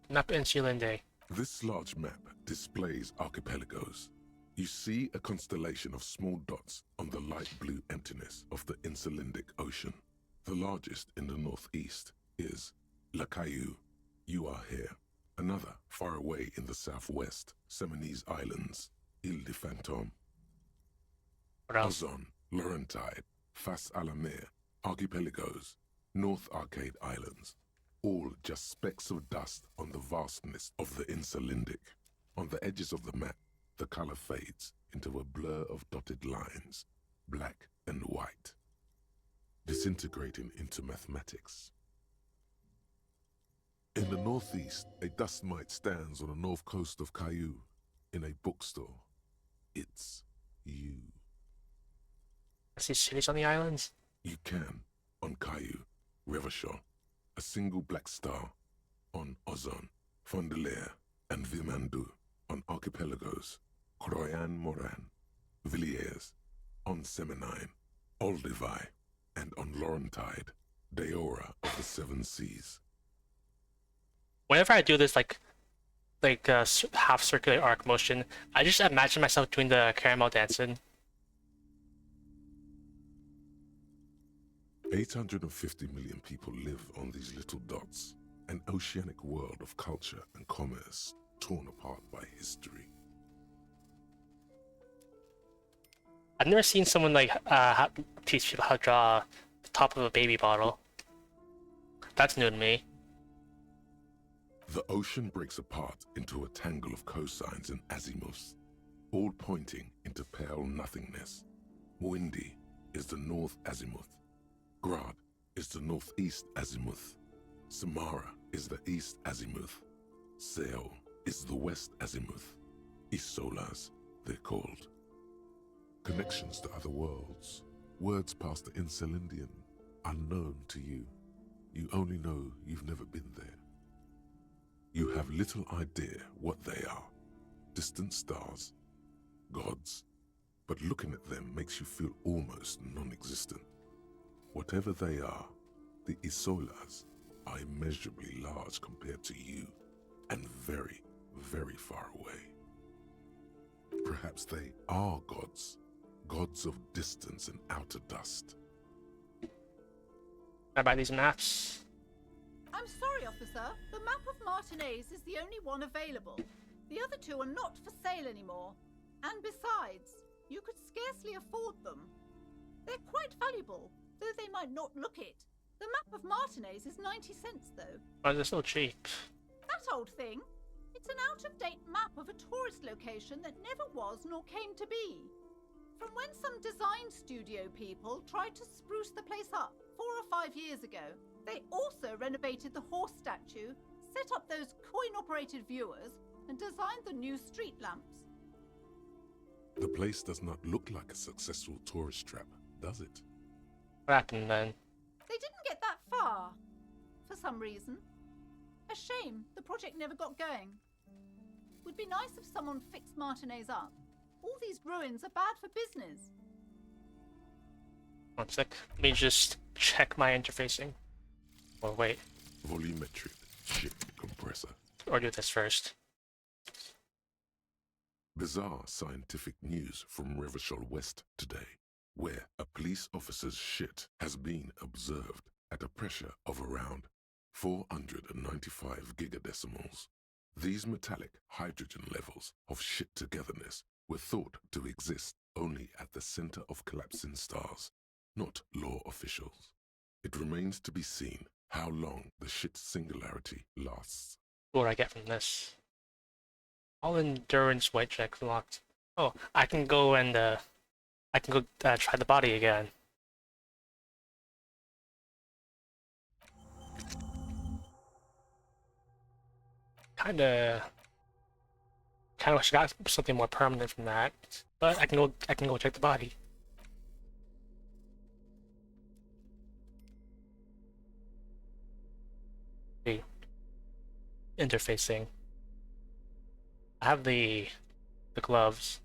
Map Insulinde. This large map displays archipelagos. You see a constellation of small dots on the light blue emptiness of the Insulindic Ocean. The largest in the northeast is La Caillou. You are here. Another far away in the southwest, Seminese Islands, Ile de Fantôme. Ozon, Laurentide, Fas a la Mer, Archipelagos, North Arcade Islands. All just specks of dust on the vastness of the Insulindic. On the edges of the map, the color fades into a blur of dotted lines, black and white, disintegrating into mathematics. In the northeast, a dust mite stands on the north coast of Caillou in a bookstore. It's you. I see cities on the islands. You can, on Caillou, Revachol, a single black star, on Ozon, Fondelier, and Vilmandu, on archipelagos, Croyan Moran, Villiers, on Seminine, Olduvai, and on Laurentide, Deora of the Seven Seas. Whenever I do this like half circular arc motion, I just imagine myself doing the caramel dancing. 850 million people live on these little dots, an oceanic world of culture and commerce torn apart by history. I've never seen someone like teach people how to draw the top of a baby bottle. That's new to me. The ocean breaks apart into a tangle of cosines and azimuths, all pointing into pale nothingness. Windy is the north azimuth. Grad is the northeast azimuth. Samara is the east azimuth. Seo is the west azimuth. Isolas, they're called. Connections to other worlds, words past the Insulindian, unknown to you. You only know you've never been there. You have little idea what they are. Distant stars, gods, but looking at them makes you feel almost non-existent. Whatever they are, the Isolas are immeasurably large compared to you, and very, very far away. Perhaps they are gods, gods of distance and outer dust. Can I buy these maps? I'm sorry, officer. The map of Martinez is the only one available. The other two are not for sale anymore. And besides, you could scarcely afford them. They're quite valuable, though they might not look it. The map of Martinez is 90 cents, though. Why is it so cheap? That old thing. It's an out-of-date map of a tourist location that never was nor came to be. From when some design studio people tried to spruce the place up 4 or 5 years ago. They also renovated the horse statue, set up those coin-operated viewers, and designed the new street lamps. The place does not look like a successful tourist trap, does it? What happened then? They didn't get that far, for some reason. A shame the project never got going. Would be nice if someone fixed Martinez up. All these ruins are bad for business. One sec. Let me just check my interfacing. Or wait. Volumetric shift compressor. Or do this first. Bizarre scientific news from Revachol West today, where a police officer's shit has been observed at a pressure of around 495 gigadecimals. These metallic hydrogen levels of shit togetherness were thought to exist only at the center of collapsing stars, not law officials. It remains to be seen how long the shit singularity lasts. What do I get from this? All endurance white check locked. Oh, I can go and try the body again. Kinda wish I got something more permanent from that, but I can go check the body. See, interfacing. I have the gloves.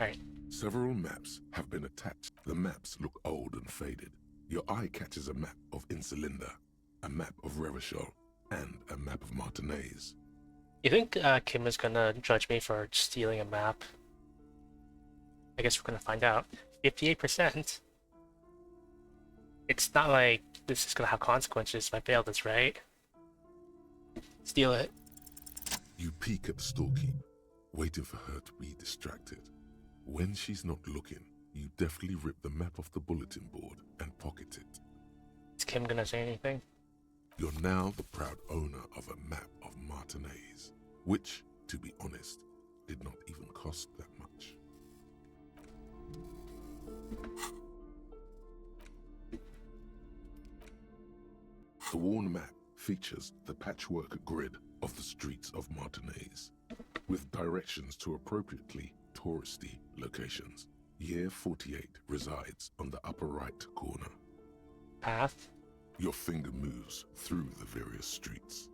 Alright. Several maps have been attached. The maps look old and faded. Your eye catches a map of Insulinda, a map of Revachol, and a map of Martinez. You think Kim is gonna judge me for stealing a map? I guess we're gonna find out. 58%. It's not like this is gonna have consequences if I fail this, right? Steal it. You peek at the storekeep, waiting for her to be distracted. When she's not looking, you deftly rip the map off the bulletin board and pocket it. Is Kim gonna say anything? You're now the proud owner of a map of Martinez, which, to be honest, did not even cost that much. The worn map features the patchwork grid of the streets of Martinez, with directions to appropriately touristy locations. Year 48 resides on the upper right corner. Path? Your finger moves through the various streets,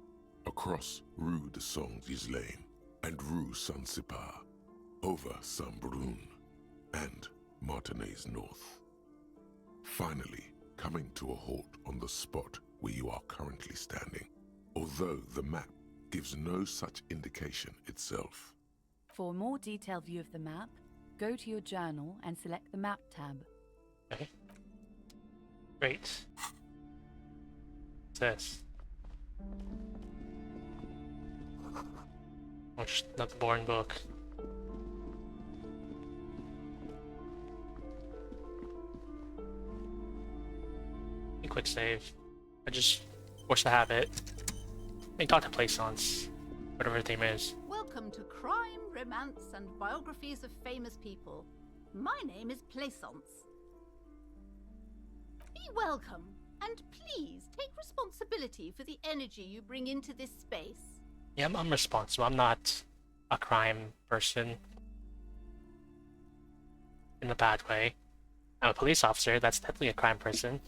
across Rue de Saint-Ghislain and Rue Saint-Sipar, over Saint-Brun and Martinez North. Finally, coming to a halt on the spot where you are currently standing, although the map gives no such indication itself. For a more detailed view of the map, go to your journal and select the Map tab. Okay. Great. What's this? Oh, just another boring book. Quick save. I just forced the habit. They talk to Plaisance, whatever her theme is. Welcome to Crime, Romance, and Biographies of Famous People. My name is Plaisance. Be welcome, and please take responsibility for the energy you bring into this space. Yeah, I'm responsible. I'm not a crime person. In a bad way. I'm a police officer. That's definitely a crime person.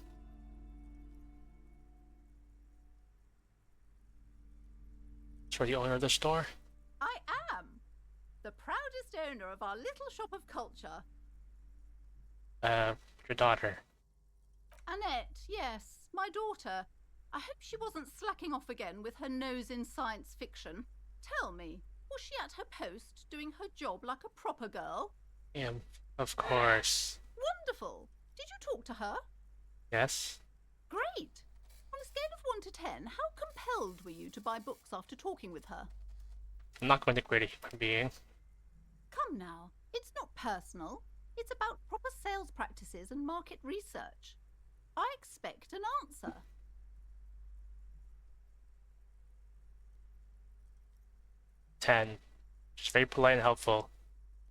For the owner of the store? I am the proudest owner of our little shop of culture. Your daughter. Annette, yes, my daughter. I hope she wasn't slacking off again with her nose in science fiction. Tell me, was she at her post doing her job like a proper girl? Yeah, of course. Wonderful. Did you talk to her? Yes? Great. On a scale of 1 to 10, how compelled were you to buy books after talking with her? I'm not going to grade a human being. Come now, it's not personal. It's about proper sales practices and market research. I expect an answer. 10. She's very polite and helpful.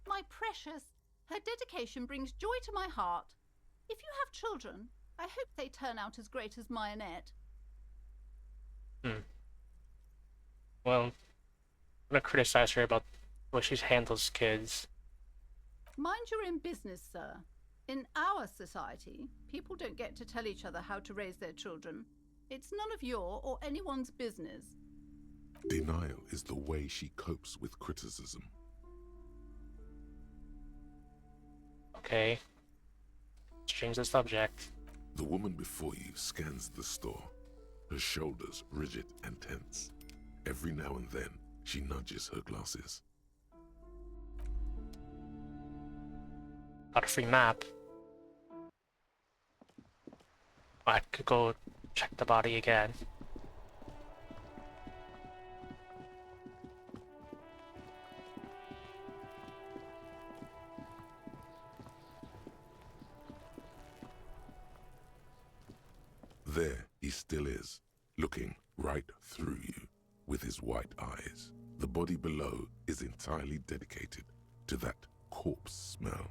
My precious, her dedication brings joy to my heart. If you have children, I hope they turn out as great as my Annette. Well, I'm gonna criticize her about the way she handles kids. Mind your own business, sir. In our society, people don't get to tell each other how to raise their children. It's none of your or anyone's business. Denial is the way she copes with criticism. Okay. Let's change the subject. The woman before you scans the store, her shoulders rigid and tense. Every now and then, she nudges her glasses. Got a free map. I could go check the body again. There he still is, looking right through you with his white eyes. The body below is entirely dedicated to that corpse smell.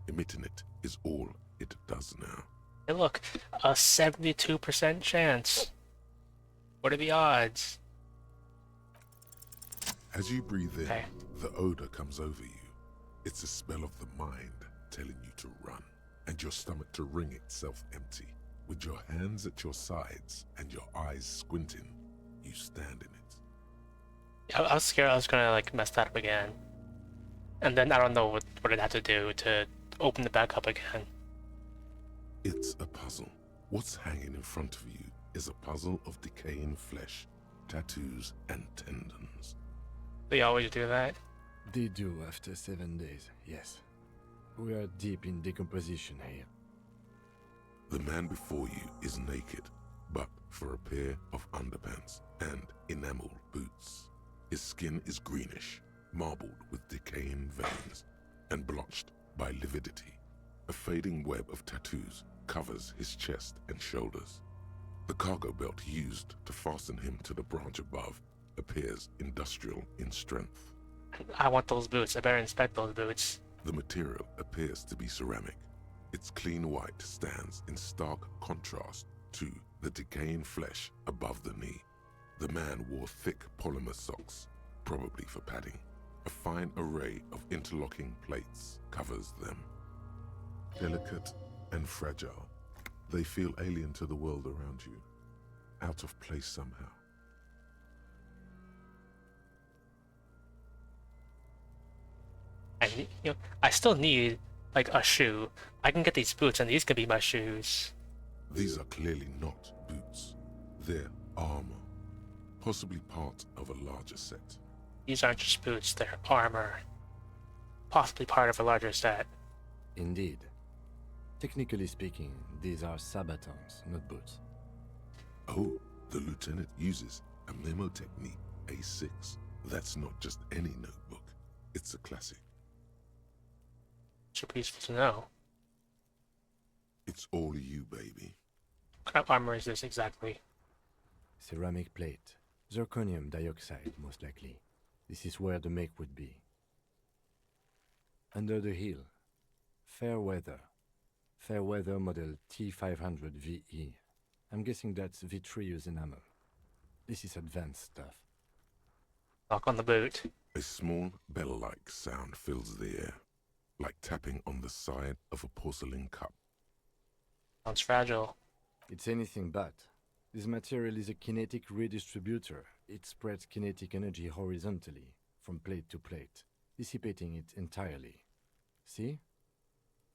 Emitting it is all it does now. Hey look, a 72% chance. What are the odds? As you breathe in, Okay. the odor comes over you. It's a smell of the mind telling you to run, and your stomach to wring itself empty. With your hands at your sides and your eyes squinting, you stand in it. I was scared I was gonna like mess that up again. And then I don't know what I'd have to do to open it back up again. It's a puzzle. What's hanging in front of you is a puzzle of decaying flesh, tattoos, and tendons. They always do that. They do after 7 days, yes. We are deep in decomposition here. The man before you is naked, but for a pair of underpants and enameled boots. His skin is greenish, marbled with decaying veins, and blotched by lividity. A fading web of tattoos covers his chest and shoulders. The cargo belt used to fasten him to the branch above appears industrial in strength. I want those boots. I better inspect those boots. The material appears to be ceramic. Its clean white stands in stark contrast to the decaying flesh above the knee. The man wore thick polymer socks, probably for padding. A fine array of interlocking plates covers them. Delicate and fragile, they feel alien to the world around you, out of place somehow. And I still need like a shoe. I can get these boots, and these could be my shoes. These are clearly not boots. They're armor, possibly part of a larger set. These aren't just boots; they're armor, possibly part of a larger set. Indeed. Technically speaking, these are sabatons, not boots. Oh, the lieutenant uses a memo technique A6. That's not just any notebook. It's a classic. Super useful to know. It's all you, baby. What kind of armor is this exactly? Ceramic plate. Zirconium dioxide, most likely. This is where the make would be. Under the heel. Fair weather. Fair weather model T500 VE. I'm guessing that's vitreous enamel. This is advanced stuff. Knock on the boot. A small bell-like sound fills the air, like tapping on the side of a porcelain cup. Sounds fragile. It's anything but. This material is a kinetic redistributor. It spreads kinetic energy horizontally, from plate to plate, dissipating it entirely. See?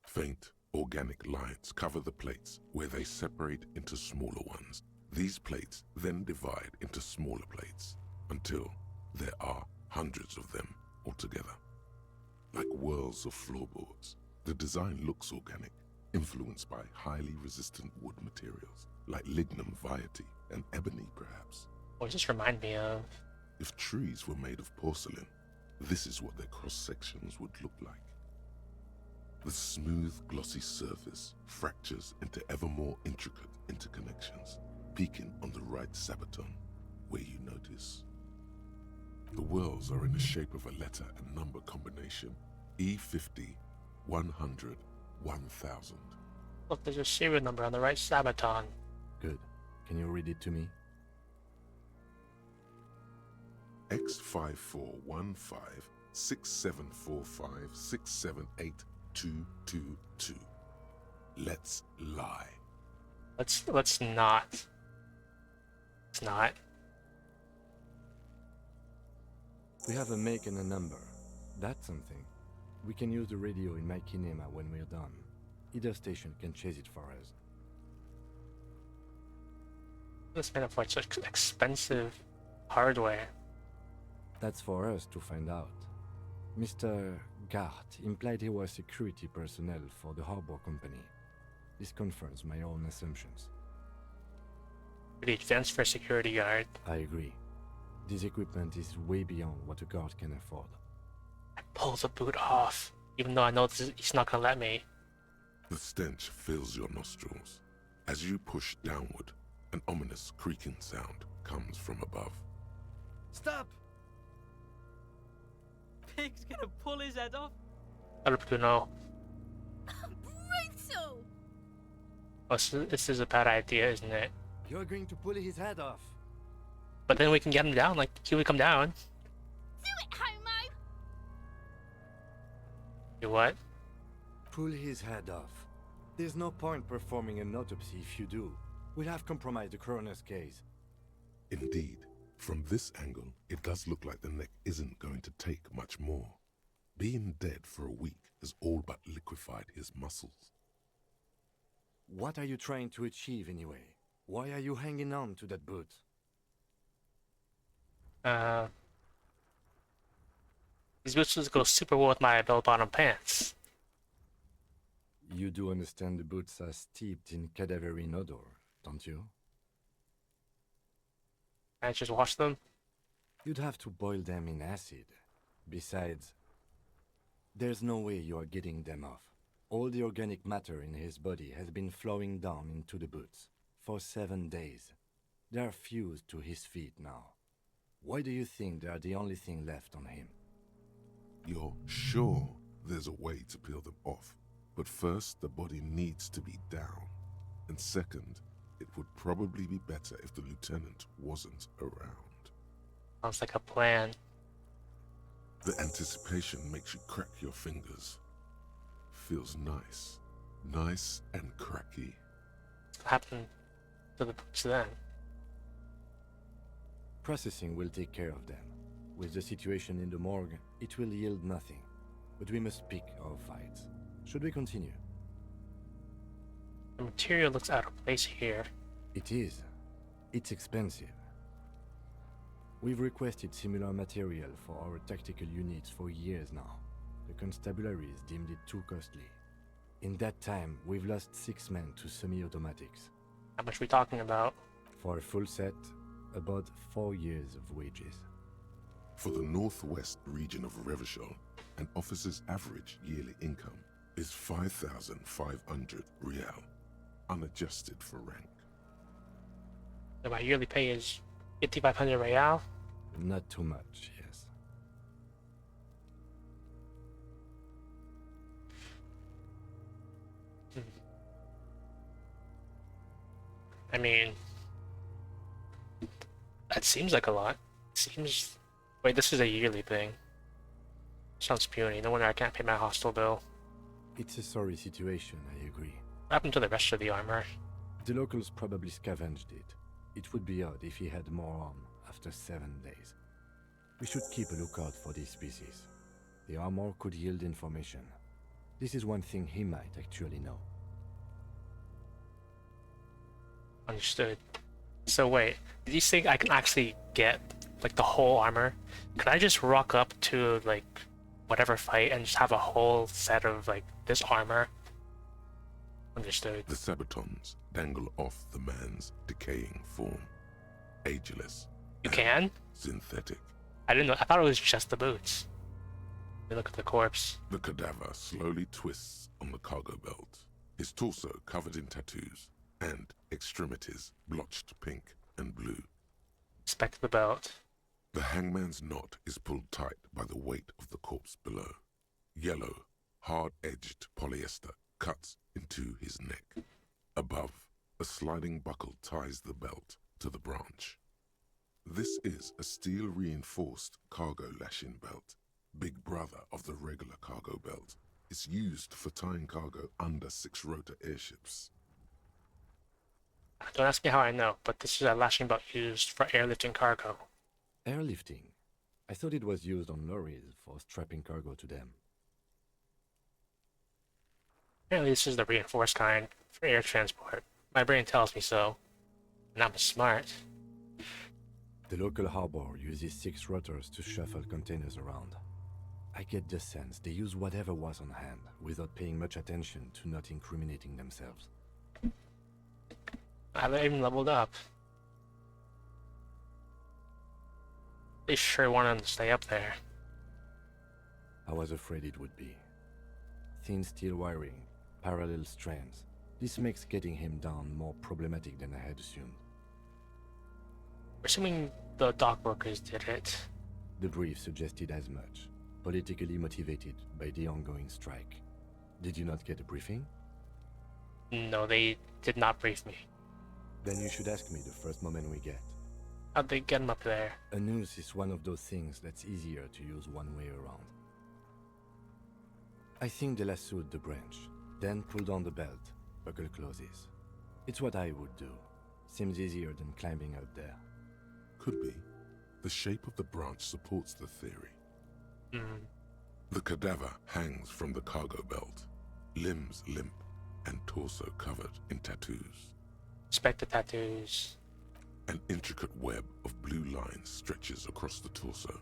Faint, organic lines cover the plates where they separate into smaller ones. These plates then divide into smaller plates until there are hundreds of them altogether. Like whirls of floorboards, the design looks organic, influenced by highly resistant wood materials, like lignum vitae and ebony perhaps. What does this remind me of? If trees were made of porcelain, this is what their cross-sections would look like. The smooth, glossy surface fractures into ever more intricate interconnections, peaking on the right sabaton, where you notice. The whirls are in the shape of a letter and number combination, E50, 100, 1000. Look, there's a serial number on the right sabaton. Good. Can you read it to me? X5415 6745 678222. Let's lie. Let's not. It's not. We have a make and a number. That's something. We can use the radio in my kinema when we're done. Either station can chase it for us. This made up for such expensive hardware. That's for us to find out. Mr. Gart implied he was security personnel for the harbor company. This confirms my own assumptions. Pretty advanced for a security guard. I agree. This equipment is way beyond what a guard can afford. I pull the boot off, even though I know he's not gonna let me. The stench fills your nostrils. As you push downward, an ominous creaking sound comes from above. Stop! Pig's gonna pull his head off. Bruno. Brutal! Oh, so this is a bad idea, isn't it? You're going to pull his head off. But then we can get him down, like, he would come down. Do it, Homo! You what? Pull his head off. There's no point performing an autopsy if you do. We'll have compromised the coroner's case. Indeed, from this angle, it does look like the neck isn't going to take much more. Being dead for a week has all but liquefied his muscles. What are you trying to achieve anyway? Why are you hanging on to that boot? These boots go super well with my bell-bottom pants. You do understand the boots are steeped in cadaverine odor, don't you? I just wash them. You'd have to boil them in acid. Besides, there's no way you are getting them off. All the organic matter in his body has been flowing down into the boots for 7 days. They are fused to his feet now. Why do you think they are the only thing left on him? You're sure there's a way to peel them off, but first the body needs to be down. And second, it would probably be better if the lieutenant wasn't around. Sounds like a plan. The anticipation makes you crack your fingers. Feels nice. Nice and cracky. What happened to the boots then? Processing will take care of them. With the situation in the morgue, it will yield nothing. But we must pick our fights. Should we continue? The material looks out of place here. It is. It's expensive. We've requested similar material for our tactical units for years now. The constabularies deemed it too costly. In that time, we've lost 6 men to semi-automatics. How much are we talking about? For a full set, about 4 years of wages. For the northwest region of Revachol, an officer's average yearly income is 5,500 real, unadjusted for rank. So my yearly pay is 5,500 real? Not too much, yes. I mean, that seems like a lot. Seems... Wait, this is a yearly thing. Sounds puny. No wonder I can't pay my hostel bill. It's a sorry situation, I agree. What happened to the rest of the armor? The locals probably scavenged it. It would be odd if he had more on after 7 days. We should keep a lookout for these species. The armor could yield information. This is one thing he might actually know. Understood. So wait, do you think I can actually get, like, the whole armor? Could I just rock up to, like, whatever fight and just have a whole set of, like, this armor? Understood. The sabatons dangle off the man's decaying form. Ageless. You can? Synthetic. I didn't know. I thought it was just the boots. Let me look at the corpse. The cadaver slowly twists on the cargo belt, his torso covered in tattoos, and extremities blotched pink and blue. Inspect the belt. The hangman's knot is pulled tight by the weight of the corpse below. Yellow, hard-edged polyester cuts into his neck. Above, a sliding buckle ties the belt to the branch. This is a steel-reinforced cargo lashing belt, big brother of the regular cargo belt. It's used for tying cargo under 6-rotor airships. Don't ask me how I know, but this is a lashing belt used for airlifting cargo. Airlifting? I thought it was used on lorries for strapping cargo to them. Apparently this is the reinforced kind for air transport. My brain tells me so. And I'm smart. The local harbor uses 6 rotors to shuffle containers around. I get the sense they use whatever was on hand, without paying much attention to not incriminating themselves. I haven't even leveled up. They sure want them to stay up there. I was afraid it would be. Thin steel wiring, parallel strands. This makes getting him down more problematic than I had assumed. We're assuming the dock workers did it. The brief suggested as much, politically motivated by the ongoing strike. Did you not get a briefing? No, they did not brief me. Then you should ask me the first moment we get. How'd they get them up there? A noose is one of those things that's easier to use one way around. I think they lassoed the branch, then pulled on the belt. Buckle closes. It's what I would do. Seems easier than climbing out there. Could be. The shape of the branch supports the theory. The cadaver hangs from the cargo belt, limbs limp and torso covered in tattoos. Respect the tattoos. An intricate web of blue lines stretches across the torso,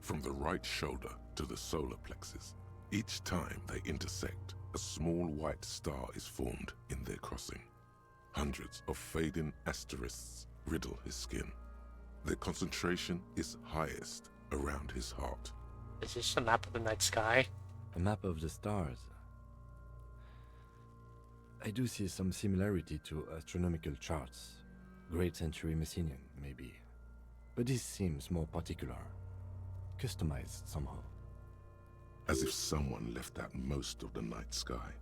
from the right shoulder to the solar plexus. Each time they intersect, a small white star is formed in their crossing. Hundreds of fading asterisks riddle his skin. Their concentration is highest around his heart. Is this a map of the night sky? A map of the stars. I do see some similarity to astronomical charts. Great Century Messinian, maybe. But this seems more particular. Customized somehow. As if someone left out most of the night sky,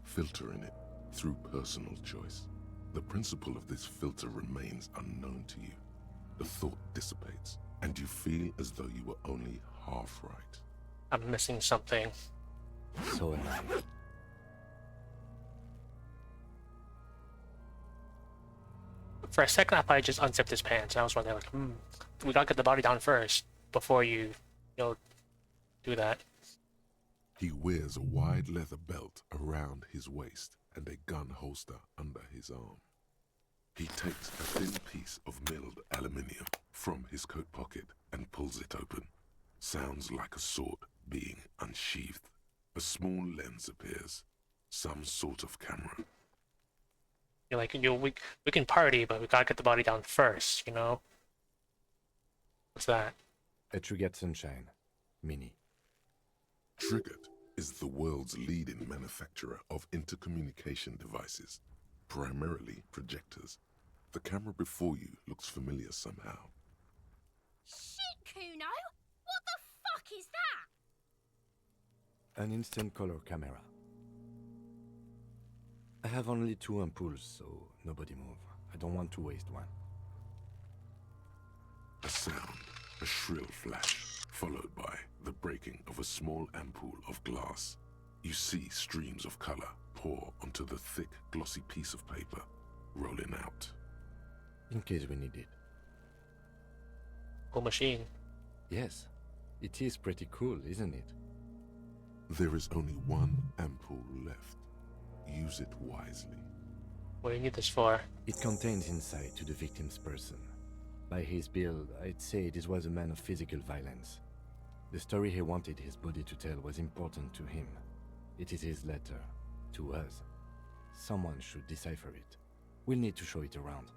filtering it through personal choice. The principle of this filter remains unknown to you. The thought dissipates, and you feel as though you were only half right. I'm missing something. So am I. For a second, I probably just unzipped his pants, and I was wondering, like, we gotta get the body down first before you do that. He wears a wide leather belt around his waist and a gun holster under his arm. He takes a thin piece of milled aluminium from his coat pocket and pulls it open. Sounds like a sword being unsheathed. A small lens appears. Some sort of camera. You're like, we can party, but we gotta get the body down first, you know? What's that? A Trigger Sunshine. Mini. Triggered is the world's leading manufacturer of intercommunication devices, primarily projectors. The camera before you looks familiar somehow. Shit, Kuno! What the fuck is that? An instant color camera. I have only 2 ampoules, so nobody move. I don't want to waste one. A sound, a shrill flash, followed by the breaking of a small ampoule of glass. You see streams of color pour onto the thick, glossy piece of paper, rolling out. In case we need it. Cool machine. Yes. It is pretty cool, isn't it? There is only one ampoule left. Use it wisely. What do you need this for? It contains insight to the victim's person. By his build, I'd say this was a man of physical violence. The story he wanted his body to tell was important to him. It is his letter. To us. Someone should decipher it. We'll need to show it around.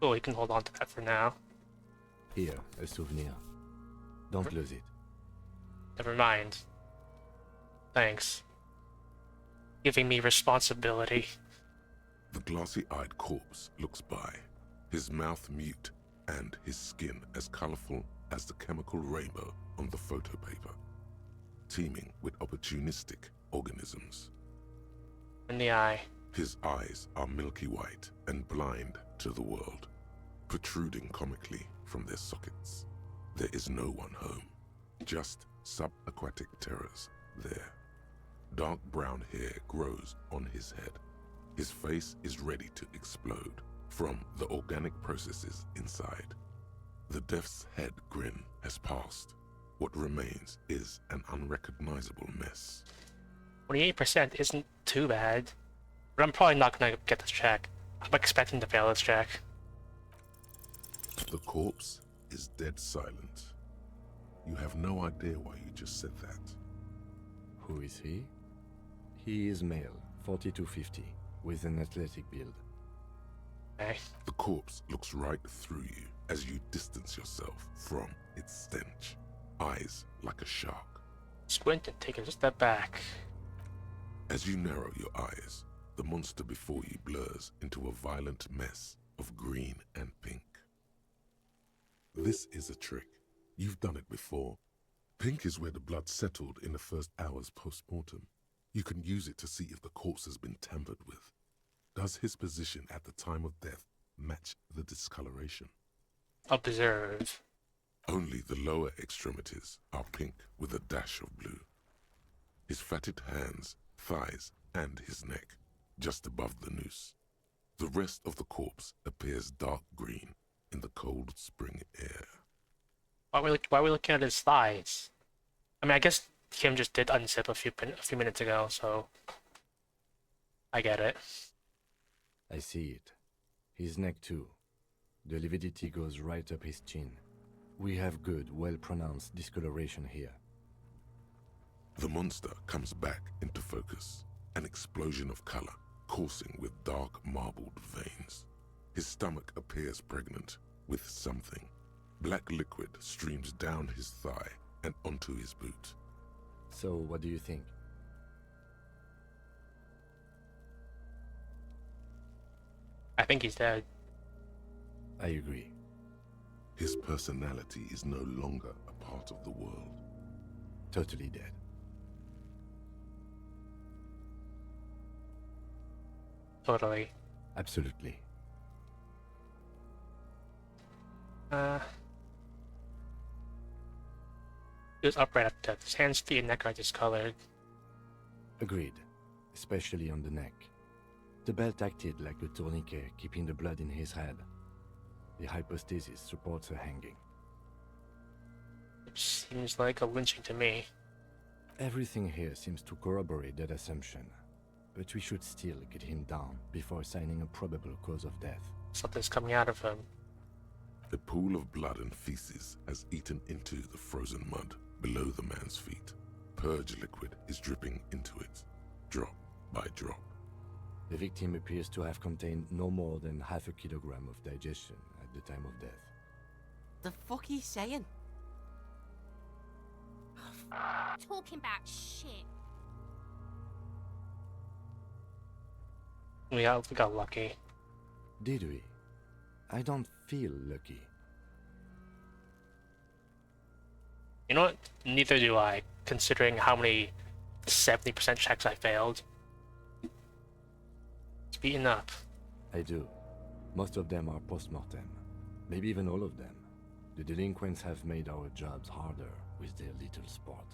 Oh, you can hold on to that for now. Here, a souvenir. Don't lose it. Never mind. Thanks. Giving me responsibility. The glossy-eyed corpse looks by, his mouth mute and his skin as colorful as the chemical rainbow on the photo paper, teeming with opportunistic organisms. In the eye. His eyes are milky white and blind to the world, protruding comically from their sockets. There is no one home, just subaquatic terrors there. Dark brown hair grows on his head. His face is ready to explode from the organic processes inside. The death's head grin has passed. What remains is an unrecognizable mess. 28% isn't too bad, but I'm probably not gonna get this check. I'm expecting to fail this check. The corpse is dead silent. You have no idea why you just said that. Who is he? He is male, 40 to 50, with an athletic build. Okay. The corpse looks right through you as you distance yourself from its stench. Eyes like a shark. Squint and take a step back. As you narrow your eyes, the monster before you blurs into a violent mess of green and pink. This is a trick. You've done it before. Pink is where the blood settled in the first hours post-mortem. You can use it to see if the corpse has been tampered with. Does his position at the time of death match the discoloration? Observe. Only the lower extremities are pink with a dash of blue. His fatted hands, thighs, and his neck, just above the noose. The rest of the corpse appears dark green in the cold spring air. Why are we looking at his thighs? I mean, I guess Kim just did unzip a few minutes ago, so I get it. I see it. His neck too. The lividity goes right up his chin. We have good, well-pronounced discoloration here. The monster comes back into focus, an explosion of color, coursing with dark marbled veins. His stomach appears pregnant with something. Black liquid streams down his thigh and onto his boot. So, what do you think? I think he's dead. I agree. His personality is no longer a part of the world. Totally dead. Totally. Absolutely. He was upright at death. His hands, feet, and neck are discolored. Agreed. Especially on the neck. The belt acted like a tourniquet, keeping the blood in his head. The hypostasis supports a hanging. Which seems like a lynching to me. Everything here seems to corroborate that assumption. But we should still get him down before assigning a probable cause of death. Something's coming out of him. A pool of blood and feces has eaten into the frozen mud below the man's feet. Purge liquid is dripping into it, drop by drop. The victim appears to have contained no more than half a kilogram of digestion at the time of death. The fuck he's saying? Talking about shit. We got lucky. Did we? I don't feel lucky. You know what? Neither do I, considering how many 70% checks I failed. It's beaten up. I do. Most of them are post-mortem. Maybe even all of them. The delinquents have made our jobs harder with their little sport.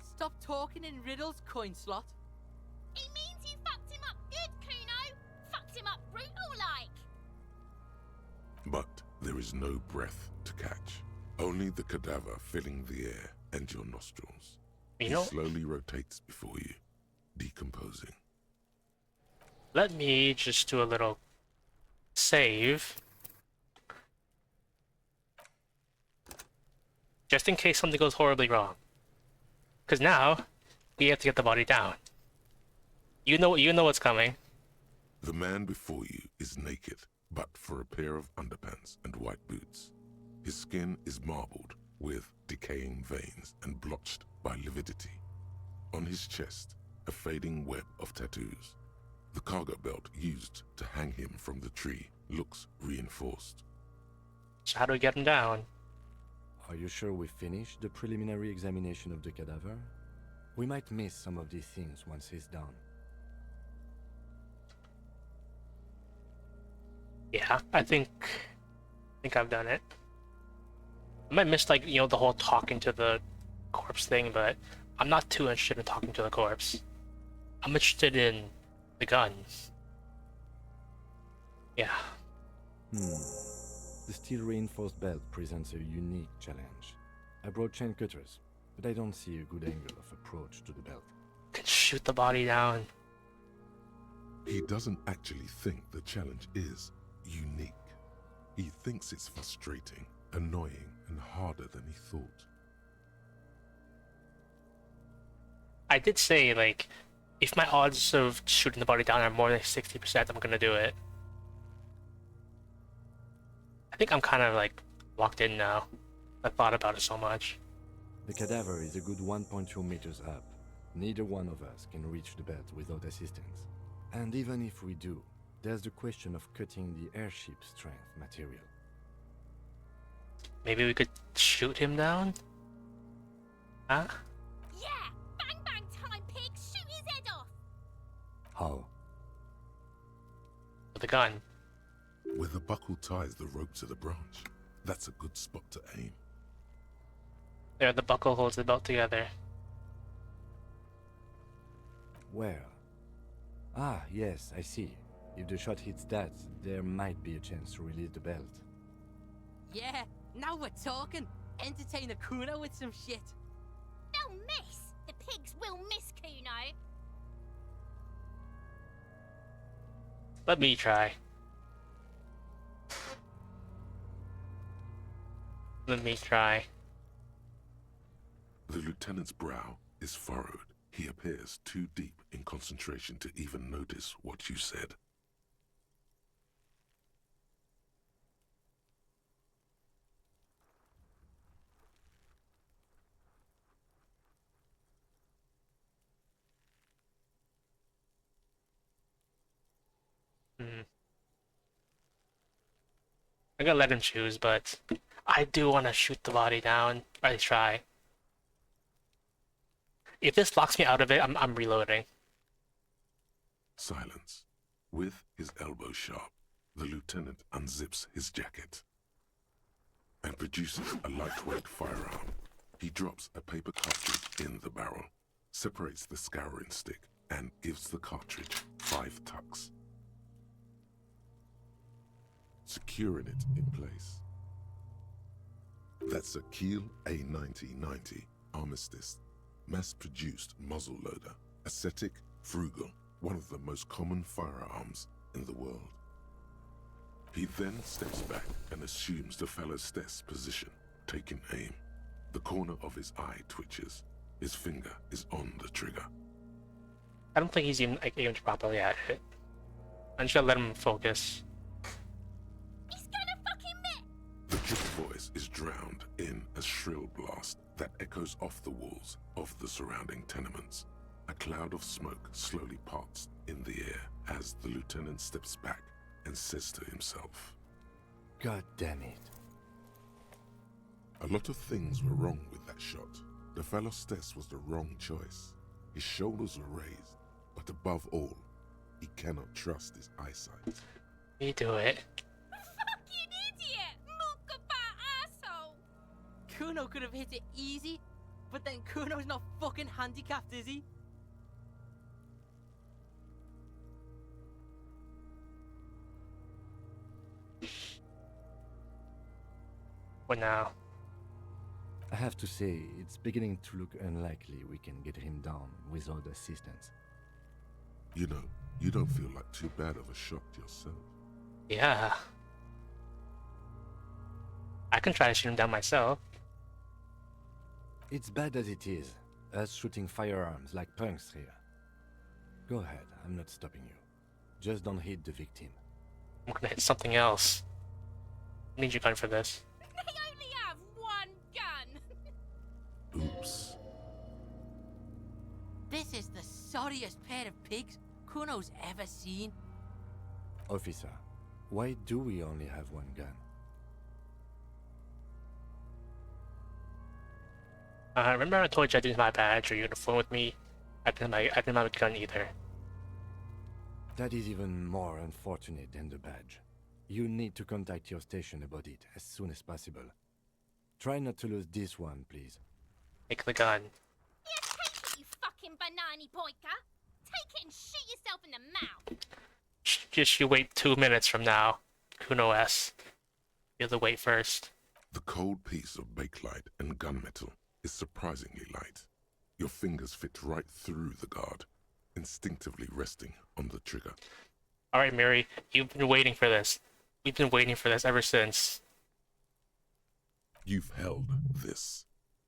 Stop talking in riddles, coin slot. It means you fucked him up good, Kuno. Fucked him up brutal like. But there is no breath to catch. Only the cadaver filling the air and your nostrils. You He know, slowly rotates before you, decomposing. let me just do a little save. Just in case something goes horribly wrong. Because now, we have to get the body down. You know what's coming. The man before you is naked, but for a pair of underpants and white boots. His skin is marbled with decaying veins and blotched by lividity. On his chest, a fading web of tattoos. The cargo belt used to hang him from the tree looks reinforced. So how do we get him down? Are you sure we finished the preliminary examination of the cadaver? We might miss some of these things once he's down. Yeah, I think I've done it. I might miss, like, you know, the whole talking to the corpse thing, but I'm not too interested in talking to the corpse. I'm interested in the gun. Yeah. The steel-reinforced belt presents a unique challenge. I brought chain cutters, but I don't see a good angle of approach to the belt. Can shoot the body down. He doesn't actually think the challenge is unique. He thinks it's frustrating, annoying, and harder than he thought. I did say, like, if my odds of shooting the body down are more than 60%, I'm gonna do it. I think I'm kind of, like, locked in now. I thought about it so much. The cadaver is a good 1.2 meters up. Neither one of us can reach the belt without assistance. And even if we do, there's the question of cutting the airship strength material. Maybe we could shoot him down? Huh? Yeah! Bang bang time, pig! Shoot his head off! How? With a gun. Where the buckle ties the rope to the branch. That's a good spot to aim. There, the buckle holds the belt together. Where? Ah, yes, I see. If the shot hits that, there might be a chance to release the belt. Yeah, now we're talking. Entertain a Kuno with some shit. Don't miss! pigs will miss Kuno. Let me try. Let me try. The lieutenant's brow is furrowed. He appears too deep in concentration to even notice what you said. I'm gonna let him choose, but I do want to shoot the body down. Or at least try. If this locks me out of it, I'm reloading. Silence. With his elbow sharp, the lieutenant unzips his jacket and produces a lightweight firearm. He drops a paper cartridge in the barrel, separates the scouring stick, and gives the cartridge 5 tucks, securing it in place. That's a Kiel A9090 Armistice, mass-produced muzzleloader, ascetic, frugal, one of the most common firearms in the world. He then steps back and assumes the fellow's desk position, taking aim. The corner of his eye twitches. His finger is on the trigger. I don't think he's even aimed properly at it. I'm just gonna let him focus. He's gonna fucking miss! The trigger voice is drowned in a shrill blast that echoes off the walls of the surrounding tenements. A cloud of smoke slowly parts in the air as the lieutenant steps back and says to himself, God damn it. A lot of things were wrong with that shot. The fellow Stess was the wrong choice. His shoulders were raised, but above all, he cannot trust his eyesight. You do it. Fucking idiot! Mookaba asshole! Kuno could have hit it easy, but then Kuno's not fucking handicapped, is he? What now? I have to say, it's beginning to look unlikely we can get him down without assistance. You know, you don't feel like too bad of a shot yourself. Yeah. I can try to shoot him down myself. It's bad as it is, us shooting firearms like punks here. Go ahead, I'm not stopping you. Just don't hit the victim. I'm gonna hit something else. I need your gun for this. They only have one gun! Oops. This is the sorriest pair of pigs Kuno's ever seen. Officer, why do we only have one gun? Remember I told you I didn't have my badge or uniform with me? I didn't have a gun either. That is even more unfortunate than the badge. You need to contact your station about it as soon as possible. Try not to lose this one, please. Take the gun. Yeah, take it, you fucking banani boyka! Take it and shoot yourself in the mouth! Just you wait 2 minutes from now. Kuno S. You have to wait first. The cold piece of bakelite and gunmetal is surprisingly light. Your fingers fit right through the guard, instinctively resting on the trigger. Alright, Mary, you've been waiting for this. We've been waiting for this ever since. You've held this,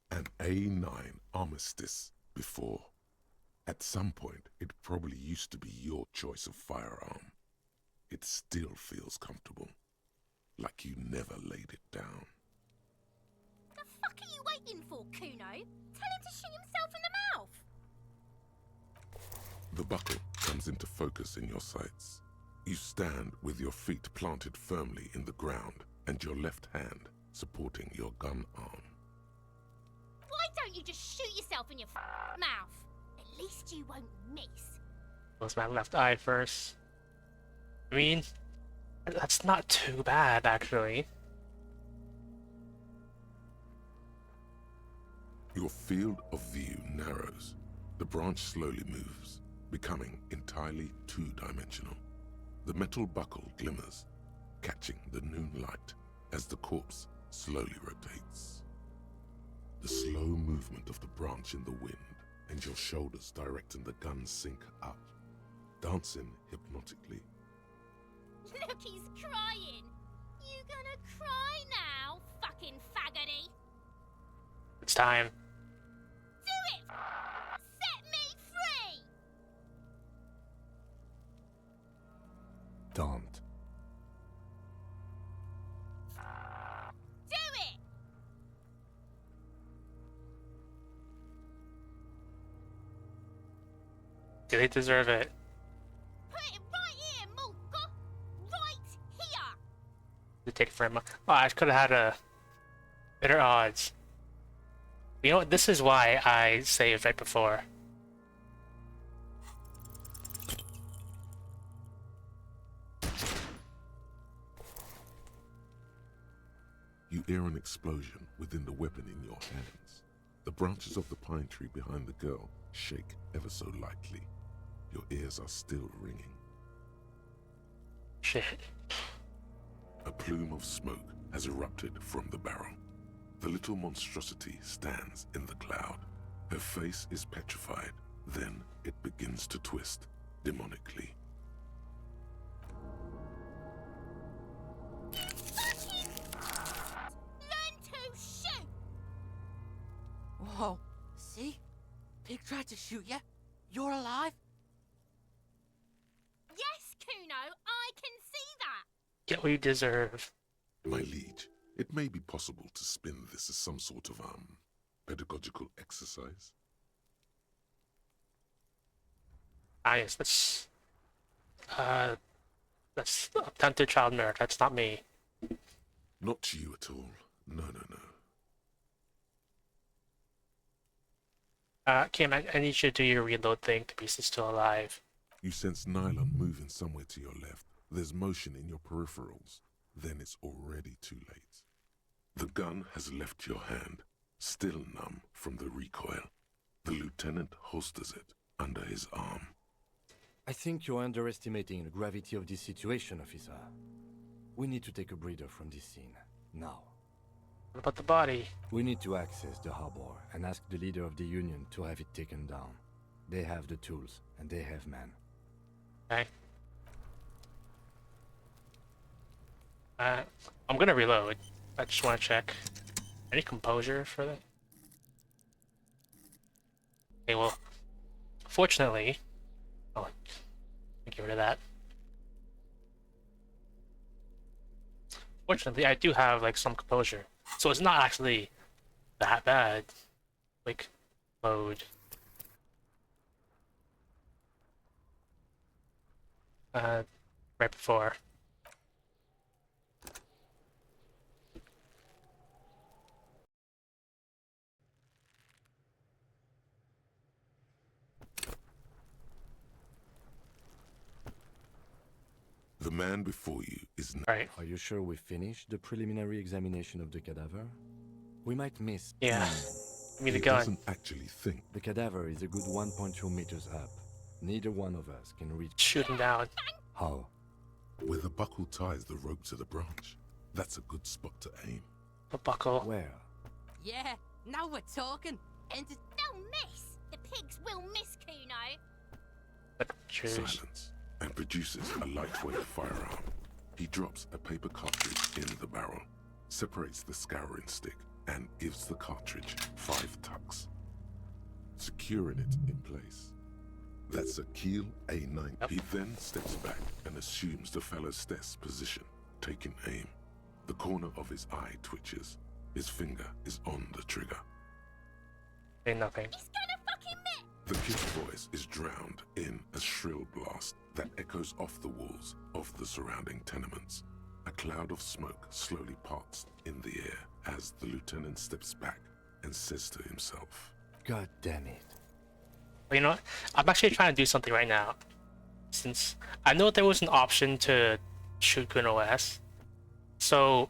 an A9 Armistice, before. At some point, it probably used to be your choice of firearm. It still feels comfortable, like you never laid it down. The fuck are you waiting for, Kuno? Tell him to shoot himself in the mouth! The buckle comes into focus in your sights. You stand with your feet planted firmly in the ground and your left hand supporting your gun arm. Why don't you just shoot yourself in your mouth? At least you won't miss. Close my left eye first. I mean, that's not too bad, actually. Your field of view narrows. The branch slowly moves, becoming entirely two-dimensional. The metal buckle glimmers, catching the noon light as the corpse slowly rotates. The slow movement of the branch in the wind and your shoulders directing the gun's sink up, dancing hypnotically. Look, he's crying. You gonna cry now, fucking faggoty? It's time. Do it! Set me free! Don't. Do it! Do they deserve it? Put it right here, Mulka! Right here! To take it from him. Oh, I could have had a better odds. You know what? This is why I saved right before. You hear an explosion within the weapon in your hands. The branches of the pine tree behind the girl shake ever so lightly. Your ears are still ringing. Shit. A plume of smoke has erupted from the barrel. The little monstrosity stands in the cloud. Her face is petrified. Then it begins to twist demonically. Learn to shoot! Whoa, see? Pig tried to shoot you. You're alive? Yes, Kuno, I can see that! Get what you deserve. My liege, it may be possible to spin this as some sort of, pedagogical exercise. Ah, yes, that's attempted child murder. That's not me. Not you at all. No, no, no. Kim, I need you to do your reload thing. The beast is still alive. You sense nylon moving somewhere to your left. There's motion in your peripherals. Then it's already too late. The gun has left your hand, still numb from the recoil. The lieutenant holsters it under his arm. I think you're underestimating the gravity of this situation, officer. We need to take a breather from this scene, now. What about the body? We need to access the harbor and ask the leader of the Union to have it taken down. They have the tools, and they have men. Okay. I'm gonna reload. I just want to check. Any composure for that? Okay, well, fortunately... Oh, get rid of that. Fortunately, I do have, like, some composure. So it's not actually that bad. Like, load. Right before. The man before you is right. Are you sure we finished the preliminary examination of the cadaver? We might miss. Yeah. Give me the He gun. doesn't actually think. The cadaver is a good 1.2 meters up. Neither one of us can reach. Shoot him down. How? Where the buckle ties the rope to the branch. That's a good spot to aim. The buckle. Where? Yeah, now we're talking. They'll miss! The pigs will miss, Kuno! But choose. Silence. And produces a lightweight firearm. He drops a paper cartridge in the barrel, separates the scouring stick, and gives the cartridge 5 tucks, securing it in place. That's a Keel A9. Yep. He then steps back and assumes the fellow's desk position, taking aim. The corner of his eye twitches. His finger is on the trigger. Ain't nothing. He's gonna fucking miss! The kid's voice is drowned in a shrill blast that echoes off the walls of the surrounding tenements. A cloud of smoke slowly parts in the air as the lieutenant steps back and says to himself, God damn it. But you know what? I'm actually trying to do something right now. Since I know there was an option to shoot Kuno S. So,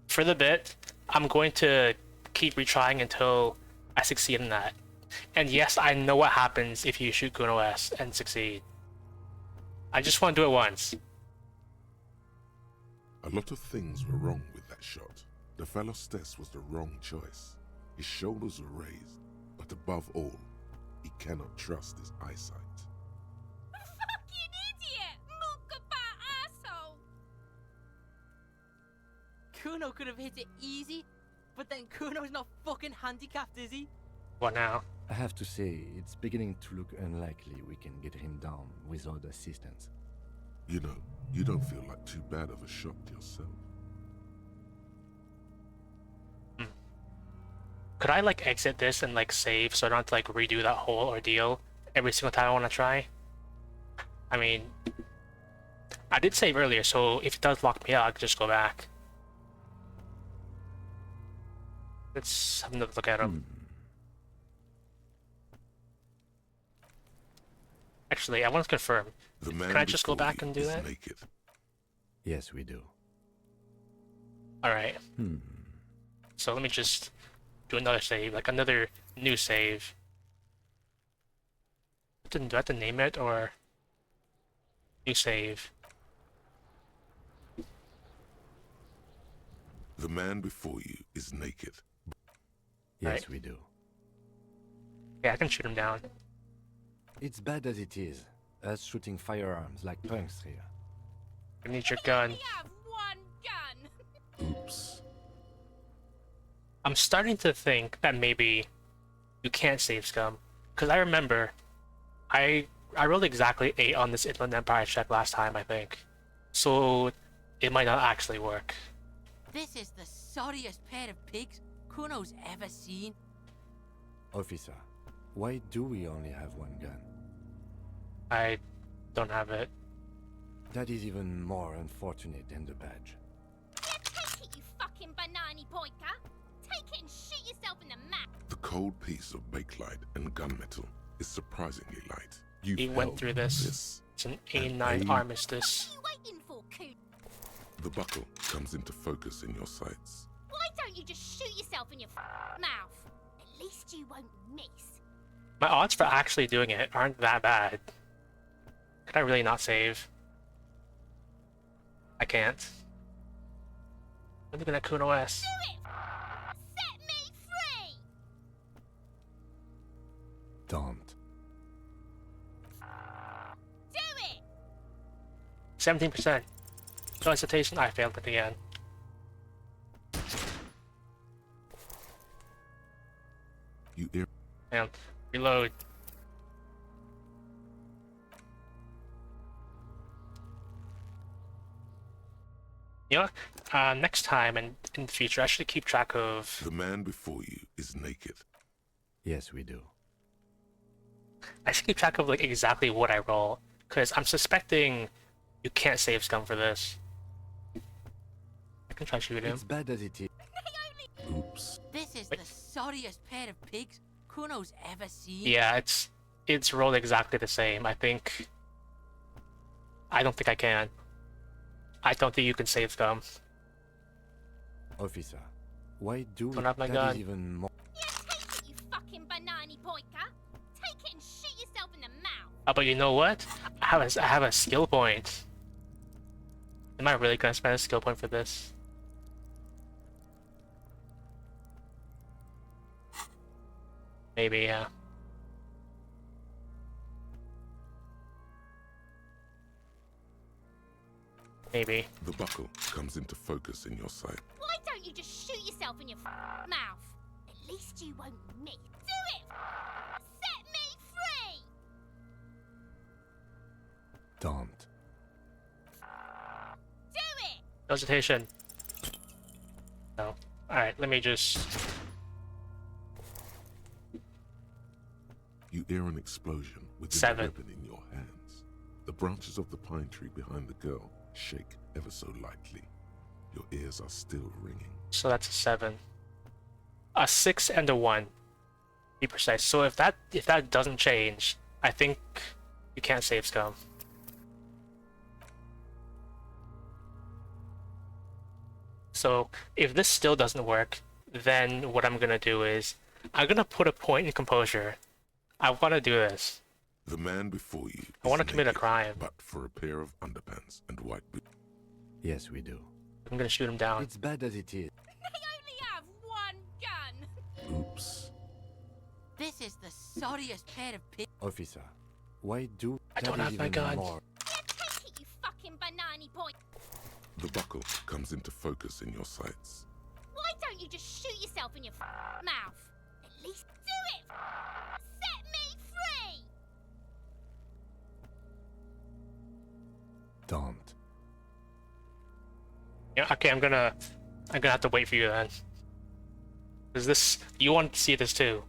for the bit, I'm going to keep retrying until I succeed in that. And yes, I know what happens if you shoot Kuno S and succeed. I just want to do it once. A lot of things were wrong with that shot. The fellow's test was the wrong choice. His shoulders were raised, but above all, he cannot trust his eyesight. Fucking idiot! Mukabat asshole! Kuno could have hit it easy, but then Kuno's not fucking handicapped, is he? What now? I have to say, it's beginning to look unlikely we can get him down without assistance. You know, you don't feel like too bad of a shot yourself. Could I like exit this and like save so I don't have to like redo that whole ordeal every single time I want to try? I mean, I did save earlier, so if it does lock me out, I can just go back. Let's have another look at him. Actually, I want to confirm. Can I just go back and do that? Naked. Yes, we do. Alright. So let me just do another save, like another new save. Do I have to name it or new save? The man before you is naked. Yes, Right. we do. Yeah, I can shoot him down. It's bad as it is, us shooting firearms like punks here. I need your gun. We have one gun! Oops. I'm starting to think that maybe you can't save scum. Because I remember I rolled exactly 8 on this Inland Empire check last time, I think. So it might not actually work. This is the sorriest pair of pigs Kuno's ever seen. Officer, why do we only have one gun? I don't have it. That is even more unfortunate than the badge. Yeah, take it, you fucking banani poika! Take it and shoot yourself in the mouth! The cold piece of bakelite and gunmetal is surprisingly light. You He went through this. It's an A9 armistice. What are you waiting for, Kun? The buckle comes into focus in your sights. Why don't you just shoot yourself in your mouth? At least you won't miss. My odds for actually doing it aren't that bad. Could I really not save? I can't. I'm looking at Kuno S. Do it! Set me free! Don't. Do it! 17%. No hesitation, I failed it again. You hear? And reload. You know what? Next time and in the future, I should keep track of. The man before you is naked. Yes, we do. I should keep track of like exactly what I roll, because I'm suspecting you can't save scum for this. I can try shoot him. It's bad as it is. Oops. This is the sorriest pair of pigs Kuno's ever seen. Yeah, it's rolled exactly the same. I don't think I can. I don't think you can save scum. Officer, why do we? Don't have my That gun. is even more. Yeah, take it, you fucking banani poika! Take it and shoot yourself in the mouth! But you know what? I have a skill point. Am I really gonna spend a skill point for this? Maybe, yeah. Maybe. The buckle comes into focus in your sight. Why don't you just shoot yourself in your mouth? At least you won't miss. Do it! Set me free! Don't. Do it! No hesitation. No. Alright, let me just... You hear an explosion with the 7. weapon in your hands. The branches of the pine tree behind the girl shake ever so lightly. Your ears are still ringing. So that's a 7. A 6 and a 1. Be precise. So if that doesn't change, I think you can't save scum. So if this still doesn't work, then what I'm gonna do is I'm gonna put a point in composure. I wanna do this. The man before you. I wanna is commit a naked, crime. But for a pair of underpants and white boots. Yes, we do. I'm gonna shoot him down. It's bad as it is. They only have one gun! Oops. This is the sorriest pair of pigs. Officer, why do I don't that is have my even gun. more? Take it, you fucking banana boy. The buckle comes into focus in your sights. Why don't you just shoot yourself in your mouth? At least do it. Set me free. Don't. Yeah, okay, I'm gonna have to wait for you then. Is this you want to see this too?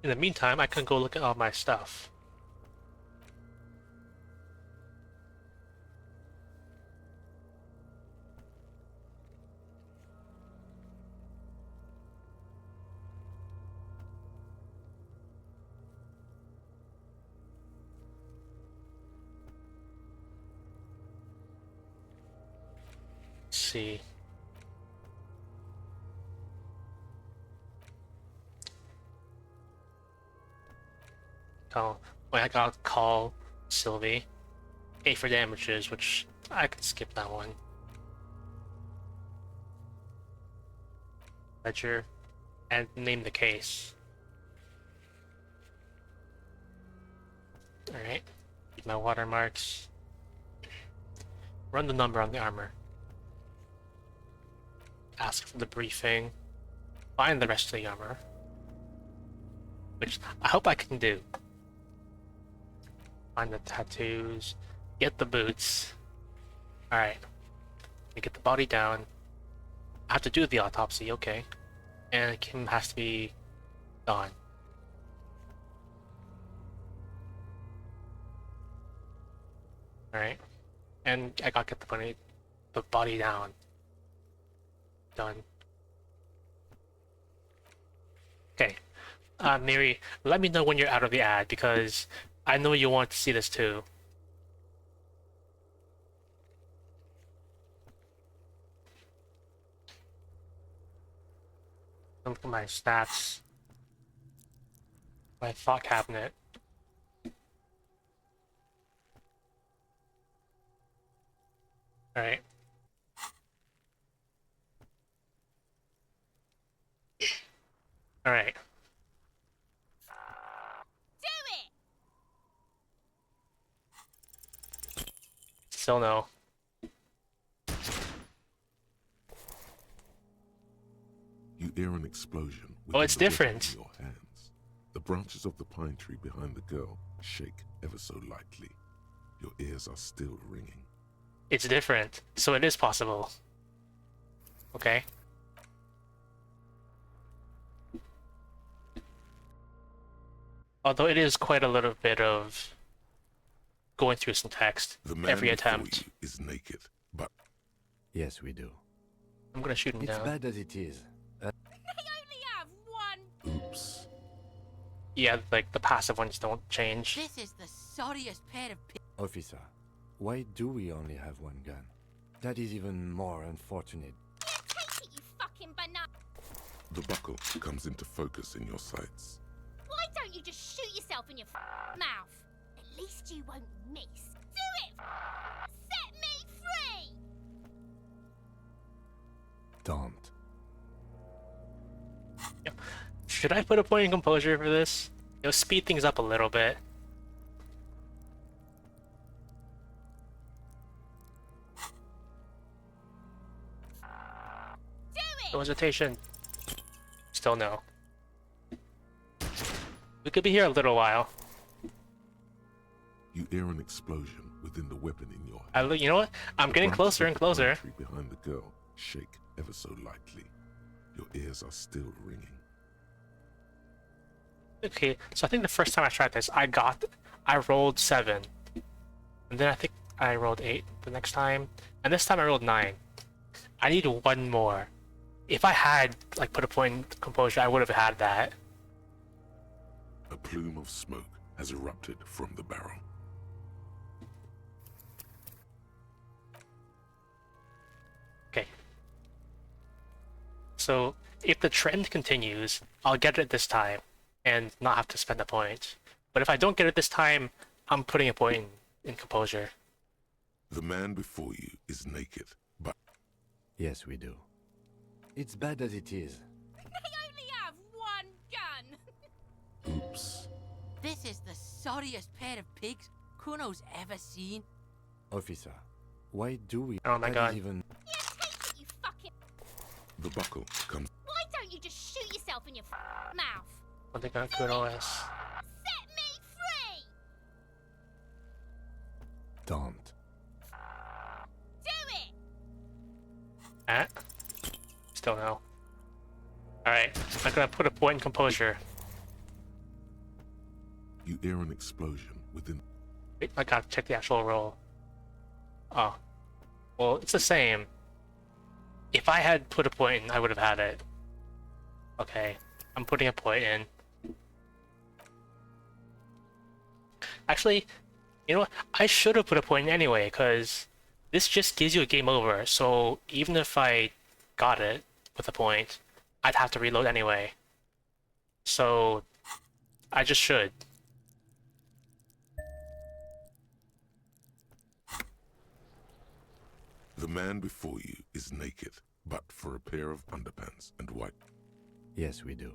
In the meantime, I can go look at all my stuff. Let's see. I gotta call Sylvie. Pay for damages, which I could skip that one. Ledger, and name the case. Alright. My watermarks. Run the number on the armor. Ask for the briefing. Find the rest of the armor. Which I hope I can do. Find the tattoos. Get the boots. Alright. We get the body down. I have to do the autopsy, okay. And Kim has to be gone. Alright. And I gotta get the body down. Done. Okay. Mary, let me know when you're out of the ad, because I know you want to see this too. Look at my stats. My thought cabinet. Alright. Alright. Still no. You hear an explosion. Oh, it's within the weapon different. in your hands. The branches of the pine tree behind the girl shake ever so lightly. Your ears are still ringing. It's different, so it is possible. Okay. Although it is quite a little bit of going through some text The man every before attempt. you is naked, but Yes, we do. I'm gonna shoot him It's down. bad as it is. They only have one. oops. Yeah, like the passive ones don't change. This is the sorriest pair of pigs. Officer, why do we only have one gun? That is even more unfortunate. Take it, you fucking banana. The buckle comes into focus in your sights. Why don't you just shoot yourself in your mouth? At least you won't miss. Do it. Set me free. Don't. Should I put a point in composure for this? It'll speed things up a little bit. Do it. No hesitation. Still no. We could be here a little while. You hear an explosion within the weapon in your hand. You know what? I'm The getting branches closer of and the pine closer. tree behind the girl shake ever so lightly. Your ears are still ringing. Okay, so I think the first time I tried this, I rolled 7. And then I think I rolled 8 the next time. And this time I rolled 9. I need one more. If I had, like, put a point in composure, I would have had that. A plume of smoke has erupted from the barrel. Okay. So if the trend continues, I'll get it this time and not have to spend a point. But if I don't get it this time, I'm putting a point in composure. The man before you is naked, but... Yes, we do. It's bad as it is. They only have one gun. Oops. This is the sorriest pair of pigs Kuno's ever seen. Officer, why do we... Oh my god. Even... Yeah, take it, you fucking... The buckle comes... Why don't you just shoot yourself in your mouth? What they got Kuno as? Set me free! Don't. Do it! At? Still no. Alright, I'm gonna put a point in composure. You hear an explosion within... Wait, I gotta check the actual roll. Oh. Well, it's the same. If I had put a point in, I would have had it. Okay, I'm putting a point in. Actually, you know what? I should have put a point in anyway, because this just gives you a game over, so even if I got it with a point, I'd have to reload anyway. So, I just should. The man before you is naked, but for a pair of underpants and white. Yes, we do.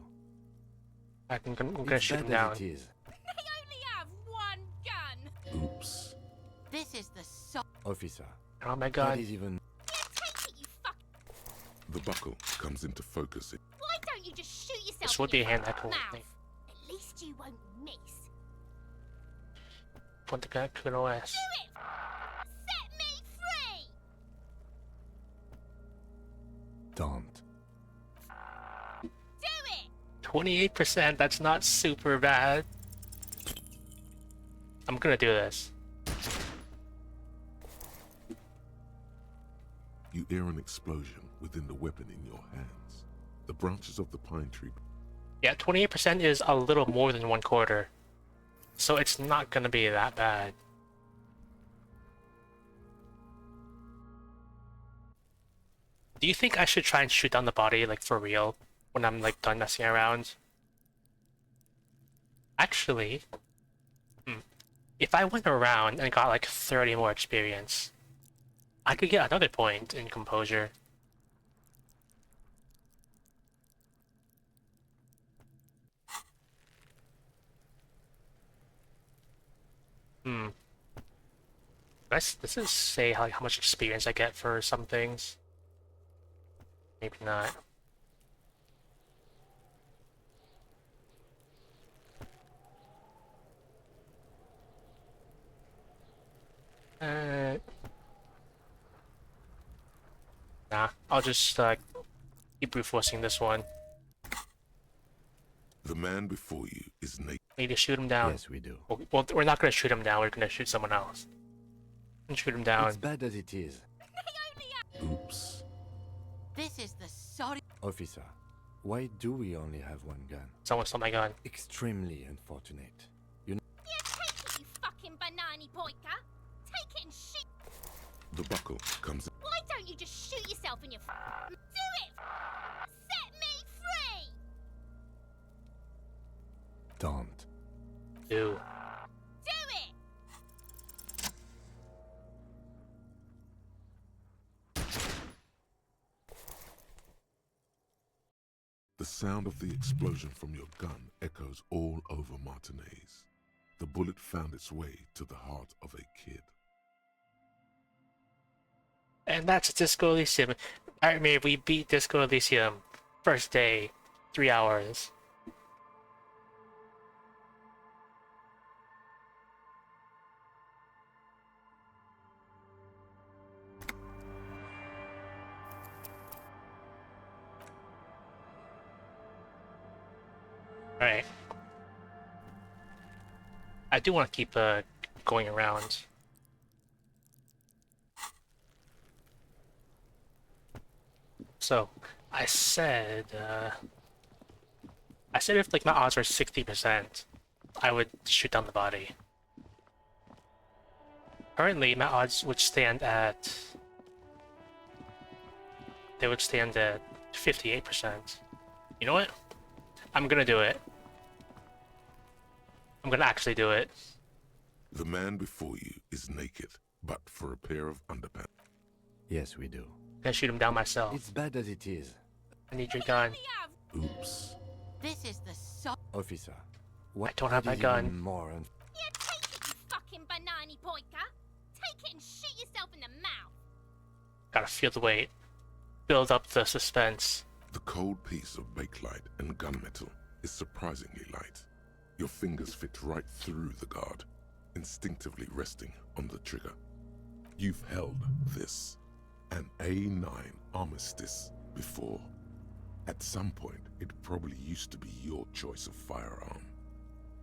I'm gonna It's shoot him bad down. as it is. They only have one gun. Oops. This is the Officer. Oh my That god. is even... Yeah, take it, you fuck... The buckle comes into focus. Why don't you just shoot yourself This in would be your a hand echo mouth? thing. At least you won't miss. Put the gun Kuno as. Do it! Set me free! Don't. Do it! 28%, that's not super bad. I'm gonna do this. You hear an explosion within the weapon in your hands. The branches of the pine tree... Yeah, 28% is a little more than 1/4. So it's not gonna be that bad. Do you think I should try and shoot down the body, like, for real? When I'm, like, done messing around? Actually... If I went around and got, like, 30 more experience, I could get another point in composure. Does it say how much experience I get for some things? Maybe not. Nah, I'll just keep brute forcing this one. The man before you is naked. We need to shoot him down. Yes, we do. Well, we're not gonna shoot him down. We're gonna shoot someone else. And shoot him down. It's bad as it is. Oops. This is the sorry... Officer, why do we only have one gun? Someone stole my gun. Extremely unfortunate. You know... Yeah, take it, you fucking banana pointer. Take it and shoot... The buckle comes... Why don't you just shoot yourself in your... Do it! Set me free! Don't. Do. Do it! The sound of the explosion from your gun echoes all over Martinez. The bullet found its way to the heart of a kid. And that's Disco Elysium. Nightmare, we beat Disco Elysium. First day. 3 hours. Alright. I do want to keep going around. So, I said if like my odds were 60%, I would shoot down the body. Currently, my odds would stand at... They would stand at 58%. You know what? I'm gonna do it. I'm gonna actually do it. The man before you is naked, but for a pair of underpants. Yes, we do. I'm gonna shoot him down myself. It's bad as it is. I need your gun. Oops. This is the Officer, I don't have my is gun. even more Yeah, take it, you fucking banana poika. Take it and shoot yourself in the mouth. Gotta feel the weight. Build up the suspense. The cold piece of bakelite and gunmetal is surprisingly light. Your fingers fit right through the guard, instinctively resting on the trigger. You've held this, an A9 Armistice, before. At some point, it probably used to be your choice of firearm.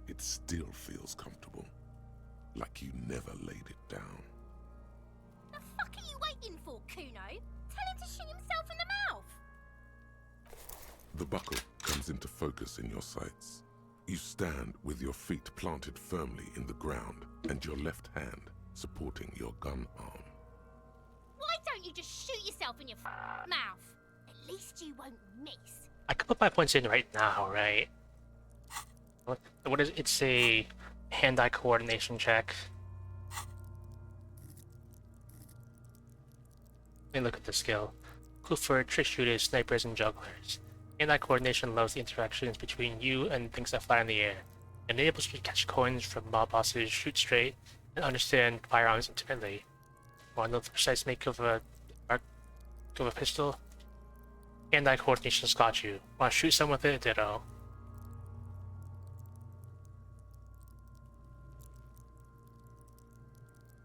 It still feels comfortable, like you never laid it down. The fuck are you waiting for, Kuno? Tell him to shoot himself in the mouth. The buckle comes into focus in your sights. You stand with your feet planted firmly in the ground and your left hand supporting your gun arm. Why don't you just shoot yourself in your mouth? At least you won't miss. I could put my points in right now, right? What is it? It's a hand-eye coordination check. Let me look at the skill. Cool for trick shooters, snipers, and jugglers. Hand-eye coordination allows the interactions between you and things that fly in the air. It enables you to catch coins from mob bosses, shoot straight, and understand firearms intimately. Want to know the precise make of a pistol? Hand-eye coordination's got you. Want to shoot someone with it? Ditto.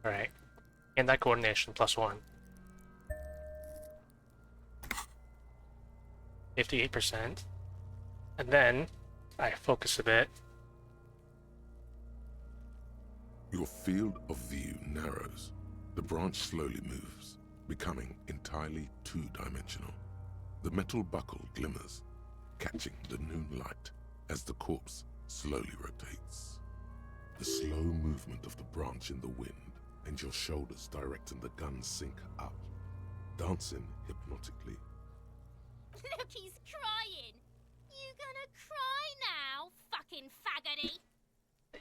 Alright. Hand-eye coordination +1. 58%. And then I focus a bit. Your field of view narrows. The branch slowly moves, becoming entirely two-dimensional. The metal buckle glimmers, catching the noon light as the corpse slowly rotates. The slow movement of the branch in the wind and your shoulders directing the gun sync up, dancing hypnotically. Look, he's crying. You gonna cry now, fucking faggoty?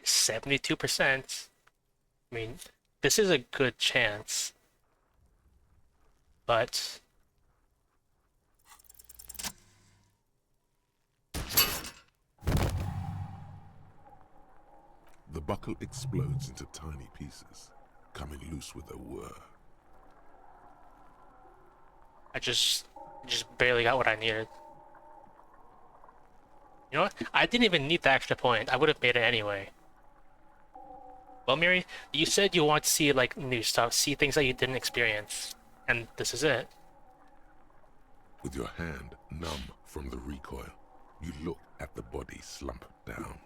72%. I mean, this is a good chance. But the buckle explodes into tiny pieces, coming loose with a whir. I just barely got what I needed. You know what? I didn't even need the extra point. I would have made it anyway. Well, Miri, you said you want to see like new stuff, see things that you didn't experience, and this is it. With your hand numb from the recoil, you look at the body slump down.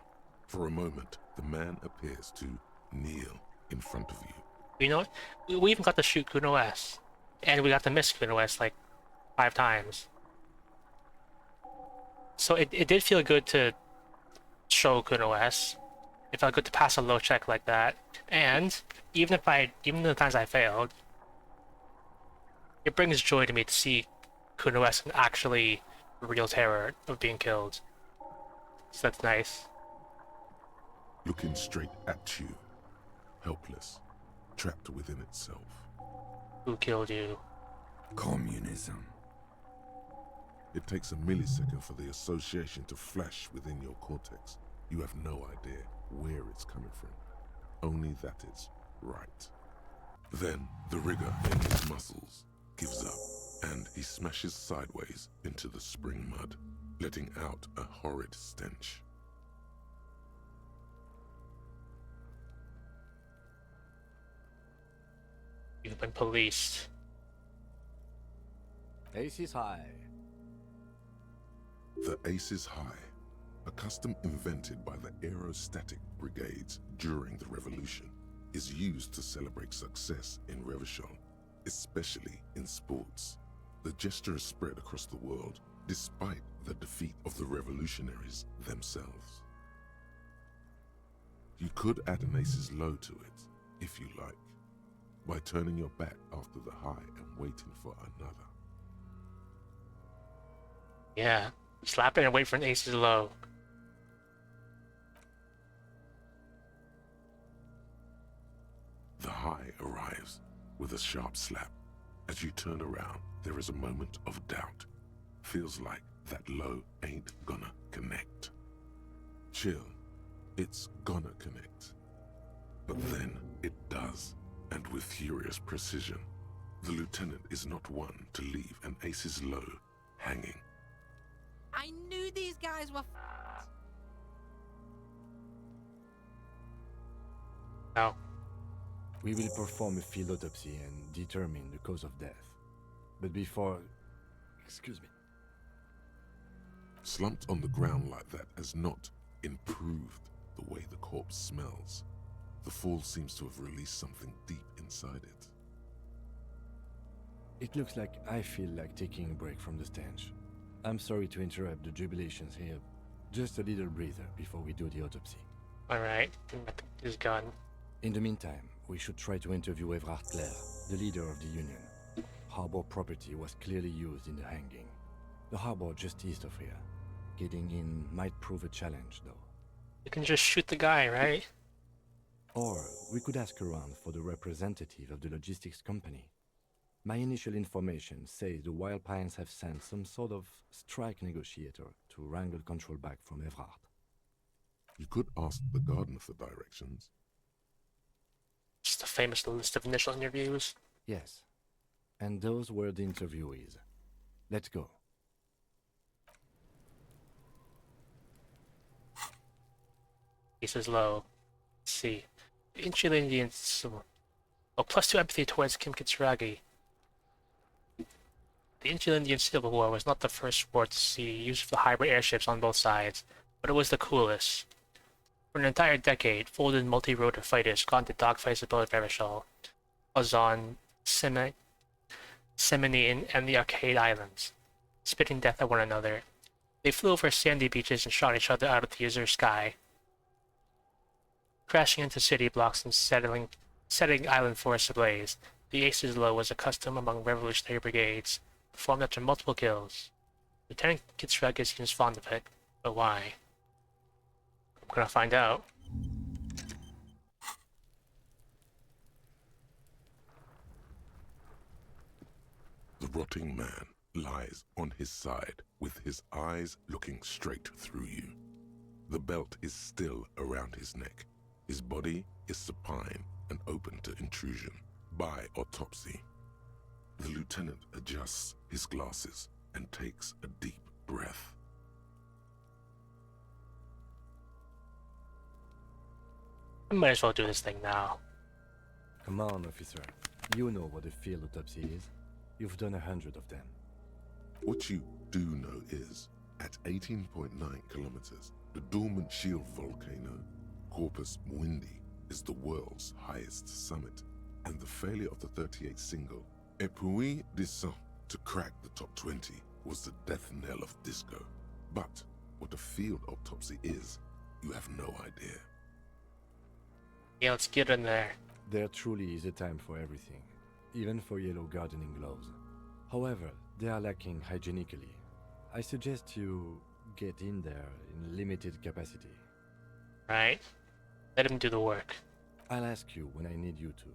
For a moment, the man appears to kneel in front of you. You know what? We even got to shoot Kuno S. And we got to miss Kuno S like 5 times. So it did feel good to show Kuno S. It felt good to pass a low check like that. And even the times I failed, it brings joy to me to see Kuno S in actually real terror of being killed. So that's nice. Looking straight at you, helpless, trapped within itself. Who killed you? Communism. It takes a millisecond for the association to flash within your cortex. You have no idea where it's coming from, only that it's right. Then the rigor in his muscles gives up, and he smashes sideways into the spring mud, letting out a horrid stench. You've been policed. Aces high. The Aces High, a custom invented by the Aerostatic Brigades during the Revolution, is used to celebrate success in Revachol, especially in sports. The gesture is spread across the world, despite the defeat of the revolutionaries themselves. You could add an Aces Low to it, if you like, by turning your back after the high and waiting for another. Yeah. Slap it and wait for an aces low. The high arrives with a sharp slap. As you turn around, there is a moment of doubt. Feels like that low ain't gonna connect. Chill. It's gonna connect. But then it does, and with furious precision. The lieutenant is not one to leave an aces low hanging. I knew these guys were No. We will perform a field autopsy and determine the cause of death. But before... Excuse me. Slumped on the ground like that has not improved the way the corpse smells. The fall seems to have released something deep inside it. It looks like I feel like taking a break from the stench. I'm sorry to interrupt the jubilations here. Just a little breather before we do the autopsy. Alright. His gun. In the meantime, we should try to interview Everard Clare, the leader of the Union. Harbor property was clearly used in the hanging. The harbor just east of here. Getting in might prove a challenge, though. You can just shoot the guy, right? Or we could ask around for the representative of the logistics company. My initial information says the Wild Pines have sent some sort of strike negotiator to wrangle control back from Everard. You could ask the garden for directions. Just a famous list of initial interviews. Yes. And those were the interviewees. Let's go. Aces low. Let's see. The Inchil Indians. Oh, +2 empathy towards Kim Kitsuragi. The Incho-Indian Civil War was not the first war to see use of the hybrid airships on both sides, but it was the coolest. For an entire decade, folded multi-rotor fighters got into dogfights above Verishal, Ozon, Semini, and the Arcade Islands, spitting death at one another. They flew over sandy beaches and shot each other out of the azure sky, crashing into city blocks and setting island forests ablaze. The Aces Low was a custom among revolutionary brigades, performed after multiple kills. Lieutenant Kitsuragi seems fond of it, but why? I'm gonna find out. The rotting man lies on his side with his eyes looking straight through you. The belt is still around his neck. His body is supine and open to intrusion by autopsy. The lieutenant adjusts his glasses and takes a deep breath. I might as well do this thing now. Come on, officer. You know what a field autopsy is. You've done 100 of them. What you do know is, at 18.9 kilometers, the dormant shield volcano, Corpus Muindi, is the world's highest summit, and the failure of the 38 single, Et puis descend, to crack the top 20 was the death knell of disco. But what a field autopsy is, you have no idea. Yeah, let's get in there. There truly is a time for everything, even for yellow gardening gloves. However, they are lacking hygienically. I suggest you get in there in limited capacity. Right. Let him do the work. I'll ask you when I need you to.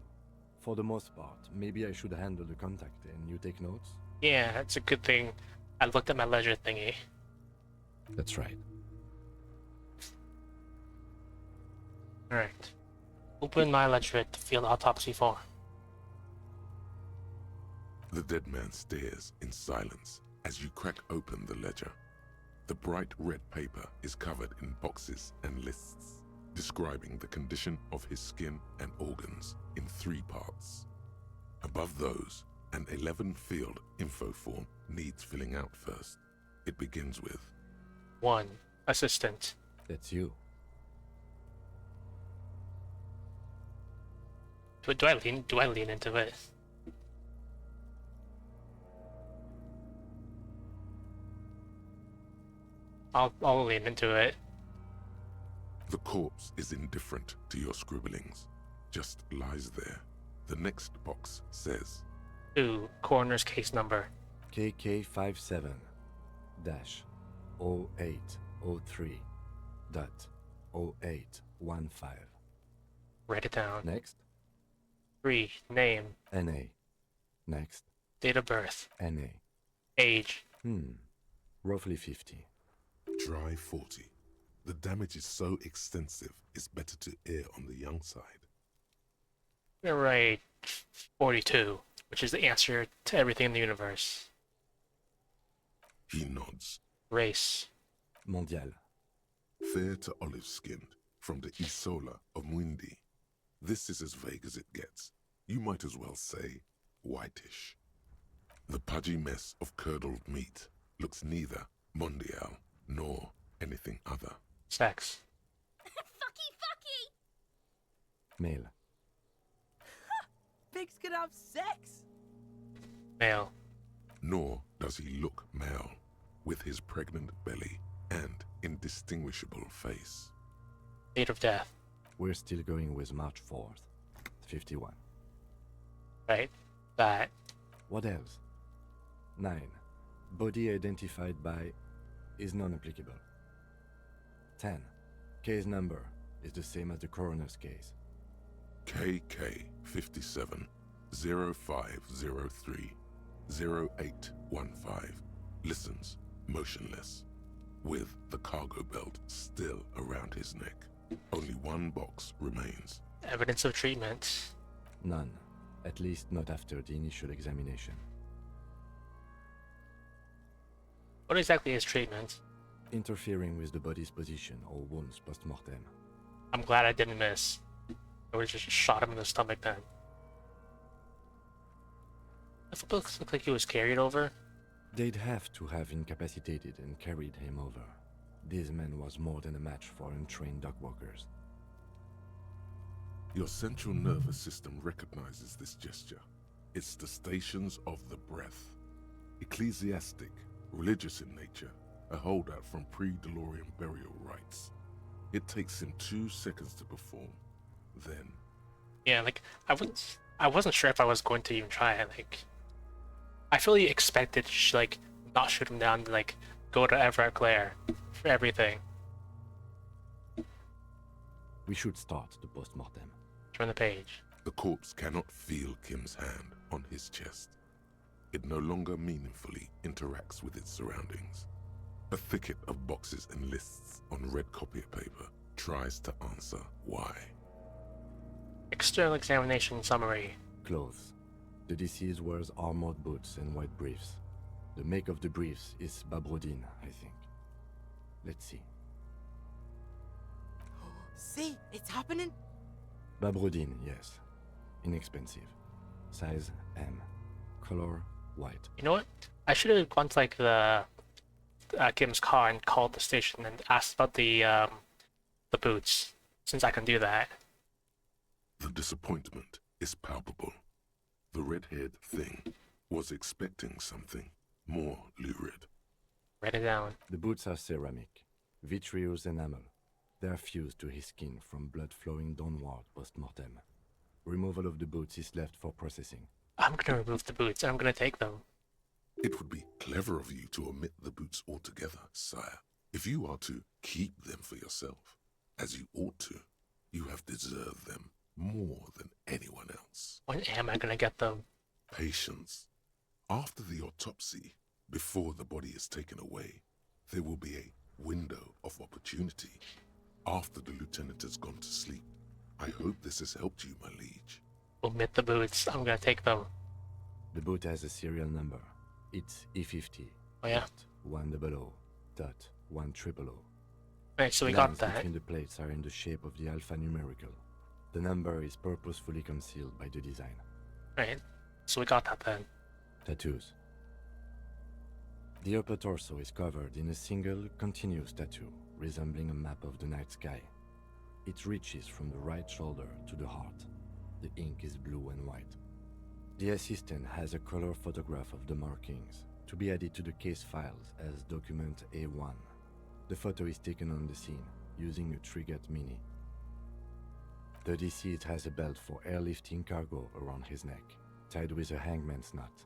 For the most part, maybe I should handle the contact and you take notes? Yeah, that's a good thing. I looked at my ledger thingy. That's right. Alright. Open my ledger to field autopsy form. The dead man stares in silence as you crack open the ledger. The bright red paper is covered in boxes and lists, describing the condition of his skin and organs in 3 parts. Above those, an 11-field info form needs filling out first. It begins with 1. Assistant. That's you. Do I lean into it? I'll lean into it. The corpse is indifferent to your scribblings, just lies there. The next box says 2. Coroner's case number. KK57. 0803.0815. Write it down. Next. 3. Name. NA. Next. Date of birth. NA. Age. Roughly 50. Dry 40. The damage is so extensive, it's better to err on the young side. You're right. 42, which is the answer to everything in the universe. He nods. Race. Mondial. Fair to olive-skinned, from the Isola of Mwindi. This is as vague as it gets. You might as well say whitish. The pudgy mess of curdled meat looks neither mondial nor anything other. Sex. Fucky! Male. Pigs can have sex? Male. Nor does he look male, with his pregnant belly and indistinguishable face. Date of death. We're still going with March 4th. 51. Right. That. What else? 9. Body identified by is non-applicable. 10. Case number is the same as the coroner's case. KK 57 0503 0815 listens motionless, with the cargo belt still around his neck. Only one box remains. Evidence of treatment. None. At least not after the initial examination. What exactly is treatment? Interfering with the body's position or wounds post-mortem. I'm glad I didn't miss. I would just shot him in the stomach then. Does the book look like he was carried over? They'd have to have incapacitated and carried him over. This man was more than a match for untrained dogwalkers. Your central nervous system recognizes this gesture. It's the stations of the breath. Ecclesiastic, religious in nature, a holdout from pre-DeLorean burial rites. It takes him 2 seconds to perform. Then... Yeah, like, I wasn't sure if I was going to even try it, like... I fully expected to, like, not shoot him down, like, go to Everett Glare for everything. We should start the post-mortem. Turn the page. The corpse cannot feel Kim's hand on his chest. It no longer meaningfully interacts with its surroundings. A thicket of boxes and lists on red copier paper tries to answer why. External examination summary. Clothes. The deceased wears armored boots and white briefs. The make of the briefs is Babrodin, I think. Let's see. See, it's happening. Babrodin, yes. Inexpensive. Size M. Color white. You know what? I should have gone to, like, the Kim's car and called the station and asked about the boots, since I can do that. The disappointment is palpable. The red-haired thing was expecting something more lurid. Write it down. The boots are ceramic, vitreous enamel. They are fused to his skin from blood flowing downward post-mortem. Removal of the boots is left for processing. I'm gonna remove the boots and I'm gonna take them. It would be clever of you to omit the boots altogether, sire. If you are to keep them for yourself, as you ought to, you have deserved them more than anyone else. When am I gonna get them? Patience. After the autopsy, before the body is taken away, there will be a window of opportunity. After the lieutenant has gone to sleep. I hope this has helped you, my liege. Omit the boots. I'm gonna take them. The boot has a serial number. It's E50. Oh yeah? 100.100. Right, so we Lines got that. between the plates are in the shape of the alphanumerical. The number is purposefully concealed by the design. Right, so we got that then. Tattoos. The upper torso is covered in a single, continuous tattoo, resembling a map of the night sky. It reaches from the right shoulder to the heart. The ink is blue and white. The assistant has a color photograph of the markings, to be added to the case files as document A1. The photo is taken on the scene, using a Trigat Mini. The deceased has a belt for airlifting cargo around his neck, tied with a hangman's knot.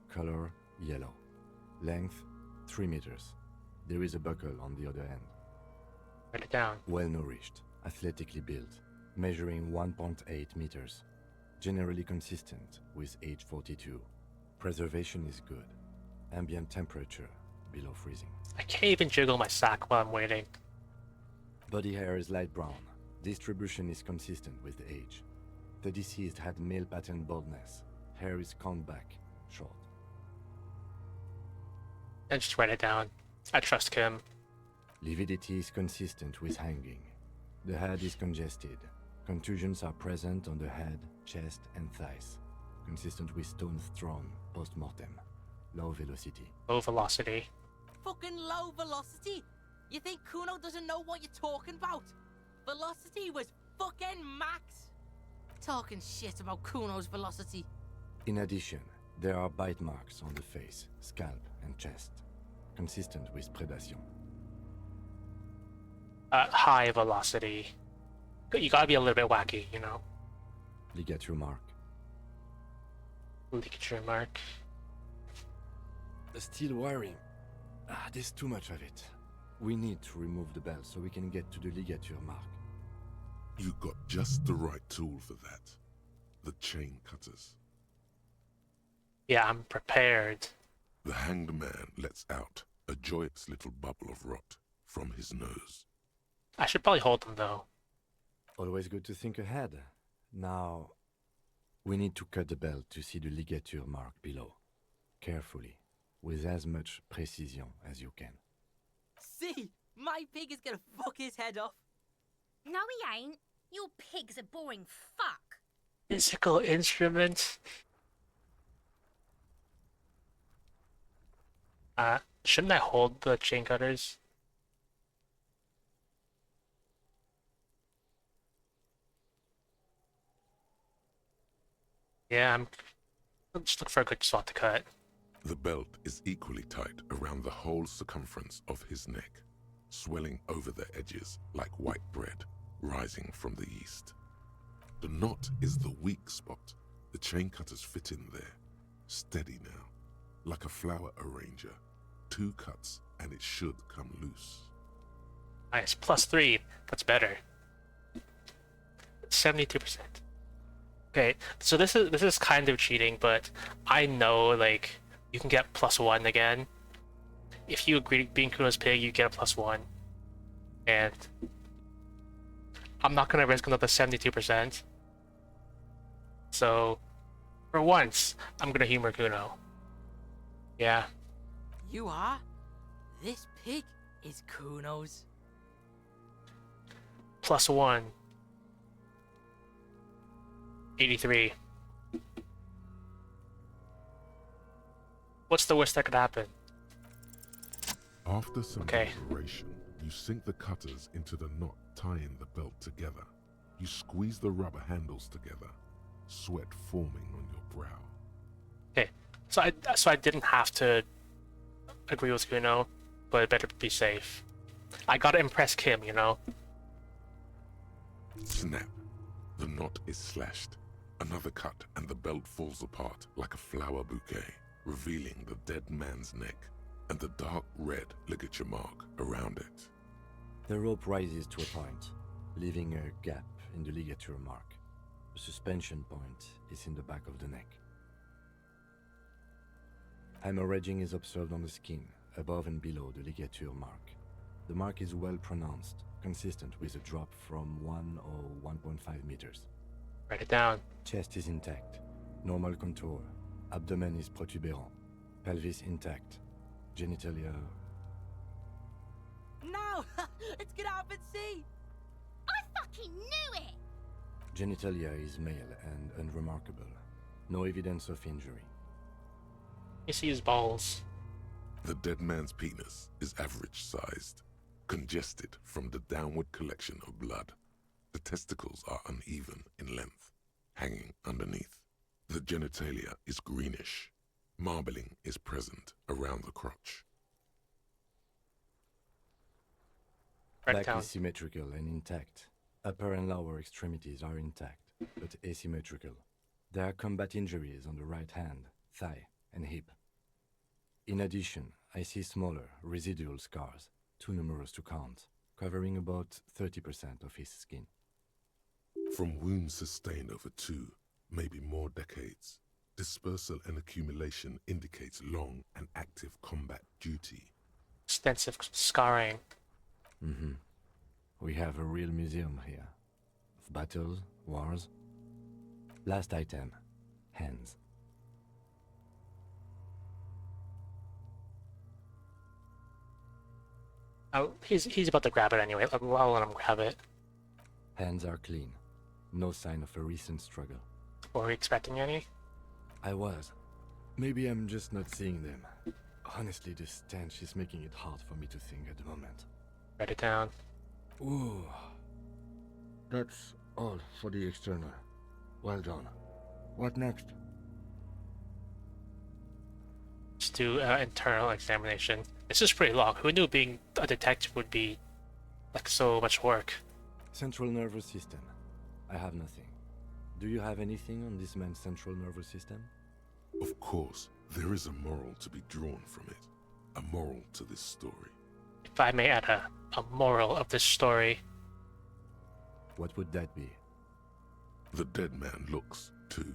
Color, yellow. Length, 3 meters. There is a buckle on the other end. Write it down. Well nourished, athletically built, measuring 1.8 meters. Generally consistent with age 42. Preservation is good. Ambient temperature below freezing. I can't even jiggle my sack while I'm waiting. Body hair is light brown. Distribution is consistent with the age. The deceased had male pattern baldness. Hair is combed back, short. And just write it down. I trust Kim. Lividity is consistent with hanging. The head is congested. Contusions are present on the head, chest, and thighs. Consistent with stones thrown post-mortem. Low velocity. Low velocity. Fucking low velocity? You think Kuno doesn't know what you're talking about? Velocity was fucking max. Talking shit about Kuno's velocity. In addition, there are bite marks on the face, scalp, and chest. Consistent with predation. High velocity. You gotta be a little bit wacky, you know? Ligature mark. Ligature mark. Still wiring. There's too much of it. We need to remove the belt so we can get to the ligature mark. You got just the right tool for that. The chain cutters. Yeah, I'm prepared. The hanged man lets out a joyous little bubble of rot from his nose. I should probably hold them though. Always good to think ahead. Now, we need to cut the belt to see the ligature mark below. Carefully, with as much precision as you can. See, my pig is gonna fuck his head off. No, he ain't. Your pig's a boring fuck. Musical instrument. Shouldn't I hold the chain cutters? Yeah, I'll just look for a good spot to cut. The belt is equally tight around the whole circumference of his neck, swelling over the edges like white bread rising from the yeast. The knot is the weak spot. The chain cutters fit in there, steady now, like a flower arranger. 2 cuts and it should come loose. Nice, +3. That's better. 72%. Okay, so this is kind of cheating, but I know like you can get +1 again. If you agree to being Kuno's pig, you get a +1. And I'm not gonna risk another 72%. So for once, I'm gonna humor Kuno. Yeah. You are? This pig is Kuno's. +1. 83. What's the worst that could happen? After some Okay. preparation, you sink the cutters into the knot tying the belt together. You squeeze the rubber handles together, sweat forming on your brow. Okay, so I didn't have to agree with Kuno, but it better be safe. I gotta impress Kim, you know? Snap. The knot is slashed. Another cut and the belt falls apart like a flower bouquet, revealing the dead man's neck and the dark red ligature mark around it. The rope rises to a point, leaving a gap in the ligature mark. The suspension point is in the back of the neck. Hemorrhaging is observed on the skin, above and below the ligature mark. The mark is well pronounced, consistent with a drop from 1 or 1.5 meters. Write it down. Chest is intact, normal contour. Abdomen is protuberant, pelvis intact, genitalia. No! Let's get up and see! I fucking knew it! Genitalia is male and unremarkable. No evidence of injury. You see his balls. The dead man's penis is average sized, congested from the downward collection of blood. The testicles are uneven in length, hanging underneath. The genitalia is greenish. Marbling is present around the crotch. Write it Back down. is symmetrical and intact. Upper and lower extremities are intact, but asymmetrical. There are combat injuries on the right hand, thigh, and hip. In addition, I see smaller, residual scars, too numerous to count, covering about 30% of his skin. From wounds sustained over 2, maybe more decades, dispersal and accumulation indicates long and active combat duty. Extensive scarring. Mm-hmm. We have a real museum here. Of battles, wars. Last item. Hands. Oh, he's about to grab it anyway. I'll let him grab it. Hands are clean. No sign of a recent struggle. Were we expecting any? I was. Maybe I'm just not seeing them. Honestly, this stench is making it hard for me to think at the moment. Write it down. Ooh. That's all for the external. Well done. What next? Let's do internal examination. This is pretty long. Who knew being a detective would be like so much work? Central nervous system. I have nothing. Do you have anything on this man's central nervous system? Of course, there is a moral to be drawn from it. A moral to this story. If I may add a moral of this story. What would that be? The dead man looks, too,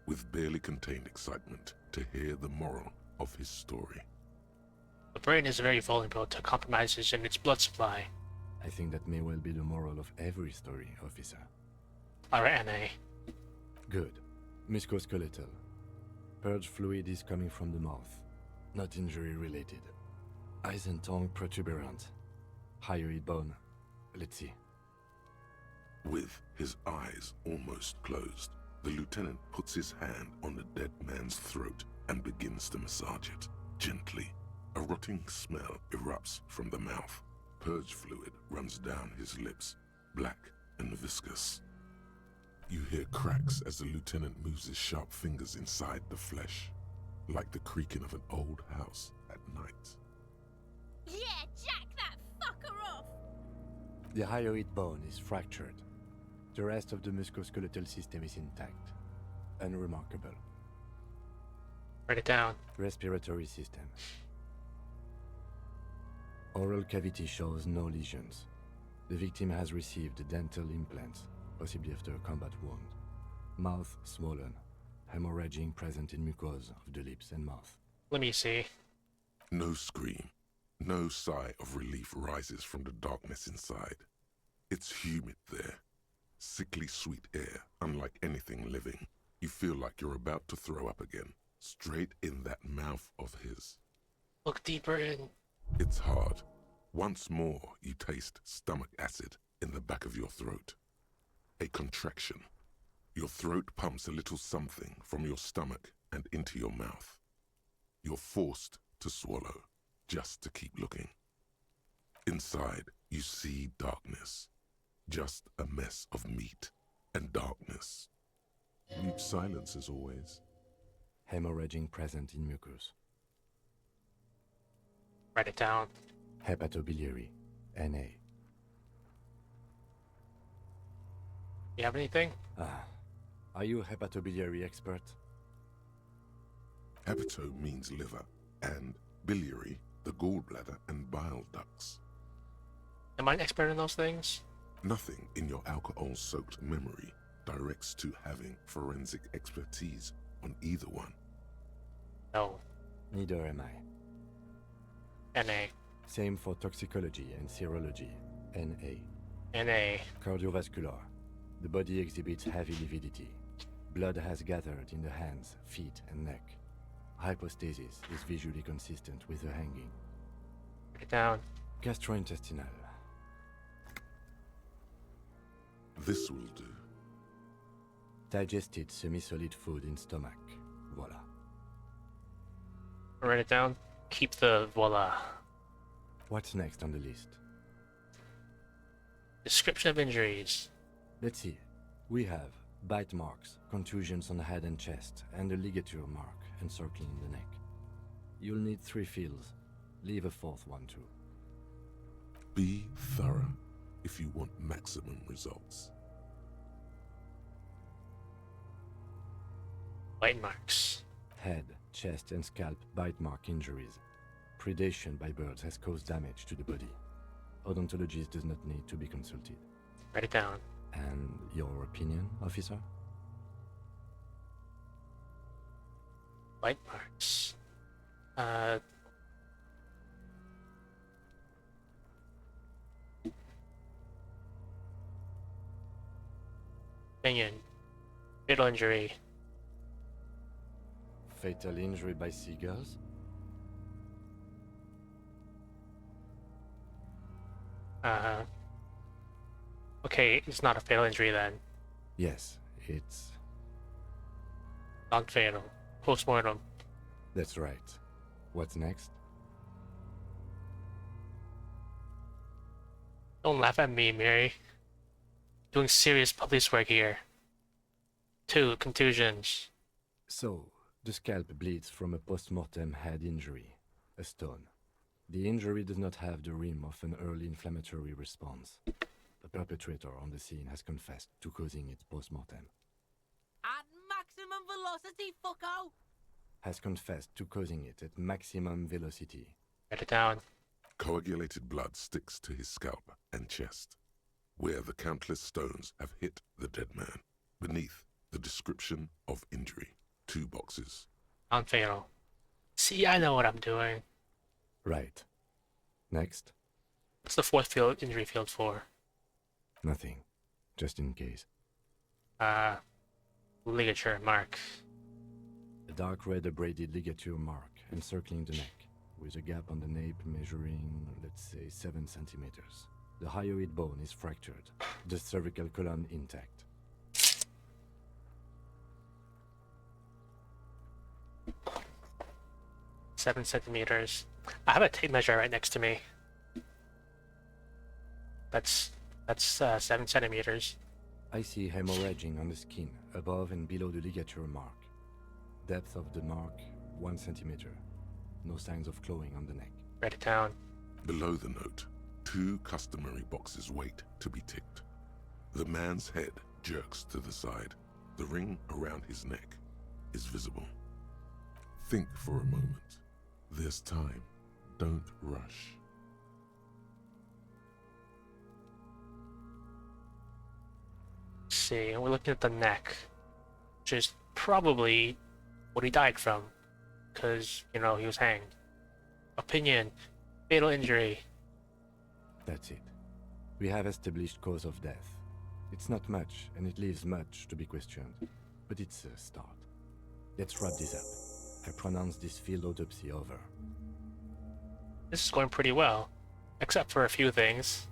with barely contained excitement to hear the moral of his story. The brain is very vulnerable to compromises in its blood supply. I think that may well be the moral of every story, officer. Alright, NA. Good. Musculoskeletal. Purge fluid is coming from the mouth. Not injury related. Eyes and tongue protuberant. Hyoid bone. Let's see. With his eyes almost closed, the lieutenant puts his hand on the dead man's throat and begins to massage it, gently. A rotting smell erupts from the mouth. Purge fluid runs down his lips, black and viscous. You hear cracks as the lieutenant moves his sharp fingers inside the flesh, like the creaking of an old house at night. Yeah, jack that fucker off! The hyoid bone is fractured. The rest of the musculoskeletal system is intact. Unremarkable. Write it down. Respiratory system. Oral cavity shows no lesions. The victim has received dental implants, possibly after a combat wound. Mouth swollen. Hemorrhaging present in mucosa of the lips and mouth. Let me see. No scream. No sigh of relief rises from the darkness inside. It's humid there. Sickly sweet air, unlike anything living. You feel like you're about to throw up again, straight in that mouth of his. Look deeper in. It's hard. Once more, you taste stomach acid in the back of your throat. A contraction. Your throat pumps a little something from your stomach and into your mouth. You're forced to swallow, just to keep looking. Inside, you see darkness. Just a mess of meat and darkness. Mute silence as always. Hemorrhaging present in mucus. Write it down. Hepatobiliary. NA. You have anything? Are you a hepatobiliary expert? Hepato means liver, and biliary, the gallbladder and bile ducts. Am I an expert in those things? Nothing in your alcohol-soaked memory directs to having forensic expertise on either one. No. Neither am I. NA. Same for toxicology and serology. NA. NA. Cardiovascular. The body exhibits heavy lividity. Blood has gathered in the hands, feet, and neck. Hypostasis is visually consistent with the hanging. Write it down. Gastrointestinal. This will do. Digested semi-solid food in stomach. Voila. Write it down. Keep the voila. What's next on the list? Description of injuries. Let's see. We have bite marks, contusions on the head and chest, and a ligature mark encircling the neck. You'll need 3 feels. Leave a 4th one too. Be thorough if you want maximum results. Bite marks. Head, chest, and scalp bite mark injuries. predation by birds has caused damage to the body. Odontologist does not need to be consulted. Write it down. And your opinion, officer? Bite marks. Opinion. Fatal injury. Fatal injury by seagulls? Okay, it's not a fatal injury then. Yes, it's... Non-fatal. Post-mortem. That's right. What's next? Don't laugh at me, Mary. Doing serious police work here. 2 contusions. So, the scalp bleeds from a post-mortem head injury, a stone. The injury does not have the rim of an early inflammatory response. The perpetrator on the scene has confessed to causing it post-mortem. At maximum velocity, fucko! Has confessed to causing it at maximum velocity. Write it down. Coagulated blood sticks to his scalp and chest, where the countless stones have hit the dead man. Beneath, the description of injury. 2 boxes. Non-fatal. See, I know what I'm doing. Right. Next? What's the 4th field injury field for? Nothing. Just in case. Ligature mark. A dark red abraded ligature mark encircling the neck, with a gap on the nape measuring, let's say, 7 centimeters. The hyoid bone is fractured, the cervical column intact. 7 centimeters. I have a tape measure right next to me. That's 7 centimeters. I see hemorrhaging on the skin, above and below the ligature mark. Depth of the mark, 1 centimeter. No signs of clawing on the neck. Write it down. Below the note, 2 customary boxes wait to be ticked. The man's head jerks to the side. The ring around his neck is visible. Think for a moment. There's time. Don't rush. Let's see, we're looking at the neck, which is probably what he died from, because, you know, he was hanged. Opinion. Fatal injury. That's it. We have established cause of death. It's not much, and it leaves much to be questioned, but it's a start. Let's wrap this up. I pronounce this field autopsy over. This is going pretty well, except for a few things.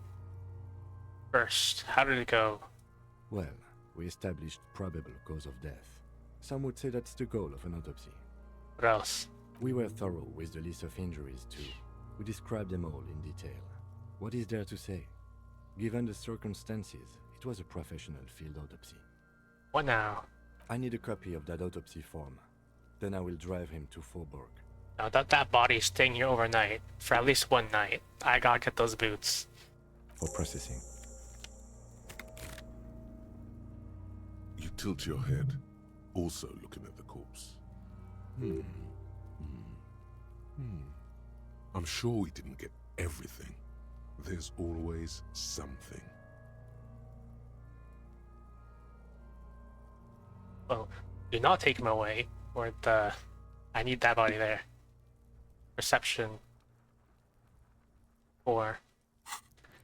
First, how did it go? Well, we established probable cause of death. Some would say that's the goal of an autopsy. What else? We were thorough with the list of injuries, too. We described them all in detail. What is there to say? Given the circumstances, it was a professional field autopsy. What now? I need a copy of that autopsy form. Then I will drive him to Faubourg. Now that body's staying here overnight, for at least 1 night. I gotta get those boots. For processing. You tilt your head, also looking at the corpse. I'm sure we didn't get everything. There's always something. Well, do not take him away, or I need that body there. Perception. 4.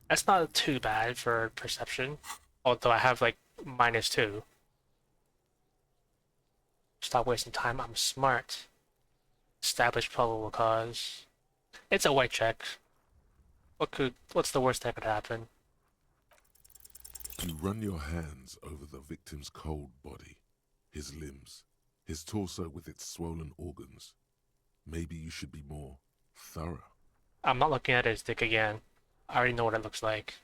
That's not too bad for perception, although I have like -2. Stop wasting time, I'm smart. Establish probable cause. It's a white check. What's the worst that could happen? You run your hands over the victim's cold body, his limbs, his torso with its swollen organs. Maybe you should be more thorough. I'm not looking at his dick again. I already know what it looks like.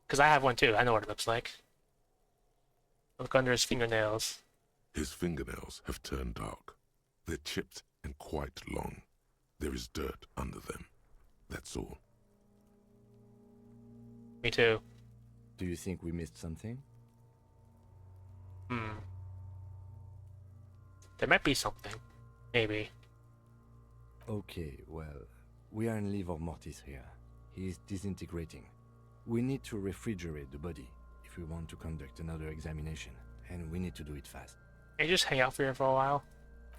Because I have one too, I know what it looks like. Look under his fingernails. His fingernails have turned dark. They're chipped and quite long. There is dirt under them. That's all. Me too. Do you think we missed something? There might be something. Maybe. Okay, well, we are in livor mortis here. He is disintegrating. We need to refrigerate the body if we want to conduct another examination, and we need to do it fast. Can you just hang out here for a while?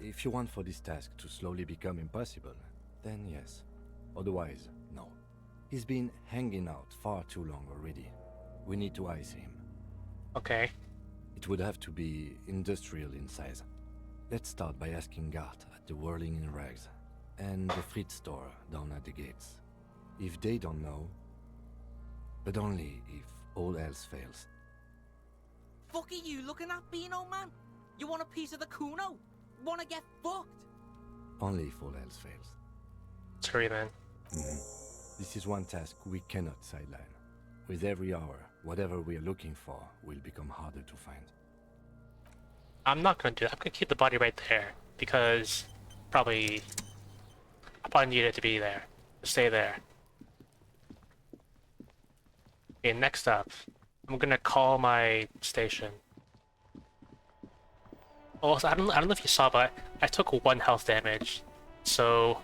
If you want for this task to slowly become impossible, then yes. Otherwise, no. He's been hanging out far too long already. We need to ice him. Okay. It would have to be industrial in size. Let's start by asking Gart at the Whirling in Rags and the Fritz store down at the gates. If they don't know, but only if all else fails. Fuck are you looking at, Beano, man? You want a piece of the Kuno? Wanna get fucked? Only if all else fails. Sorry then. This is one task we cannot sideline. With every hour, whatever we are looking for will become harder to find. I'm not gonna do that. I'm gonna keep the body right there because I probably need it to be there. To stay there. Okay, next up, I'm gonna call my station. Also, I don't know if you saw, but I took 1 health damage, so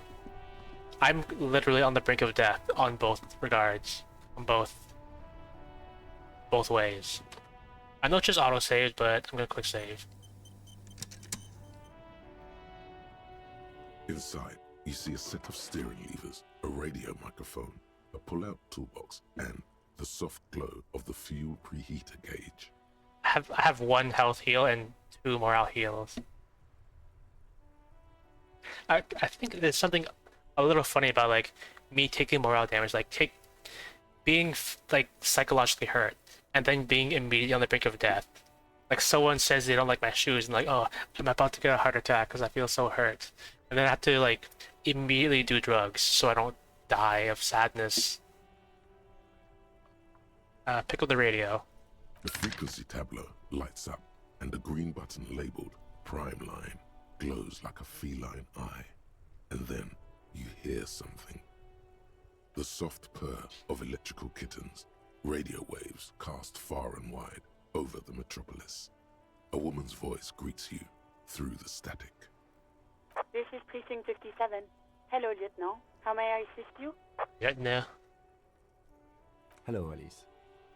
I'm literally on the brink of death on both regards, on both ways. I know it's just auto-save, but I'm gonna quick save. Inside, you see a set of steering levers, a radio microphone, a pull-out toolbox, and the soft glow of the fuel preheater gauge. I have 1 health heal and 2 morale heals. I think there's something a little funny about like me taking morale damage, like being like psychologically hurt and then being immediately on the brink of death. Like someone says they don't like my shoes and like, oh, I'm about to get a heart attack because I feel so hurt, and then I have to like immediately do drugs so I don't die of sadness. Pick up the radio. The frequency tableau lights up, and the green button labeled Prime Line glows like a feline eye. And then you hear something. The soft purr of electrical kittens, radio waves cast far and wide over the metropolis. A woman's voice greets you through the static. This is Precinct 57. Hello, Lieutenant. How may I assist you? Yeah, no. Hello, Alice.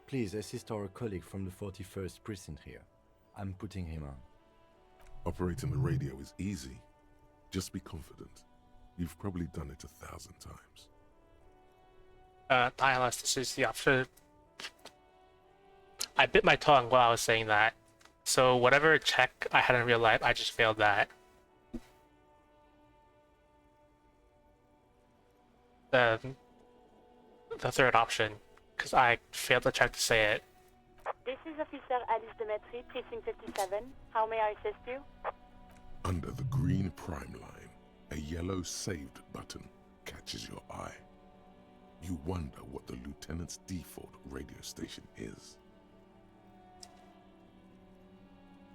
Please assist our colleague from the 41st Precinct here. I'm putting him on. Operating the radio is easy. Just be confident. You've probably done it 1,000 times. ILS, this is the officer. I bit my tongue while I was saying that. So whatever check I had in real life, I just failed that. The third option, because I failed to check to say it. This is Officer Alice Demetri, Precinct 57. How may I assist you? Under the green prime line, a yellow saved button catches your eye. You wonder what the lieutenant's default radio station is.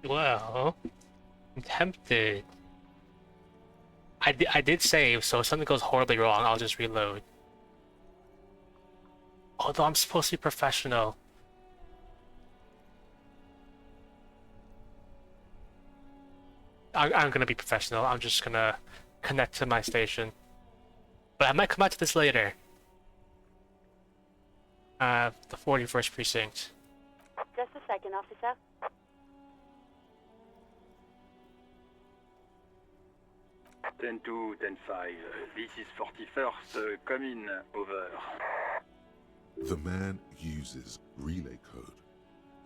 Well, I'm tempted. I did save, so if something goes horribly wrong, I'll just reload. Although I'm supposed to be professional. I'm gonna be professional. I'm just gonna connect to my station. But I might come back to this later. The 41st Precinct. Just a second, officer. Ten 2, 10-5. This is 41st. Come in. Over. The man uses relay code.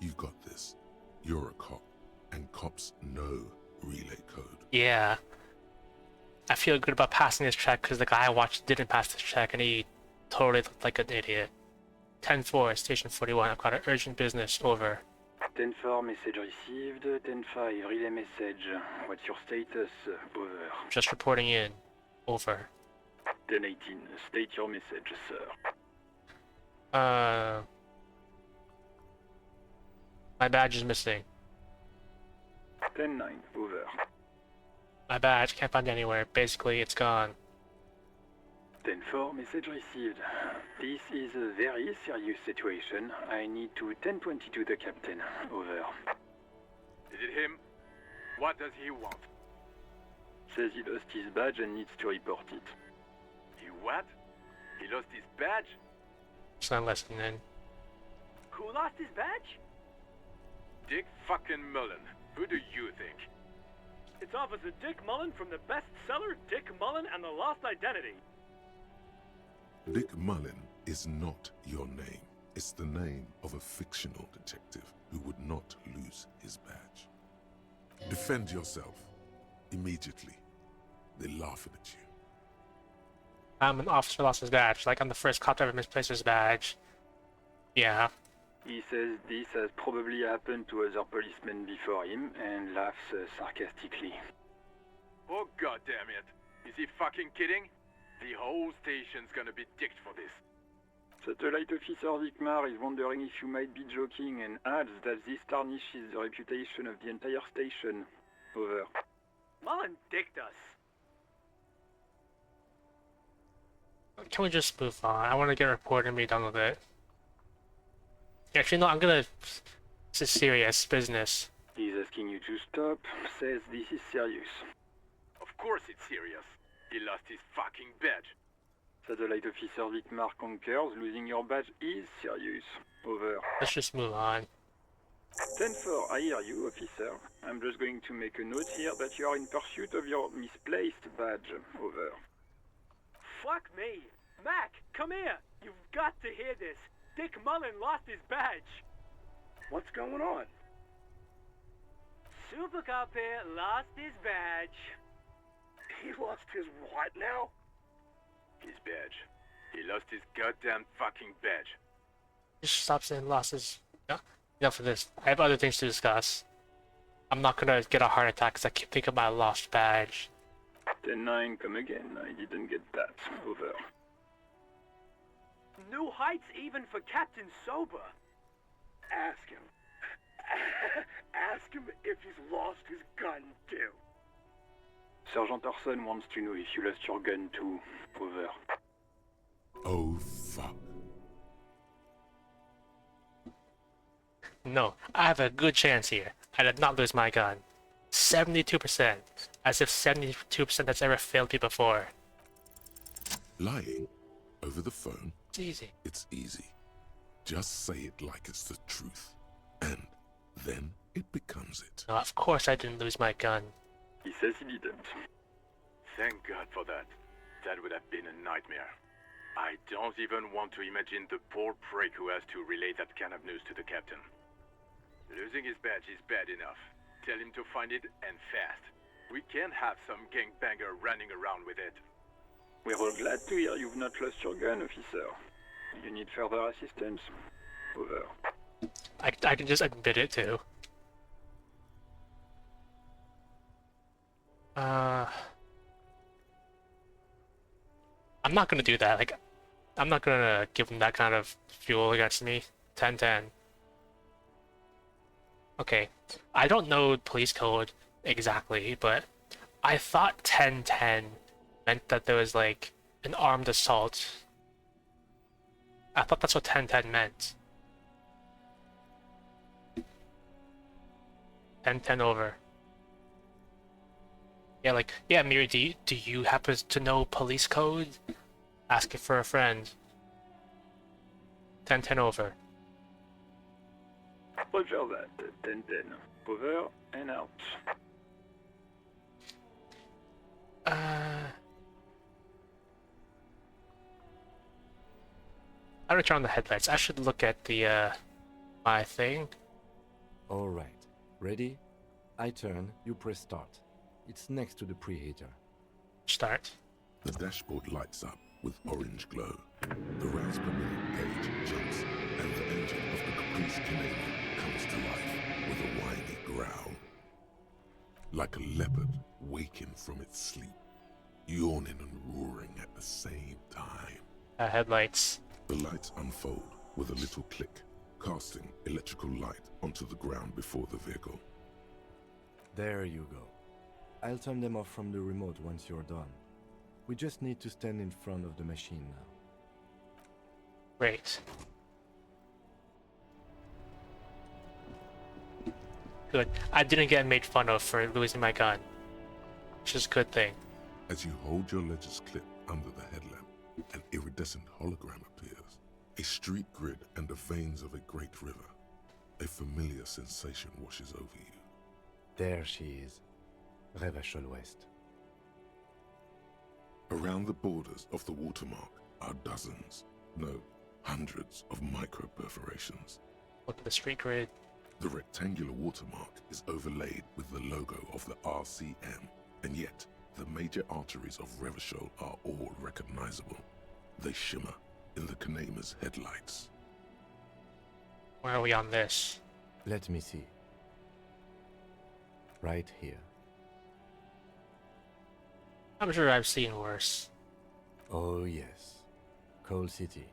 You've got this. You're a cop, and cops know relay code. Yeah. I feel good about passing this check because the guy I watched didn't pass this check and he totally looked like an idiot. 10-4, Station 41. I've got an urgent business. Over. 10-4, message received. 10-5, relay message. What's your status? Over. Just reporting in. Over. 10-18, state your message, sir. My badge is missing. 10-9, over. My badge can't find it anywhere. Basically, it's gone. 10-4, message received. This is a very serious situation. I need to 10-22 the captain. Over. Is it him? What does he want? Says he lost his badge and needs to report it. He what? He lost his badge? It's not listening. Who lost his badge? Dick fucking Mullen. Who do you think? It's Officer Dick Mullen from the bestseller Dick Mullen and the Lost Identity. Dick Mullen is not your name. It's the name of a fictional detective who would not lose his badge. Defend yourself. Immediately. They're laughing at you. I'm an officer lost his badge. Like, I'm the first cop to ever misplace his badge. Yeah. He says this has probably happened to other policemen before him and laughs sarcastically. Oh goddamn it! Is he fucking kidding? The whole station's gonna be dicked for this. Satellite Officer Vikmar is wondering if you might be joking and adds that this tarnishes the reputation of the entire station. Over. Mullen dicked us. Can we just move on? I want to get reported and be done with it. Actually, no, I'm gonna... This is serious business. He's asking you to stop, says this is serious. Of course it's serious. He lost his fucking badge. Satellite Officer Vikmar concurs, losing your badge is serious. Over. Let's just move on. 10-4, I hear you, officer. I'm just going to make a note here that you are in pursuit of your misplaced badge. Over. Fuck me. Mac, come here. You've got to hear this. Dick Mullen lost his badge. What's going on? Super Cop here lost his badge. He lost his what now? His badge. He lost his goddamn fucking badge. Just stop saying losses. Yeah, enough of this. I have other things to discuss. I'm not gonna get a heart attack because I keep thinking about my lost badge. 10-9, come again. I didn't get that. Over. New heights even for Captain Sober. Ask him. Ask him if he's lost his gun too. Sergeant Orson wants to know if you lost your gun too. Over. Oh, fuck. No, I have a good chance here. I did not lose my gun. 72%. As if 72% that's ever failed me before. Lying over the phone? It's easy. It's easy. Just say it like it's the truth. And then it becomes it. No, of course I didn't lose my gun. He says he didn't. Thank God for that. That would have been a nightmare. I don't even want to imagine the poor prick who has to relay that kind of news to the captain. Losing his badge is bad enough. Tell him to find it, and fast. We can't have some gangbanger running around with it. We're all glad to hear you've not lost your gun, officer. You need further assistance. Over. I can just admit it too. I'm not gonna do that. Like, I'm not gonna give him that kind of fuel against me. 10-10. Okay, I don't know police code exactly, but I thought 10-10 meant that there was like an armed assault. I thought that's what 10-10 meant. 10-10 over. Yeah, like, yeah, Miri, do you happen to know police code? Ask it for a friend. 10-10 over. Roger that. 10-10. Over and out. I return on the headlights. I should look at the, my thing. Alright. Ready? I turn, you press start. It's next to the preheater. Start. The dashboard lights up with orange glow. The rounds per minute gauge jumps, and the engine of the Caprice Canadian comes to life with a whiny growl. Like a leopard waking from its sleep, yawning and roaring at the same time. Headlights. The lights unfold with a little click, casting electrical light onto the ground before the vehicle. There you go. I'll turn them off from the remote once you're done. We just need to stand in front of the machine now. Great. Good. I didn't get made fun of for losing my gun. which is a good thing. As you hold your ledger's clip under the headlamp, an iridescent hologram appears. A street grid and the veins of a great river. A familiar sensation washes over you. There she is. Revachol West. Around the borders of the watermark are dozens, no, hundreds of micro-perforations. Look at the street grid. The rectangular watermark is overlaid with the logo of the RCM, and yet the major arteries of Revachol are all recognizable. They shimmer in the Kanema's headlights. Where are we on this? Let me see. Right here. I'm sure I've seen worse. Oh yes. Coal City.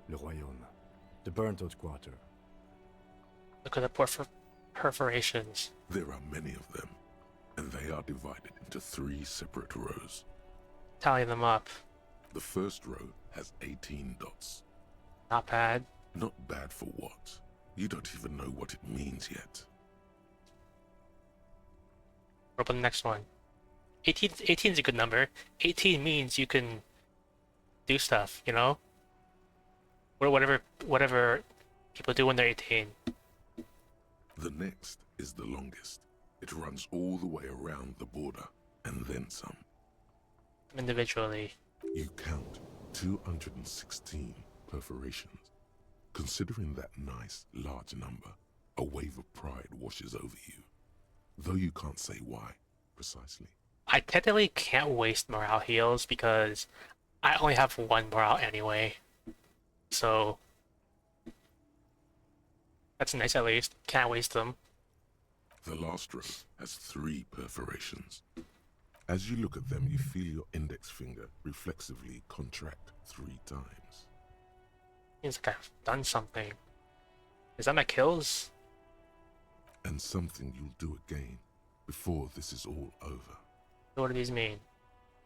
Le Royaume. The burnt-out quarter. Look at the perforations. There are many of them, and they are divided into 3 separate rows. Tally them up. The first row has 18 dots. Not bad. Not bad for what? You don't even know what it means yet. Open the next one. 18 is a good number. 18 means you can do stuff, you know? Or whatever people do when they're 18. The next is the longest. It runs all the way around the border, and then some. Individually. You count 216 perforations. Considering that nice, large number, a wave of pride washes over you. Though you can't say why, precisely. I technically can't waste morale heals because I only have 1 morale anyway. So that's nice at least. Can't waste them. The last row has 3 perforations. As you look at them, you feel your index finger reflexively contract 3 times. Seems like I've done something. Is that my kills? And something you'll do again before this is all over. What do these mean?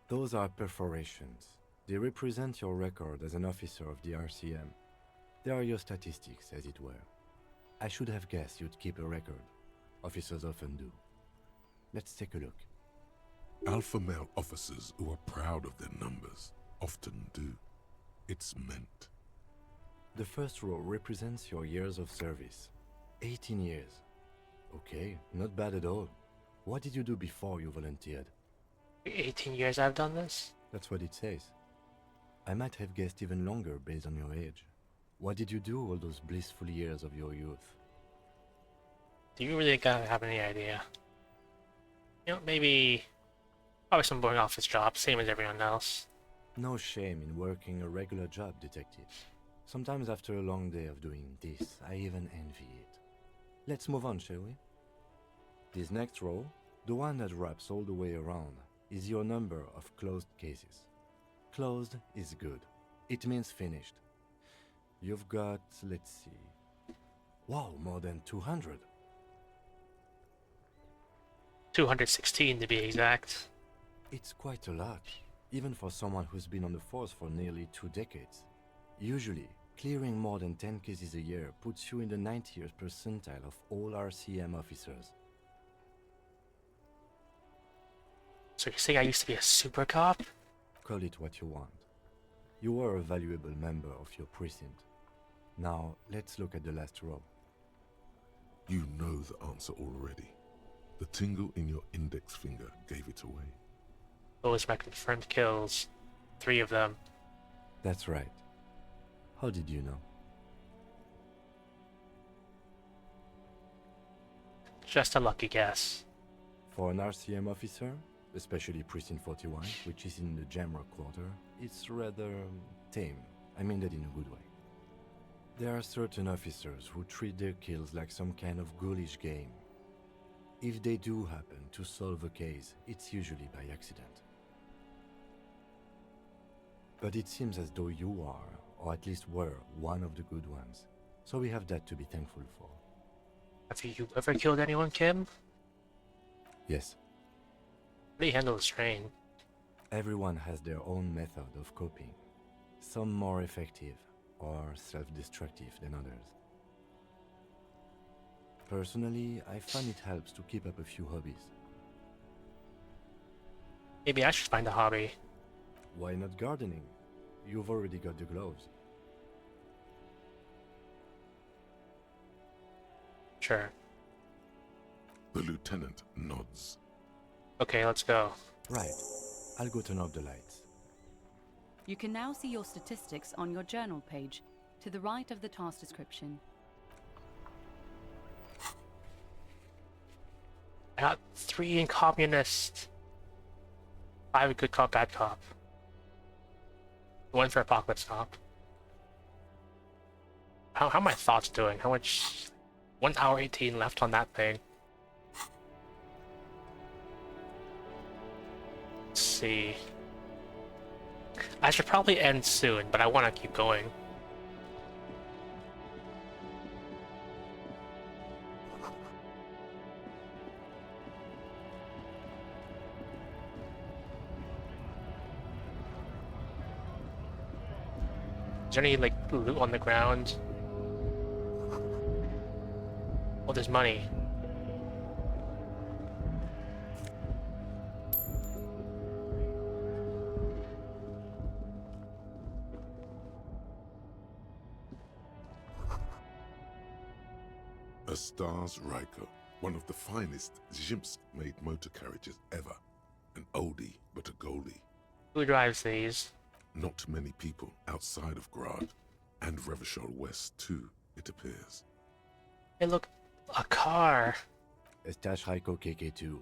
Those are perforations. They represent your record as an officer of the RCM. They are your statistics, as it were. I should have guessed you'd keep a record. Officers often do. Let's take a look. Alpha male officers who are proud of their numbers often do. It's meant. The first row represents your years of service. 18 years. Okay, not bad at all. What did you do before you volunteered? 18 years I've done this? That's what it says. I might have guessed even longer based on your age. What did you do all those blissful years of your youth? Do you really have any idea? You know, maybe probably some boring office job, same as everyone else. No shame in working a regular job, detective. Sometimes after a long day of doing this, I even envy it. Let's move on, shall we? This next row, the one that wraps all the way around, is your number of closed cases. Closed is good. It means finished. You've got, let's see... Wow, more than 200. 216 to be exact. It's quite a lot, even for someone who's been on the force for nearly 2 decades. Usually, clearing more than 10 cases a year puts you in the 90th percentile of all RCM officers. So you're saying I used to be a super cop? Call it what you want. You were a valuable member of your precinct. Now, let's look at the last row. You know the answer already. The tingle in your index finger gave it away. Those are my confirmed kills. 3 of them. That's right. How did you know? Just a lucky guess. For an RCM officer, especially Precinct 41, which is in the Jamrock quarter, it's rather tame. I mean that in a good way. There are certain officers who treat their kills like some kind of ghoulish game. If they do happen to solve a case, it's usually by accident. But it seems as though you are, or at least were, one of the good ones. So we have that to be thankful for. Have you ever killed anyone, Kim? Yes. How do you handle the strain? Everyone has their own method of coping. Some more effective, or self-destructive than others. Personally, I find it helps to keep up a few hobbies. Maybe I should find a hobby. Why not gardening? You've already got the gloves. Sure. The lieutenant nods. Okay, let's go. Right. I'll go turn off the lights. You can now see your statistics on your journal page, to the right of the task description. I got 3 in communist. 5 good cop, bad cop. 1 for apocalypse cop. How are my thoughts doing? How much? 1 hour 18 left on that thing. Let's see. I should probably end soon, but I want to keep going. Is there any, like, loot on the ground? Oh, there's money. A Stars Ryko, one of the finest Zhimsk-made motor carriages ever. An oldie, but a goldie. Who drives these? Not many people outside of Grad, and Revachol West too, it appears. Hey, look, a car. A Stash Ryko KK2.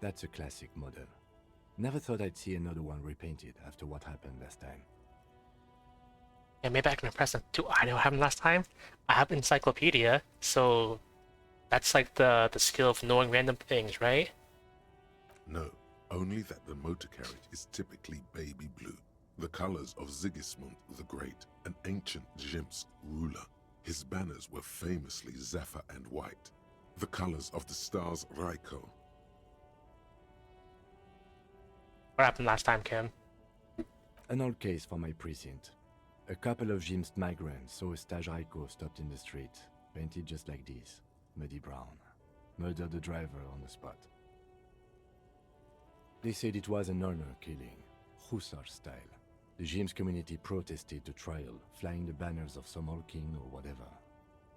That's a classic model. Never thought I'd see another one repainted after what happened last time. Yeah, maybe I can impress them too. I know what happened last time. I have encyclopedia, so that's like the skill of knowing random things, right? No, only that the motor carriage is typically baby blue, the colors of Sigismund the Great, an ancient Zhimsk ruler. His banners were famously zephyr and white, the colors of the Stars Ryko. What happened last time, Kim? An old case for my precinct. A couple of Zhimsk migrants saw a Stash Ryko stopped in the street, painted just like this, muddy brown. Murdered the driver on the spot. They said it was an honor killing, Hussar style. The Zhimsk community protested the trial, flying the banners of some old king or whatever.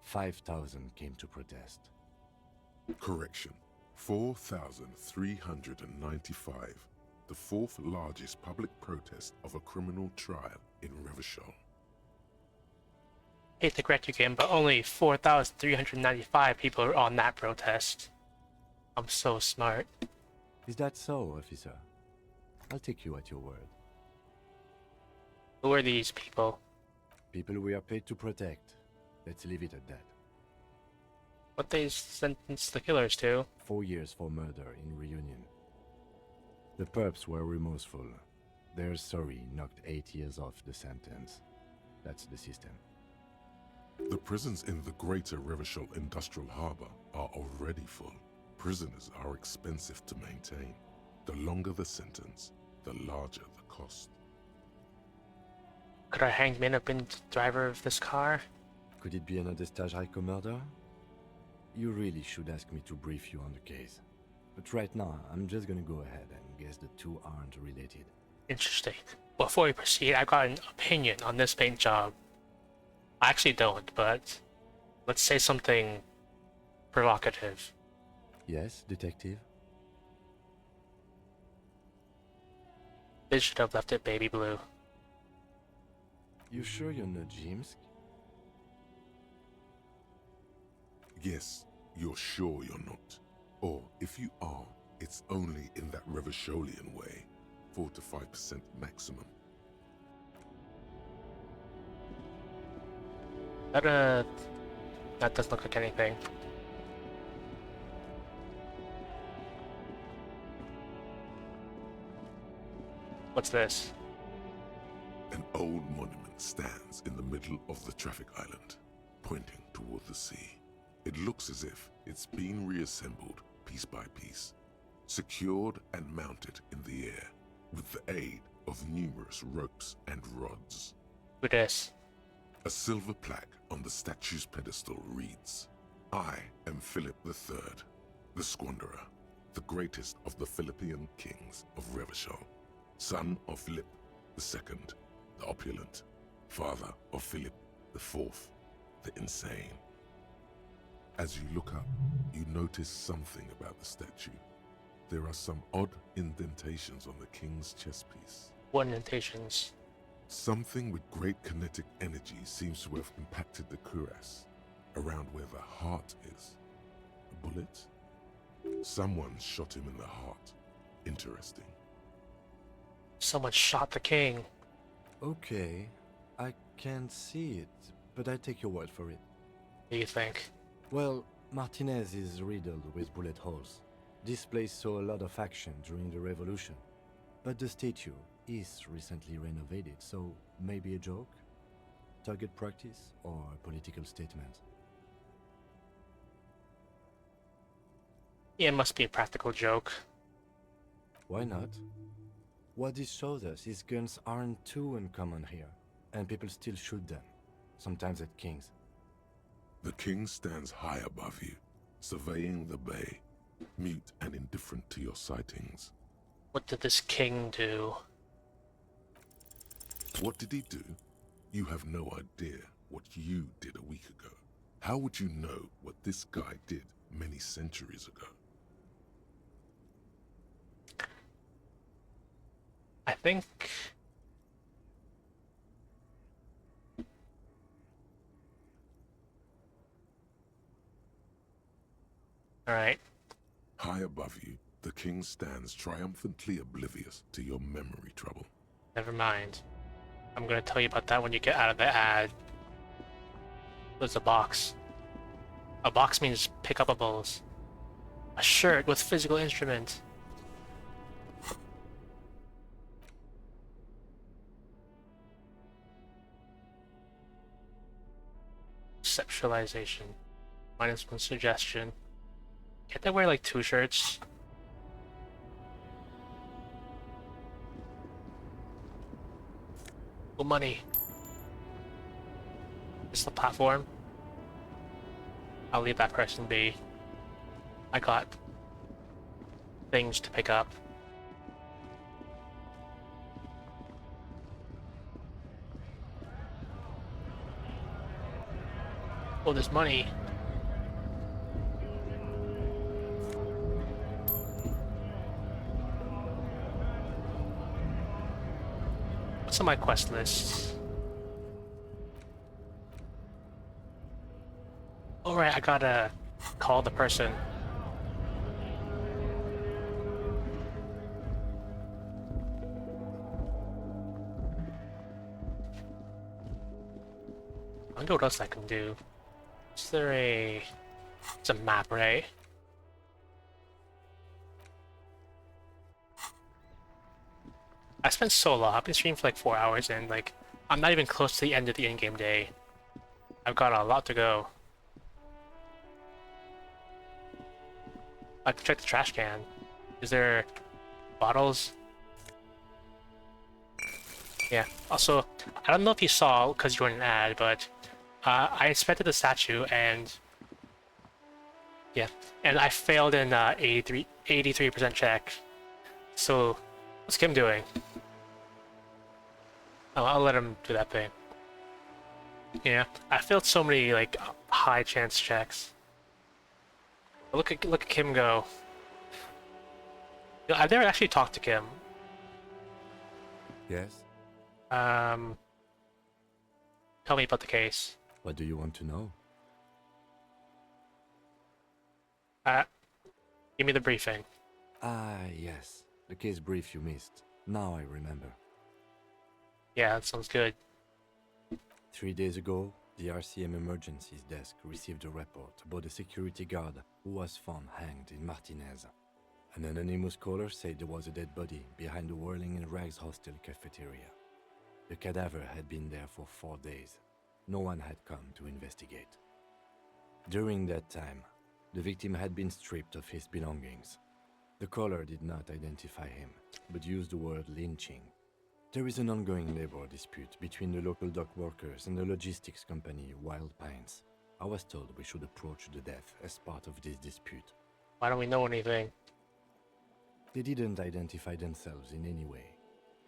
5,000 came to protest. Correction, 4,395. The 4th largest public protest of a criminal trial in Revachol. Hate to correct you, Kim, but only 4,395 people are on that protest. I'm so smart. Is that so, officer? I'll take you at your word. Who are these people? People we are paid to protect. Let's leave it at that. What they sentenced the killers to? 4 years for murder in Reunion. The perps were remorseful. Their sorry knocked 8 years off the sentence. That's the system. The prisons in the greater Revachol Industrial Harbor are already full. Prisoners are expensive to maintain. The longer the sentence, the larger the cost. Could our hanged man have been the driver of this car? Could it be another Stash Ryko murder? You really should ask me to brief you on the case. But right now, I'm just gonna go ahead and guess the two aren't related. Interesting. Before we proceed, I've got an opinion on this paint job. I actually don't, but let's say something provocative. Yes, detective? They should have left it baby blue. You sure you're not Zhimsk? Yes, you're sure you're not. Or if you are, it's only in that Revacholian way. 4 to 5% maximum. That doesn't look like anything. What's this? An old monument stands in the middle of the traffic island, pointing toward the sea. It looks as if it's been reassembled piece by piece, secured and mounted in the air, with the aid of numerous ropes and rods. Who this? A silver plaque on the statue's pedestal reads, "I am Philip III, the Squanderer, the greatest of the Philippian kings of Revachol, son of Philip II, the opulent, father of Philip IV, the insane. As you look up, you notice something about the statue. There are some odd indentations on the king's chest piece. What indentations? Something with great kinetic energy seems to have impacted the cuirass, around where the heart is. A bullet? Someone shot him in the heart. Interesting. Someone shot the king. Okay, I can't see it, but I take your word for it. What do you think? Well, Martinez is riddled with bullet holes. This place saw a lot of action during the revolution. But the statue is recently renovated, so maybe a joke? Target practice or a political statement? Yeah, it must be a practical joke. Why not? What this shows us is guns aren't too uncommon here, and people still shoot them, sometimes at kings. The king stands high above you, surveying the bay, mute and indifferent to your sightings. What did this king do? What did he do? You have no idea what you did a week ago. How would you know what this guy did many centuries ago? I think... Alright. High above you, the king stands triumphantly oblivious to your memory trouble. Never mind. I'm gonna tell you about that when you get out of the ad. There's a box. A box means pick-upables. A shirt with physical instrument. Conceptualization. -1 suggestion. Can't they wear like 2 shirts? Oh, money. Is the platform? I'll leave that person be. I got things to pick up. Oh, there's money. What's on my quest list? Alright, I gotta call the person. I wonder what else I can do. Is there a... It's a map, right? I spent so long. I've been streaming for like 4 hours and like I'm not even close to the end of the in-game day. I've got a lot to go. I can check the trash can. Is there bottles? Yeah. Also, I don't know if you saw because you were in an ad, but I inspected the statue and yeah, and I failed in 83% check. So what's Kim doing? Oh, I'll let him do that thing. Yeah, I failed so many like high chance checks. Look at Kim go. You know, I've never actually talked to Kim. Yes? Tell me about the case. What do you want to know? Give me the briefing. Ah, yes. The case brief you missed. Now I remember. Yeah, that sounds good. 3 days ago, the RCM Emergencies Desk received a report about a security guard who was found hanged in Martinez. An anonymous caller said there was a dead body behind the Whirling in Rags hostel cafeteria. The cadaver had been there for 4 days. No one had come to investigate. During that time, the victim had been stripped of his belongings. The caller did not identify him, but used the word lynching. There is an ongoing labor dispute between the local dock workers and the logistics company Wild Pines. I was told we should approach the death as part of this dispute. Why don't we know anything? They didn't identify themselves in any way.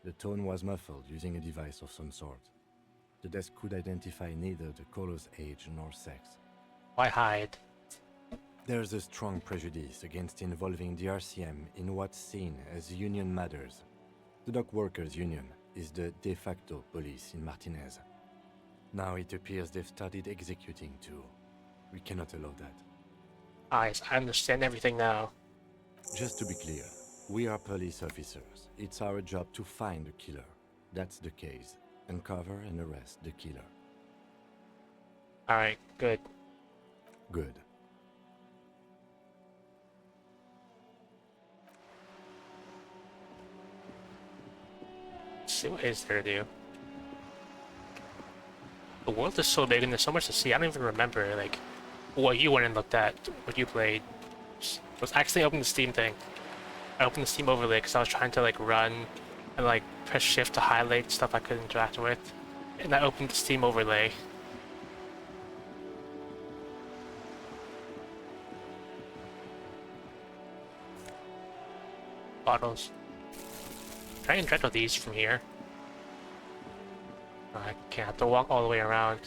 The tone was muffled using a device of some sort. The desk could identify neither the caller's age nor sex. Why hide? There's a strong prejudice against involving the RCM in what's seen as union matters. The Dock Workers Union is the de facto police in Martinez. Now it appears they've started executing too. We cannot allow that. I understand everything now. Just to be clear, we are police officers. It's our job to find the killer. That's the case. Uncover and arrest the killer. Alright, good. Good. Let's see what is there to do. The world is so big and there's so much to see. I don't even remember like what you went and looked at, what you played. I was actually opening the Steam thing. I opened the Steam overlay because I was trying to like run and like press shift to highlight stuff I could interact with. And I opened the Steam overlay. Bottles. Try and interact with these from here. I can't have to walk all the way around.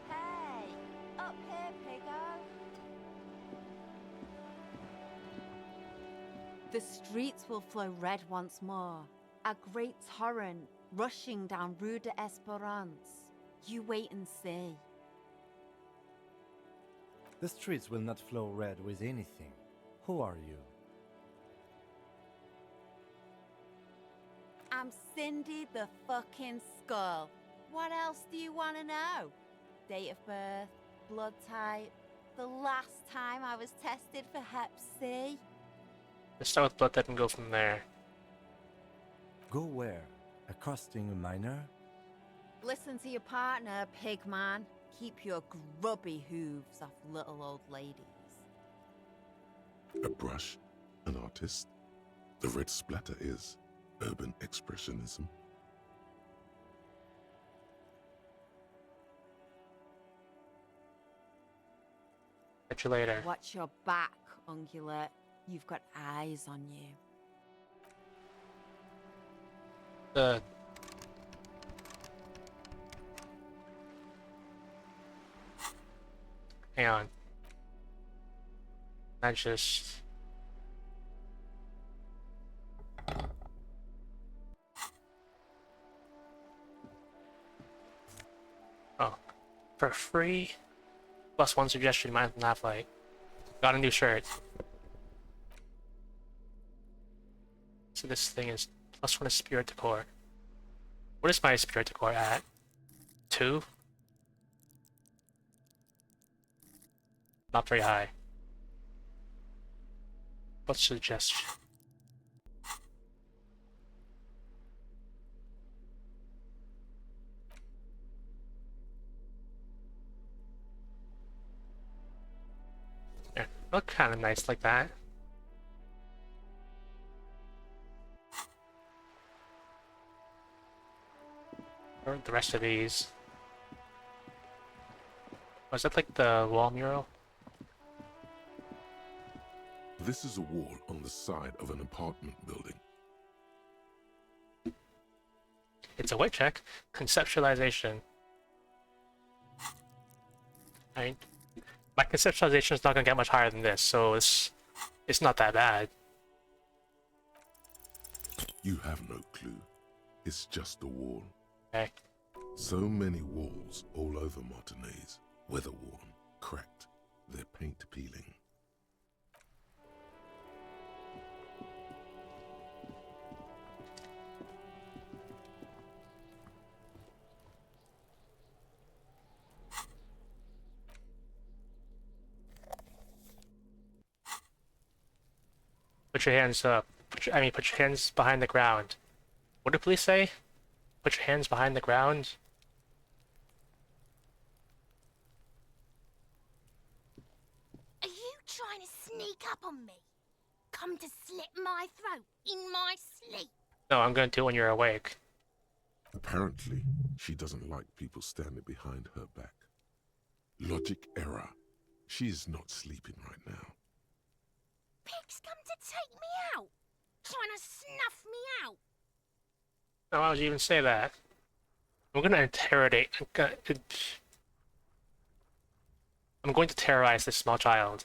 Hey, up here, Piggo. The streets will flow red once more. A great torrent rushing down Rue de Esperance. You wait and see. The streets will not flow red with anything. Who are you? I'm Cindy the fucking Skull. What else do you want to know? Date of birth, blood type, the last time I was tested for Hep C. Let's start with blood type and go from there. Go where? Accosting a minor? Listen to your partner, Pigman. Keep your grubby hooves off little old ladies. A brush? An artist? The red splatter is urban expressionism. Catch you later. Watch your back, Ungulate. You've got eyes on you. Hang on. I just... Oh. For free? Plus one suggestion, minus an half-light. Got a new shirt. So this thing is plus one is spirit decor. What is my spirit decor at? 2? Not very high. What's suggestion? Yeah, look kind of nice like that. Or the rest of these. Was that like the wall mural? This is a wall on the side of an apartment building. It's a weight check. Conceptualization. I mean, my conceptualization is not going to get much higher than this, so it's not that bad. You have no clue. It's just a wall. Okay. So many walls all over Martinez. Weather-worn, cracked, their paint peeling. Put your hands up. Put your hands behind the ground. What do police say? Put your hands behind the ground. Are you trying to sneak up on me? Come to slit my throat in my sleep? No, I'm gonna do it when you're awake. Apparently, she doesn't like people standing behind her back. Logic error. She is not sleeping right now. Pig's come to take me out! Trying to snuff me out! Now, why would you even say that? I'm gonna interrogate. I'm going to terrorize this small child.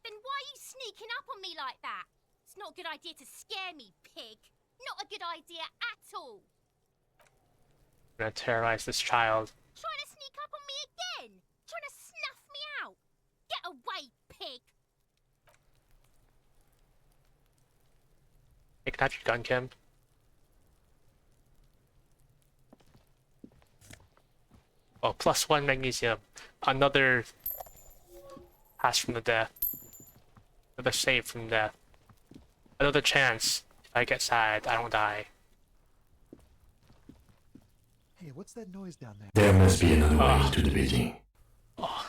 Then why are you sneaking up on me like that? It's not a good idea to scare me, pig. Not a good idea at all. I'm gonna terrorize this child. Trying to sneak up on me again! Trying to snuff me out! Get away, pig! Hey, can I have your gun, Kim? Oh, +1 magnesium. Another pass from the death. Another save from death. Another chance. If I get sad, I don't die. Hey, what's that noise down there? There must be another way to the building. Oh,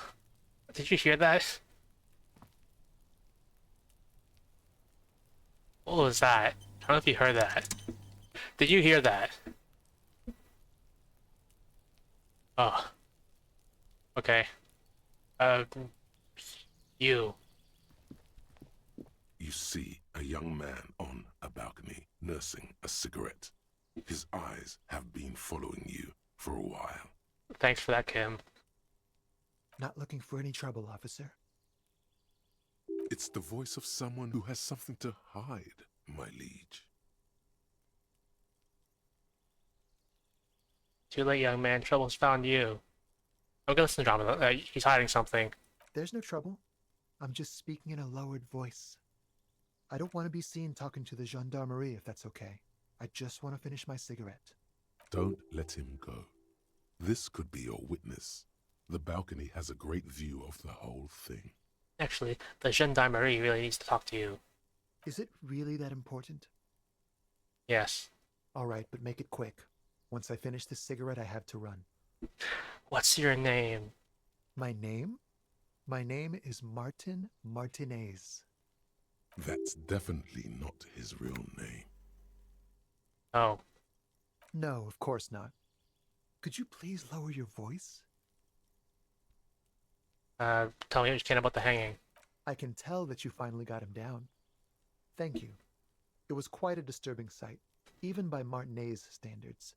did you hear that? What was that? I don't know if you heard that. Did you hear that? Oh. Okay. You. You see a young man on a balcony nursing a cigarette. His eyes have been following you for a while. Thanks for that, Kim. Not looking for any trouble, officer. It's the voice of someone who has something to hide, my liege. Too late, young man. Trouble's found you. I'm gonna listen to drama. He's hiding something. There's no trouble. I'm just speaking in a lowered voice. I don't want to be seen talking to the gendarmerie if that's okay. I just want to finish my cigarette. Don't let him go. This could be your witness. The balcony has a great view of the whole thing. Actually, the gendarmerie really needs to talk to you. Is it really that important? Yes. All right, but make it quick. Once I finish this cigarette, I have to run. What's your name? My name? My name is Martin Martinez. That's definitely not his real name. Oh. No, of course not. Could you please lower your voice? Tell me what you can about the hanging. I can tell that you finally got him down. Thank you. It was quite a disturbing sight, even by Martinez standards.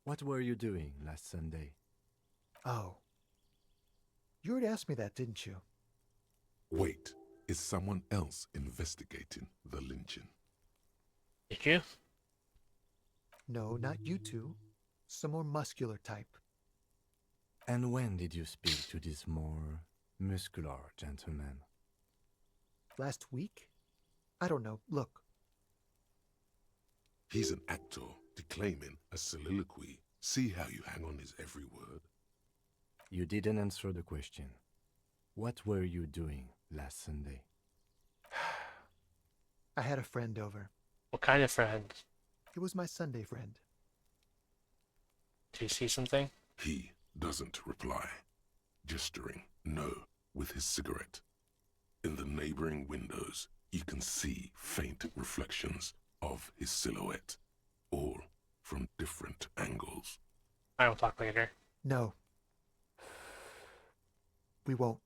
What were you doing last Sunday? Oh. You already asked me that, didn't you? Wait, is someone else investigating the lynching? Did you? No, not you two. Some more muscular type. And when did you speak to this more muscular gentleman? Last week? I don't know. Look. He's an actor declaiming a soliloquy. See how you hang on his every word? You didn't answer the question. What were you doing last Sunday? I had a friend over. What kind of friend? It was my Sunday friend. Do you see something? He doesn't reply, gesturing no with his cigarette. In the neighboring windows, you can see faint reflections of his silhouette, all from different angles. I will talk later. No. We won't.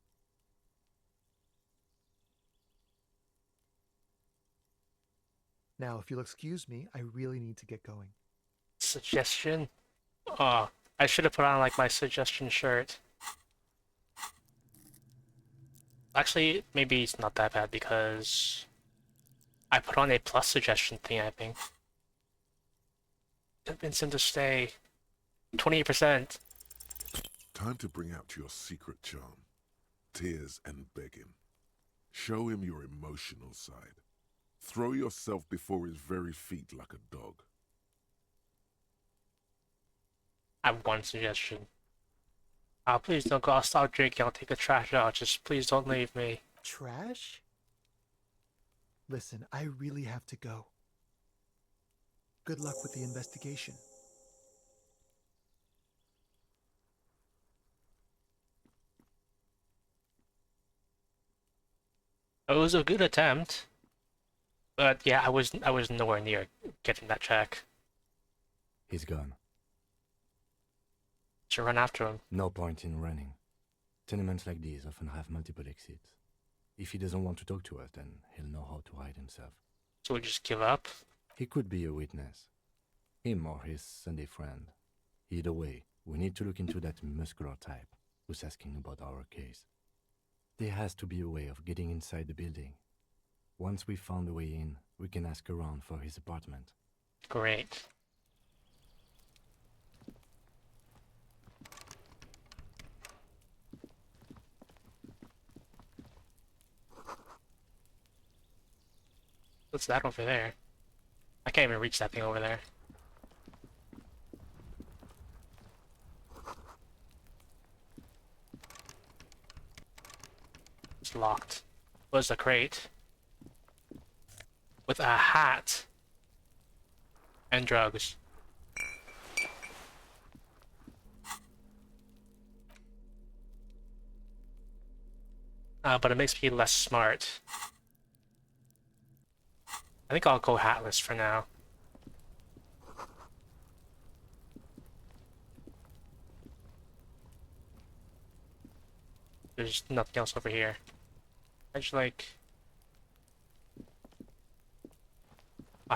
Now, if you'll excuse me, I really need to get going. Suggestion? Oh, I should have put on like my suggestion shirt. Actually, maybe it's not that bad because I put on a plus suggestion thing, I think. Convince him to stay. 28%. Time to bring out your secret charm. Tears and begging. Show him your emotional side. Throw yourself before his very feet like a dog. I have one suggestion. Please don't go. I'll stop drinking. I'll take the trash out. Just please don't leave me. Trash? Listen, I really have to go. Good luck with the investigation. It was a good attempt. But yeah, I was nowhere near getting that check. He's gone. Should run after him. No point in running. Tenements like these often have multiple exits. If he doesn't want to talk to us, then he'll know how to hide himself. So we just give up? He could be a witness. Him or his Sunday friend. Either way, we need to look into that muscular type who's asking about our case. There has to be a way of getting inside the building. Once we've found a way in, we can ask around for his apartment. Great. What's that over there? I can't even reach that thing over there. It's locked. What's the crate? With a hat. And drugs. But it makes me less smart. I think I'll go hatless for now. There's nothing else over here. I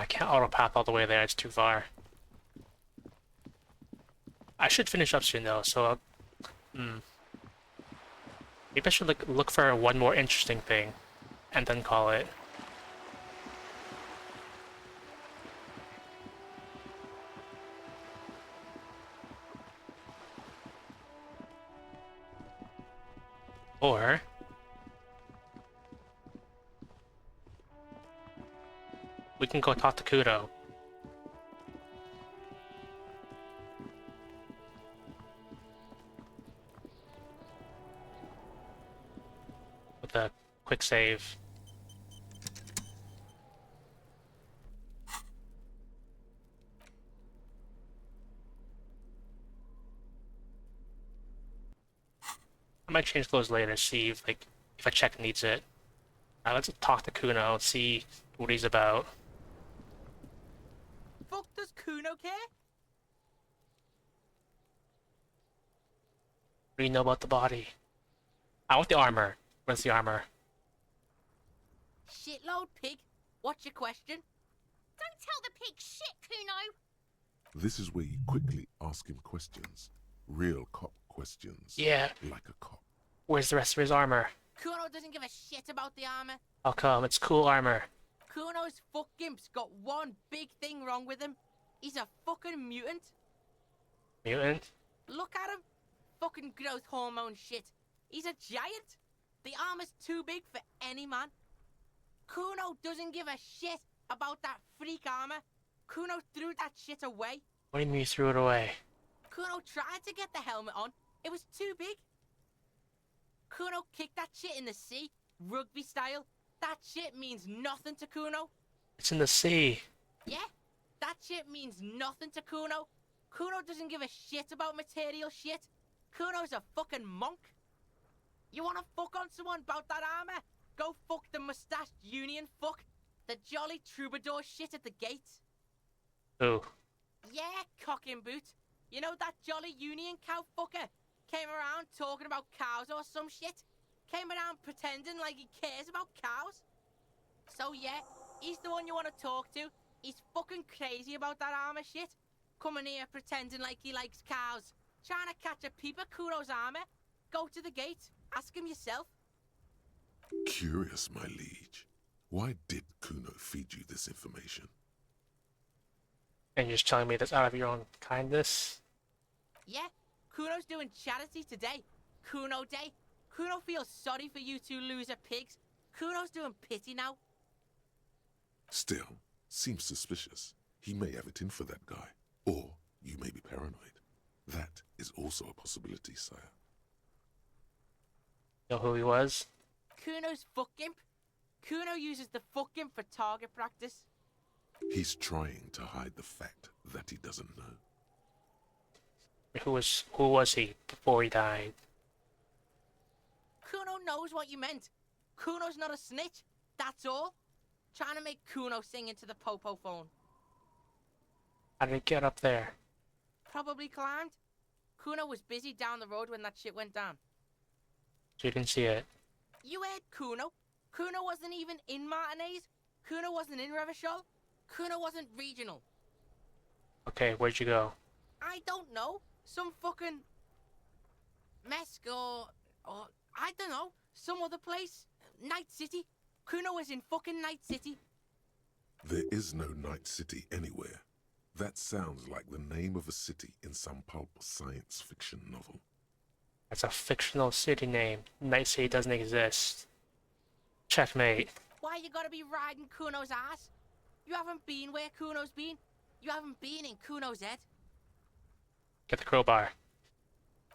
can't autopath all the way there, it's too far. I should finish up soon though, so maybe I should look for one more interesting thing and then call it. Or we can go talk to Kuno. With a quick save. I might change clothes later, see if a check needs it. Alright, let's talk to Kuno and see what he's about. Fuck does Kuno care? What do you know about the body? I want the armor. Where's the armor? Shitload pig. What's your question? Don't tell the pig shit, Kuno! This is where you quickly ask him questions. Real cop questions. Yeah. Like a cop. Where's the rest of his armor? Kuno doesn't give a shit about the armor. How come? It's cool armor. Kuno's fuckgimp's got one big thing wrong with him. He's a fucking mutant. Mutant? Look at him. Fucking growth hormone shit. He's a giant. The armor's too big for any man. Kuno doesn't give a shit about that freak armor. Kuno threw that shit away. What do you mean you threw it away? Kuno tried to get the helmet on. It was too big. Kuno kicked that shit in the sea, rugby style. That shit means nothing to Kuno. It's in the sea. Yeah, that shit means nothing to Kuno. Kuno doesn't give a shit about material shit. Kuno's a fucking monk. You wanna fuck on someone about that armor? Go fuck the mustached union fuck. The jolly troubadour shit at the gate. Who? Yeah, cock and boot. You know that jolly union cow fucker? Came around talking about cows or some shit. Came around pretending like he cares about cows. So yeah, he's the one you want to talk to. He's fucking crazy about that armor shit. Coming here pretending like he likes cows. Trying to catch a peep at Kuno's armor. Go to the gate. Ask him yourself. Curious, my liege. Why did Kuno feed you this information? And you're just telling me this out of your own kindness? Yeah, Kuno's doing charity today. Kuno Day. Kuno feels sorry for you two loser pigs. Kuno's doing pity now. Still, seems suspicious. He may have it in for that guy. Or you may be paranoid. That is also a possibility, sire. You know who he was? Kuno's fuckimp. Kuno uses the fuckimp for target practice. He's trying to hide the fact that he doesn't know. Who was he before he died? Kuno knows what you meant. Kuno's not a snitch. That's all. Trying to make Kuno sing into the popo phone. How did he get up there? Probably climbed. Kuno was busy down the road when that shit went down. So you didn't see it. You heard Kuno. Kuno wasn't even in Martinez. Kuno wasn't in Revachol. Kuno wasn't regional. Okay, where'd you go? I don't know. Some fucking Mesk or I don't know. Some other place. Night City. Kuno was in fucking Night City. There is no Night City anywhere. That sounds like the name of a city in some pulp science fiction novel. That's a fictional city name. Night City doesn't exist. Checkmate. Why you gotta be riding Kuno's ass? You haven't been where Kuno's been. You haven't been in Kuno's head. Get the crowbar.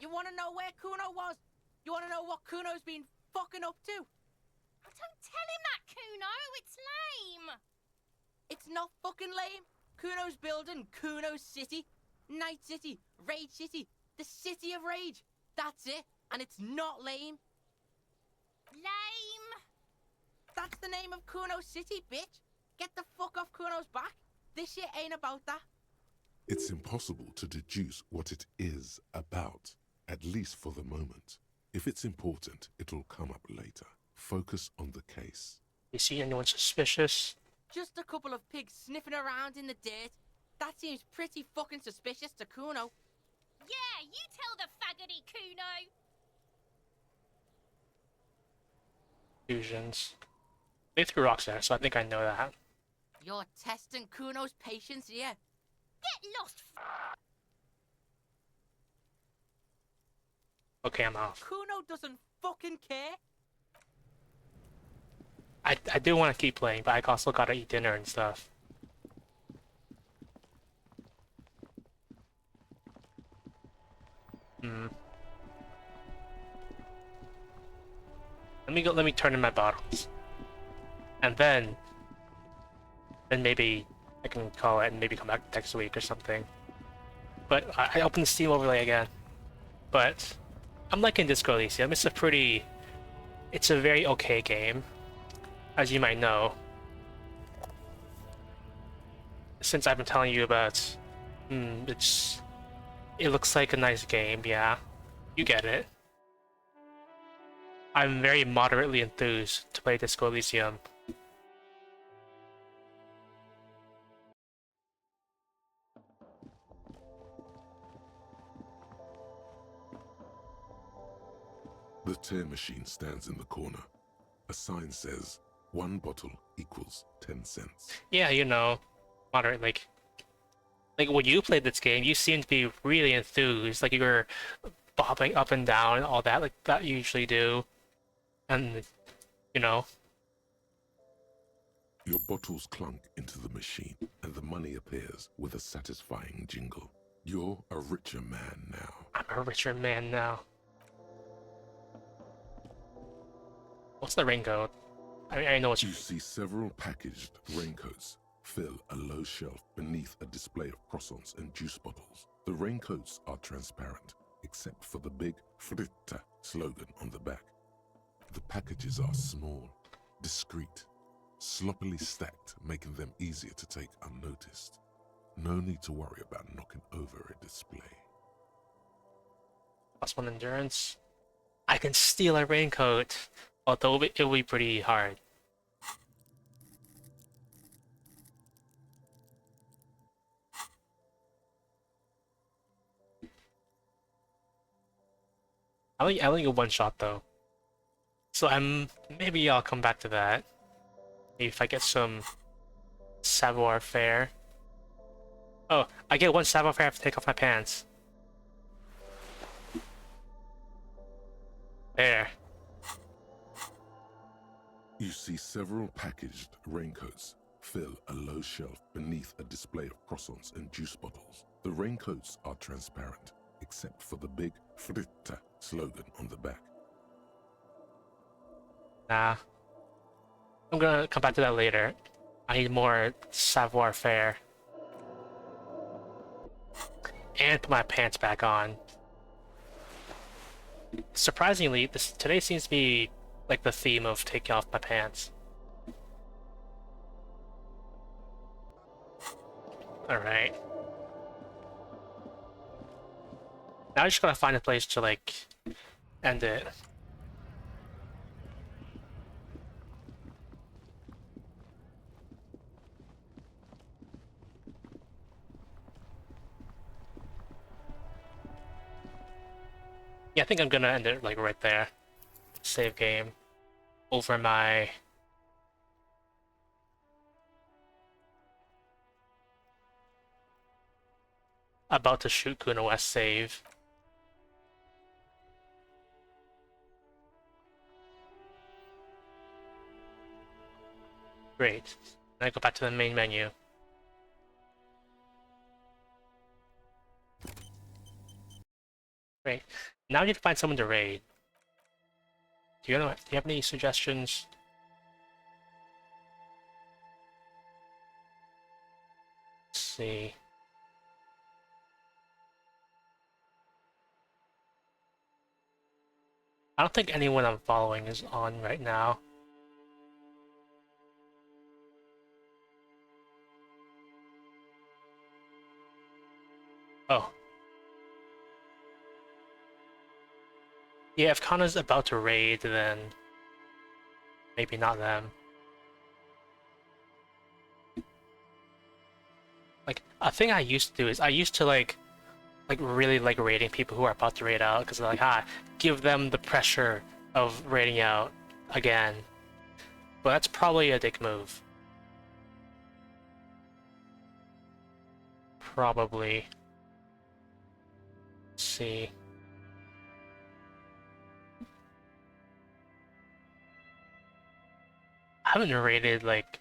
You wanna know where Kuno was? You wanna know what Kuno's been fucking up to? Oh, don't tell him that, Kuno. It's lame. It's not fucking lame. Kuno's building Kuno's City. Night City. Rage City. The City of Rage. That's it. And it's not lame. Lame. That's the name of Kuno's City, bitch. Get the fuck off Kuno's back. This shit ain't about that. It's impossible to deduce what it is about, at least for the moment. If it's important, it'll come up later. Focus on the case. You see anyone suspicious? Just a couple of pigs sniffing around in the dirt. That seems pretty fucking suspicious to Kuno. Yeah, you tell the faggoty, Kuno. Fusions. They threw rocks there, so I think I know that. You're testing Kuno's patience here. Get lost. Okay, I'm off. Kuno doesn't fucking care. I do want to keep playing, but I also gotta eat dinner and stuff. Let me turn in my bottles. And then maybe I can call it and maybe come back next week or something. But I opened the Steam overlay again. But I'm liking Disco Elysium. It's a very okay game, as you might know. Since I've been telling you about, it looks like a nice game, yeah. You get it. I'm very moderately enthused to play Disco Elysium. The tear machine stands in the corner. A sign says, 1 bottle equals 10 cents. Yeah, you know, moderate, like when you played this game, you seemed to be really enthused, like you were bobbing up and down and all that, like that you usually do. And, you know. Your bottles clunk into the machine, and the money appears with a satisfying jingle. You're a richer man now. I'm a richer man now. What's the raincoat? I know what you see. Several packaged raincoats fill a low shelf beneath a display of croissants and juice bottles. The raincoats are transparent, except for the big Fritta slogan on the back. The packages are small, discreet, sloppily stacked, making them easier to take unnoticed. No need to worry about knocking over a display. +1 endurance. I can steal a raincoat, although it'll be pretty hard. I only get 1 shot though. So maybe I'll come back to that. Maybe if I get some savoir faire. Oh, I get 1 savoir faire to take off my pants. There. You see several packaged raincoats fill a low shelf beneath a display of croissants and juice bottles. The raincoats are transparent, except for the big Fritta slogan on the back. Nah. I'm gonna come back to that later. I need more savoir faire. And put my pants back on. Surprisingly, today seems to be like the theme of taking off my pants. Alright. Now I just gotta find a place to like end it. Yeah, I think I'm gonna end it like right there. Save game. Over my about to shoot Kuna West save. Great. Then I go back to the main menu. Great. Now I need to find someone to raid. Do you have any suggestions? Let's see. I don't think anyone I'm following is on right now. Oh. Yeah, if Kana's about to raid, then maybe not them. Like, a thing I used to do is I used to like really like raiding people who are about to raid out, because like, give them the pressure of raiding out again. But that's probably a dick move. Probably. Let's see. I haven't raided like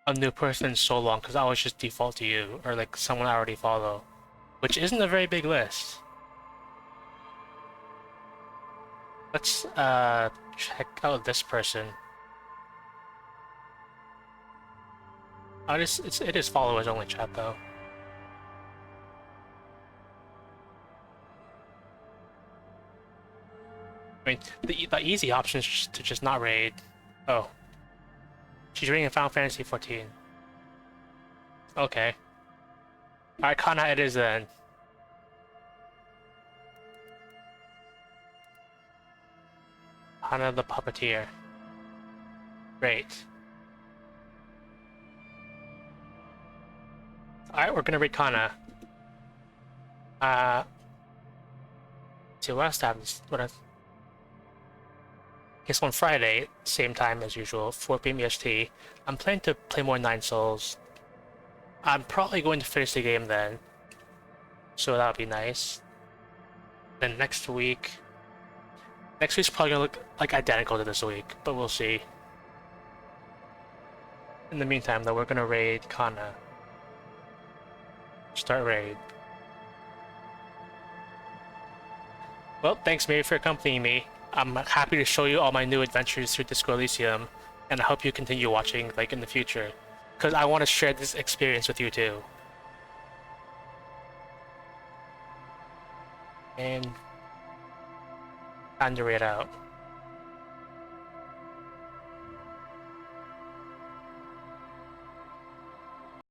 a new person in so long because I always just default to you or like someone I already follow, which isn't a very big list. Let's check out this person. Oh, it is followers only chat though. I mean, the easy option is to just not raid. Oh. She's reading Final Fantasy 14. Okay. Alright, Kana it is then. Kana the Puppeteer. Great. Alright, we're gonna read Kana. See what else happens. Guess on Friday, same time as usual, 4 PM EST, I'm planning to play more Nine Souls. I'm probably going to finish the game then, so that'll be nice. Then next week's probably gonna look like identical to this week, but we'll see. In the meantime though, we're gonna raid Kana. Start raid. Well, thanks Mary for accompanying me. I'm happy to show you all my new adventures through Disco Elysium, and I hope you continue watching like in the future, because I want to share this experience with you too. And time to raid out.